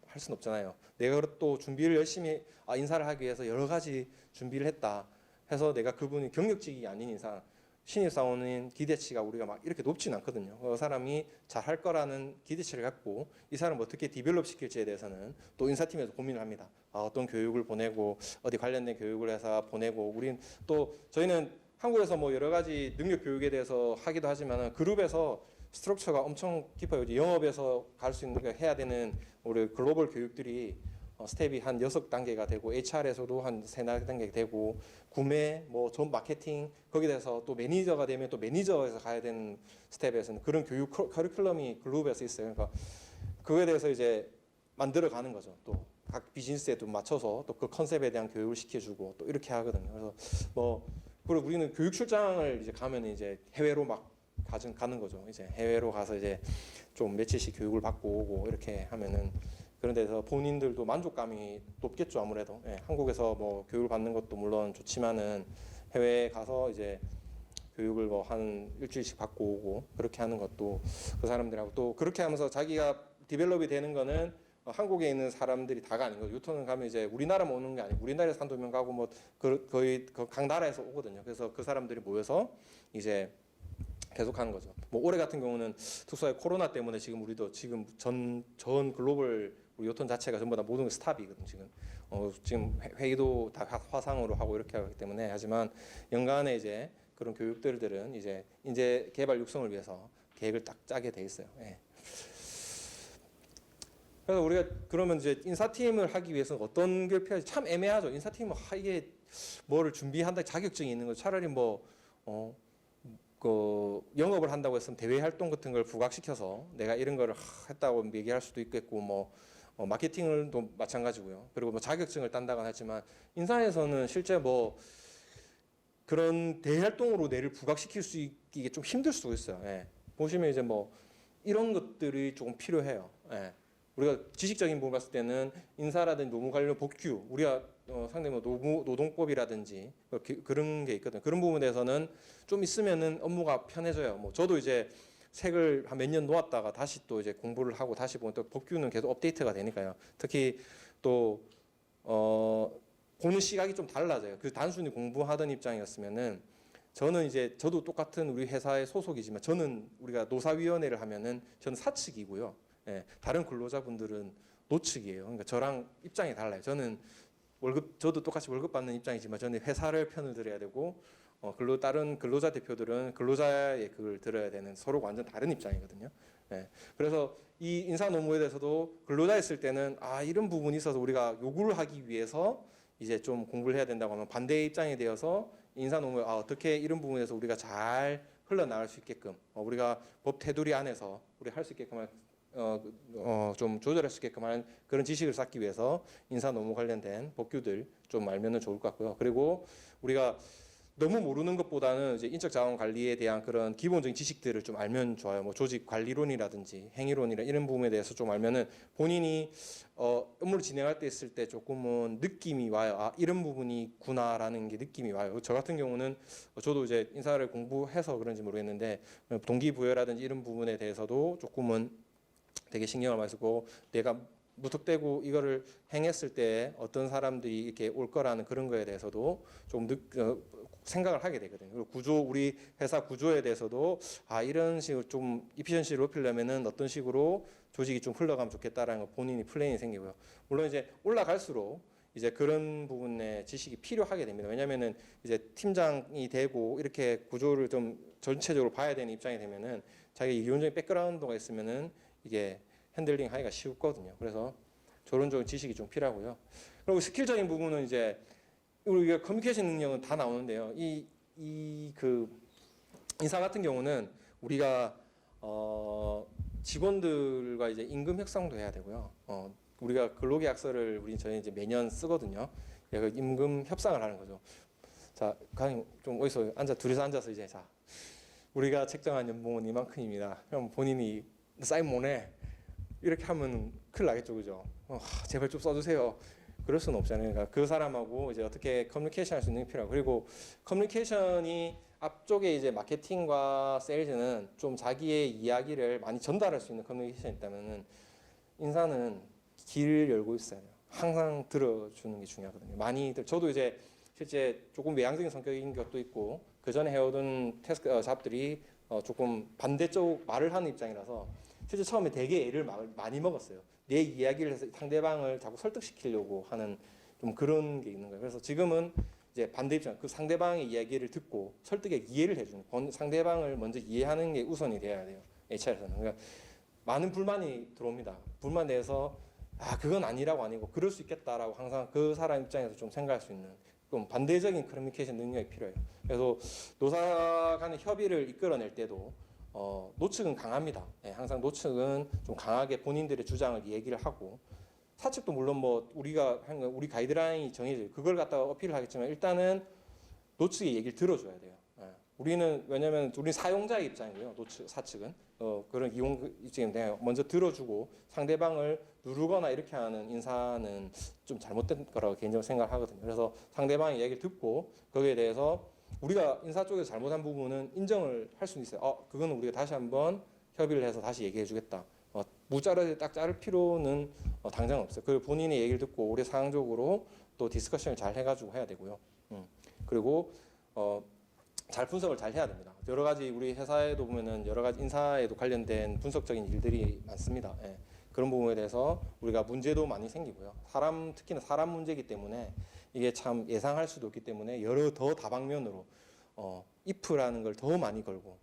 할 수는 없잖아요. 내가 또 준비를 열심히 인사를 하기 위해서 여러 가지 준비를 했다 해서 내가 그분이 경력직이 아닌 이상 신입사원인 기대치가 우리가 막 이렇게 높지는 않거든요. 그 사람이 잘할 거라는 기대치를 갖고 이 사람을 어떻게 디벨롭 시킬지에 대해서는 또 인사팀에서 고민을 합니다. 어떤 교육을 보내고 어디 관련된 교육을 해서 보내고 저희는 한국에서 뭐 여러 가지 능력 교육에 대해서 하기도 하지만 그룹에서 스트럭처가 엄청 깊어요. 영업에서 갈 수 있는 해야 되는 우리 글로벌 교육들이 스텝이 한 6단계가 되고 HR에서도 한 3-4단계 되고 구매, 뭐 전 마케팅 거기에 대해서 또 매니저가 되면 또 매니저에서 가야 되는 스텝에서는 그런 교육 커리큘럼이 그룹에서 있어요. 그러니까 그거에 대해서 이제 만들어 가는 거죠. 또 각 비즈니스에 또 맞춰서 또 그 컨셉에 대한 교육을 시켜주고 또 이렇게 하거든요. 그래서 그리고 우리는 교육 출장을 이제 가면 이제 해외로 막 가는 거죠. 이제 해외로 가서 이제 좀 며칠씩 교육을 받고 오고 이렇게 하면은 그런 데서 본인들도 만족감이 높겠죠. 아무래도 한국에서 뭐 교육을 받는 것도 물론 좋지만은 해외에 가서 이제 교육을 뭐 한 일주일씩 받고 오고 그렇게 하는 것도 그 사람들하고 또 그렇게 하면서 자기가 디벨롭이 되는 거는 한국에 있는 사람들이 다가 아닌 거죠. 유턴을 가면 이제 우리나라만 오는 게 아니고 우리나라에서 한두 명 가고 뭐 거의 각 나라에서 오거든요. 그래서 그 사람들이 모여서 이제 계속하는 거죠. 뭐 올해 같은 경우는 특수하게 코로나 때문에 지금 우리도 지금 전 글로벌 우리 요턴 자체가 전부 다 모든 스탑이거든요. 지금 회의도 다 화상으로 하고 이렇게 하기 때문에 하지만 연간에 이제 그런 교육들은 이제 개발 육성을 위해서 계획을 딱 짜게 돼 있어요. 예. 그래서 우리가 그러면 이제 인사팀을 하기 위해서 어떤 게 필요하지? 참 애매하죠. 인사팀은 이게 뭐를 준비한다 자격증이 있는 거 차라리 그 영업을 한다고 했으면 대외 활동 같은 걸 부각시켜서 내가 이런 거를 했다고 얘기할 수도 있겠고 뭐 마케팅을도 마찬가지고요. 그리고 뭐 자격증을 딴다거나 하지만 인사에서는 실제 뭐 그런 대활동으로 뇌를 부각시킬 수 있게 좀 힘들 수도 있어요. 예. 보시면 이제 뭐 이런 것들이 조금 필요해요. 예. 우리가 지식적인 부분 봤을 때는 인사라든지 노무 관련 복규, 우리가 상당히 뭐 노동법이라든지 그런 게 있거든요. 그런 부분에서는 좀 있으면은 업무가 편해져요. 뭐 저도 이제 책을 한 몇 년 놓았다가 다시 또 이제 공부를 하고 다시 보면 또 법규는 계속 업데이트가 되니까요. 특히 또 보는 시각이 좀 달라져요. 그 단순히 공부하던 입장이었으면은 저는 이제 저도 똑같은 우리 회사의 소속이지만 저는 우리가 노사위원회를 하면은 저는 사측이고요. 예, 다른 근로자분들은 노측이에요. 그러니까 저랑 입장이 달라요. 저는 저도 똑같이 월급 받는 입장이지만 저는 회사를 편을 들어야 되고 다른 근로자 대표들은 근로자의 그걸 들어야 되는 서로 완전 다른 입장이거든요. 예, 그래서 이 인사 노무에 대해서도 근로자였을 때는 이런 부분이 있어서 우리가 요구를 하기 위해서 이제 좀 공부를 해야 된다고 하면 반대의 입장이 되어서 인사 노무에 어떻게 이런 부분에서 우리가 잘 흘러나갈 수 있게끔 우리가 법 테두리 안에서 우리 할 수 있게끔 좀 조절할 수 있게끔 하는 그런 지식을 쌓기 위해서 인사 노무 관련된 법규들 좀 알면은 좋을 것 같고요. 그리고 우리가 너무 모르는 것보다는 이제 인적 자원 관리에 대한 그런 기본적인 지식들을 좀 알면 좋아요. 뭐 조직 관리론이라든지 행위론이나 이런 부분에 대해서 좀 알면은 본인이 업무를 진행할 때 있을 때 조금은 느낌이 와요. 이런 부분이 있구나라는 게 느낌이 와요. 저 같은 경우는 저도 이제 인사를 공부해서 그런지 모르겠는데 동기부여라든지 이런 부분에 대해서도 조금은 되게 신경을 많이 쓰고 내가 무턱대고 이거를 행했을 때 어떤 사람들이 이렇게 올 거라는 그런 거에 대해서도 좀 생각을 하게 되거든요. 그리고 우리 회사 구조에 대해서도 이런 식으로 좀 이피션시를 높이려면은 어떤 식으로 조직이 좀 흘러가면 좋겠다라는 거 본인이 플랜이 생기고요. 물론 이제 올라갈수록 이제 그런 부분에 지식이 필요하게 됩니다. 왜냐면은 이제 팀장이 되고 이렇게 구조를 좀 전체적으로 봐야 되는 입장이 되면은 자기 이론적인 백그라운드가 있으면은 이게 핸들링 하기가 쉽거든요. 그래서 저런 지식이 좀 필요하고요. 그리고 스킬적인 부분은 이제 우리가 커뮤니케이션 능력은 다 나오는데요. 그 인사 같은 경우는 우리가 직원들과 이제 임금 협상도 해야 되고요. 우리가 근로계약서를 저희 이제 매년 쓰거든요. 그 임금 협상을 하는 거죠. 자, 강님 좀 어디서 둘이서 앉아서 이제 자, 우리가 책정한 연봉은 이만큼입니다. 그럼 본인이 사인 못해 이렇게 하면 큰일 나겠죠, 그죠? 제발 좀 써주세요. 그럴 수는 없잖아요. 그러니까 그 사람하고 이제 어떻게 커뮤니케이션 할 수 있는 게 필요하고, 그리고 커뮤니케이션이 앞쪽에 이제 마케팅과 세일즈는 좀 자기의 이야기를 많이 전달할 수 있는 커뮤니케이션이 있다면은 인사는 길을 열고 있어야 돼요. 항상 들어주는 게 중요하거든요. 저도 이제 실제 조금 외향적인 성격인 것도 있고 그 전에 해오던 잡들이 조금 반대쪽 말을 하는 입장이라서 실제 처음에 되게 애를 많이 먹었어요. 내 이야기를 해서 상대방을 자꾸 설득시키려고 하는 좀 그런 게 있는 거예요. 그래서 지금은 이제 반대 입장, 그 상대방의 이야기를 듣고 설득에 이해를 해주는, 상대방을 먼저 이해하는 게 우선이 돼야 돼요. HR에서는. 그러니까 많은 불만이 들어옵니다. 불만 내서 그건 아니라고 아니고 그럴 수 있겠다라고 항상 그 사람 입장에서 좀 생각할 수 있는 좀 반대적인 커뮤니케이션 능력이 필요해요. 그래서 노사 간의 협의를 이끌어낼 때도 노측은 강합니다. 항상 노측은 좀 강하게 본인들의 주장을 얘기를 하고, 사측도 물론 뭐 우리가 우리 가이드라인이 정해져 그걸 갖다가 어필을 하겠지만 일단은 노측의 얘기를 들어줘야 돼요. 왜냐면 우리는 사용자의 입장이고요. 사측은 그런 이용 입장인데 먼저 들어주고 상대방을 누르거나 이렇게 하는 인사는 좀 잘못된 거라고 개인적으로 생각하거든요. 그래서 상대방의 얘기를 듣고 거기에 대해서 우리가 인사 쪽에서 잘못한 부분은 인정을 할 수는 있어요. 그거는 우리가 다시 한번 협의를 해서 다시 얘기해 주겠다. 무자르게 딱 자를 필요는 당장 없어요. 그 본인의 얘기를 듣고 우리 상황적으로 또 디스커션을 잘 해가지고 해야 되고요. 그리고 잘 분석을 잘 해야 됩니다. 여러 가지 우리 회사에도 보면은 여러 가지 인사에도 관련된 분석적인 일들이 많습니다. 그런 부분에 대해서 우리가 문제도 많이 생기고요. 특히나 사람 문제이기 때문에 이게 참 예상할 수도 없기 때문에 더 다방면으로 if라는 걸 더 많이 걸고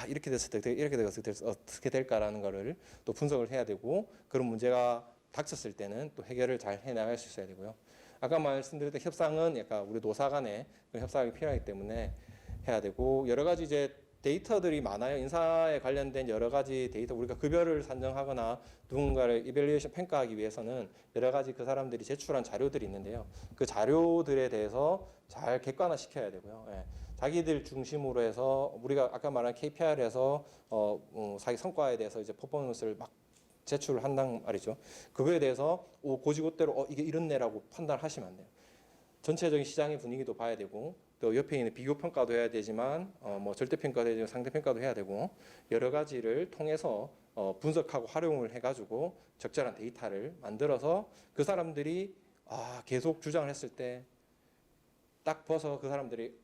이렇게 됐을 때 이렇게 됐을 때 어떻게 될까라는 거를 또 분석을 해야 되고, 그런 문제가 닥쳤을 때는 또 해결을 잘 해나갈 수 있어야 되고요. 아까 말씀드렸던 협상은 약간 우리 노사 간의 협상이 필요하기 때문에 해야 되고, 여러 가지 이제 데이터들이 많아요. 인사에 관련된 여러 가지 데이터, 우리가 급여를 산정하거나 누군가를 이밸류에이션 평가하기 위해서는 여러 가지 그 사람들이 제출한 자료들이 있는데요. 그 자료들에 대해서 잘 객관화 시켜야 되고요. 예. 자기들 중심으로 해서 우리가 아까 말한 KPI에서 자기 성과에 대해서 이제 퍼포먼스를 막 제출을 한단 말이죠. 그거에 대해서 고지고대로 이게 이렇네라고 판단하시면 안 돼요. 전체적인 시장의 분위기도 봐야 되고 또 옆에 있는 비교 평가도 해야 되지만 뭐 절대 평가도 해야 되고 상대 평가도 해야 되고 여러 가지를 통해서 분석하고 활용을 해가지고 적절한 데이터를 만들어서 그 사람들이 계속 주장을 했을 때 딱 봐서 그 사람들이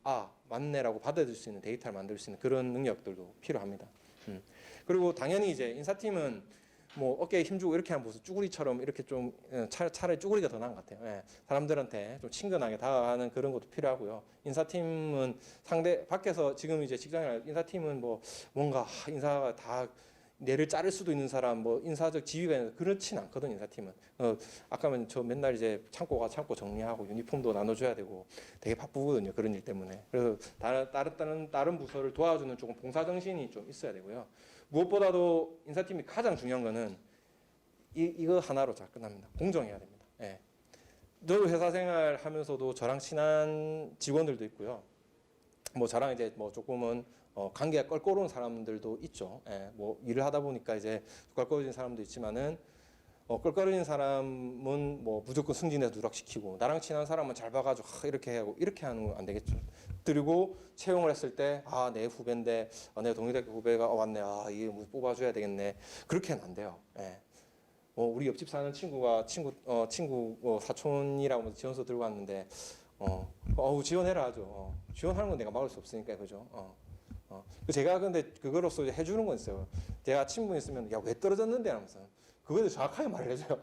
맞네라고 받아들일 수 있는 데이터를 만들 수 있는 그런 능력들도 필요합니다. 그리고 당연히 이제 인사팀은 뭐 어깨에 힘주고 이렇게 하면 무슨 쭈구리처럼 이렇게 좀 차라리 쭈구리가 더 나은 것 같아요. 예. 사람들한테 좀 친근하게 다가가는 그런 것도 필요하고요. 인사팀은 상대 밖에서 지금 이제 직장에 인사팀은 뭐 뭔가 인사가 다 뇌를 자를 수도 있는 사람, 뭐 인사적 지위가 있는 그렇진 않거든 인사팀은. 아까면 저 맨날 이제 창고 정리하고 유니폼도 나눠줘야 되고 되게 바쁘거든요 그런 일 때문에. 그래서 다른 부서를 도와주는 조금 봉사 정신이 좀 있어야 되고요. 무엇보다도 인사팀이 가장 중요한 거는 이거 하나로 잘 끝납니다. 공정해야 됩니다. 예. 저도 회사 생활 하면서도 저랑 친한 직원들도 있고요. 뭐 저랑 이제 뭐 조금은 관계가 껄끄러운 사람들도 있죠. 예. 뭐 일을 하다 보니까 이제 껄끄러진 사람도 있지만은 껄끄러진 사람은 뭐 무조건 승진해서 누락시키고 나랑 친한 사람은 잘 봐가지고 이렇게 하고 이렇게 하는 건 안 되겠죠. 그리고 채용을 했을 때 내 후배인데 내 동료대학교 후배가 왔네. 이게 뭐 뽑아줘야 되겠네. 그렇게는 안 돼요. 예. 우리 옆집 사는 친구가 친구 사촌이라고 하면서 지원서 들고 왔는데 지원해라 하죠. 지원하는 건 내가 막을 수 없으니까 그죠. 제가 근데 그거로서 해주는 건 있어요. 제가 친분 있으면 야 왜 떨어졌는데 하면서 그거에 대해 정확하게 말을 해줘요.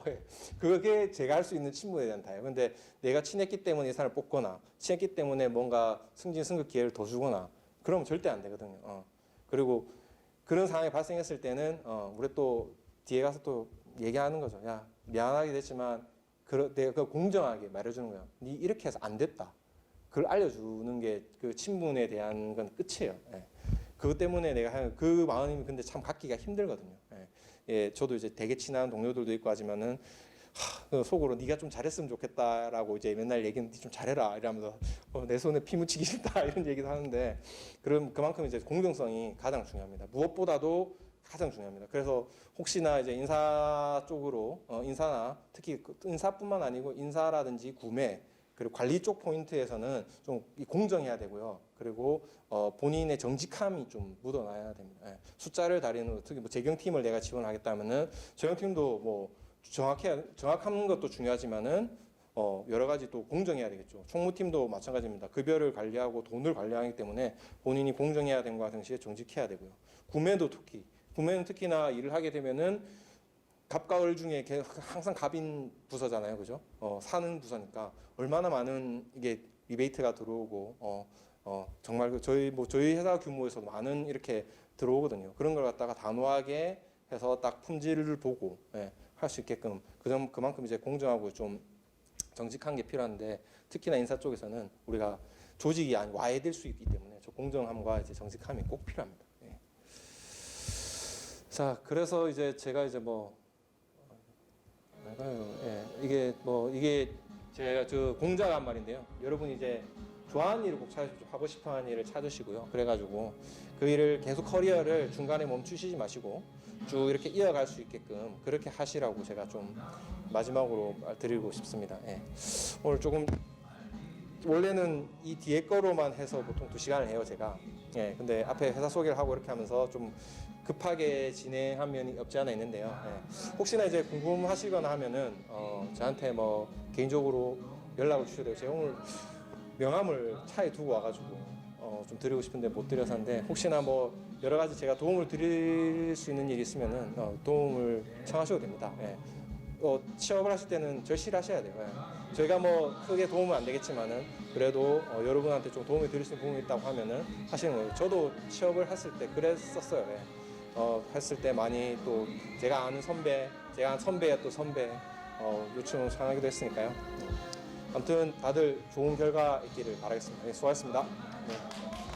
그게 제가 할 수 있는 친분에 대한 다예요. 근데 내가 친했기 때문에 이 사람을 뽑거나 친했기 때문에 뭔가 승급 기회를 더 주거나 그러면 절대 안 되거든요. 그리고 그런 상황이 발생했을 때는 우리 또 뒤에 가서 또 얘기하는 거죠. 야 미안하게 됐지만 내가 공정하게 말해주는 거예요. 니 이렇게 해서 안 됐다. 그걸 알려주는 게 그 친분에 대한 건 끝이에요. 예. 그것 때문에 내가 하는 그 마음이 근데 참 갖기가 힘들거든요. 예, 저도 이제 되게 친한 동료들도 있고 하지만은 속으로 네가 좀 잘했으면 좋겠다라고 이제 맨날 얘기는 좀 잘해라 이러면서 내 손에 피 묻히기 싫다 이런 얘기도 하는데 그만큼 이제 공정성이 가장 중요합니다. 무엇보다도 가장 중요합니다. 그래서 혹시나 이제 인사 쪽으로 인사나 특히 인사뿐만 아니고 인사라든지 구매 그리고 관리 쪽 포인트에서는 좀 공정해야 되고요. 그리고 본인의 정직함이 좀 묻어나야 됩니다. 예. 숫자를 다루는 특히 뭐 재경팀을 내가 지원하겠다면은 재경팀도 뭐 정확한 것도 중요하지만은 여러 가지 또 공정해야 되겠죠. 총무팀도 마찬가지입니다. 급여를 관리하고 돈을 관리하기 때문에 본인이 공정해야 되는 것과 동시에 정직해야 되고요. 구매는 특히나 일을 하게 되면은 갑과 을 중에 항상 갑인 부서잖아요, 그죠? 사는 부서니까 얼마나 많은 이게 리베이트가 들어오고 정말 저희 회사 규모에서도 많은 이렇게 들어오거든요. 그런 걸 갖다가 단호하게 해서 딱 품질을 보고 할 수 있게끔 그만큼 이제 공정하고 좀 정직한 게 필요한데 특히나 인사 쪽에서는 우리가 조직이 와해될 수 있기 때문에 저 공정함과 이제 정직함이 꼭 필요합니다. 예. 자, 그래서 이제 제가 이제 이게 제가 저 공자가 한 말인데요. 여러분이 이제 좋아하는 일을 꼭 찾으시고 하고 싶어하는 일을 찾으시고요. 그래가지고 그 일을 계속 커리어를 중간에 멈추시지 마시고 쭉 이렇게 이어갈 수 있게끔 그렇게 하시라고 제가 좀 마지막으로 드리고 싶습니다. 예. 오늘 조금 원래는 이 뒤에 거로만 해서 보통 2시간을 해요 제가. 예. 근데 앞에 회사 소개를 하고 이렇게 하면서 좀 급하게 진행한 면이 없지 않아 있는데요. 예. 혹시나 이제 궁금하시거나 하면은 저한테 뭐 개인적으로 연락을 주셔도 돼요. 제가 오늘 명함을 차에 두고 와가지고 좀 드리고 싶은데 못 드려서인데 혹시나 뭐 여러 가지 제가 도움을 드릴 수 있는 일이 있으면은 도움을 청하셔도 됩니다. 예. 취업을 하실 때는 절실하셔야 돼요. 예. 저희가 뭐 크게 도움은 안 되겠지만은 그래도 여러분한테 좀 도움이 드릴 수 있는 부분이 있다고 하면은 하시는 거예요. 저도 취업을 했을 때 그랬었어요. 예. 했을 때 많이 또 제가 아는 선배의 또 선배 요청을 청하기도 했으니까요. 아무튼 다들 좋은 결과 있기를 바라겠습니다. 네, 수고하셨습니다. 네.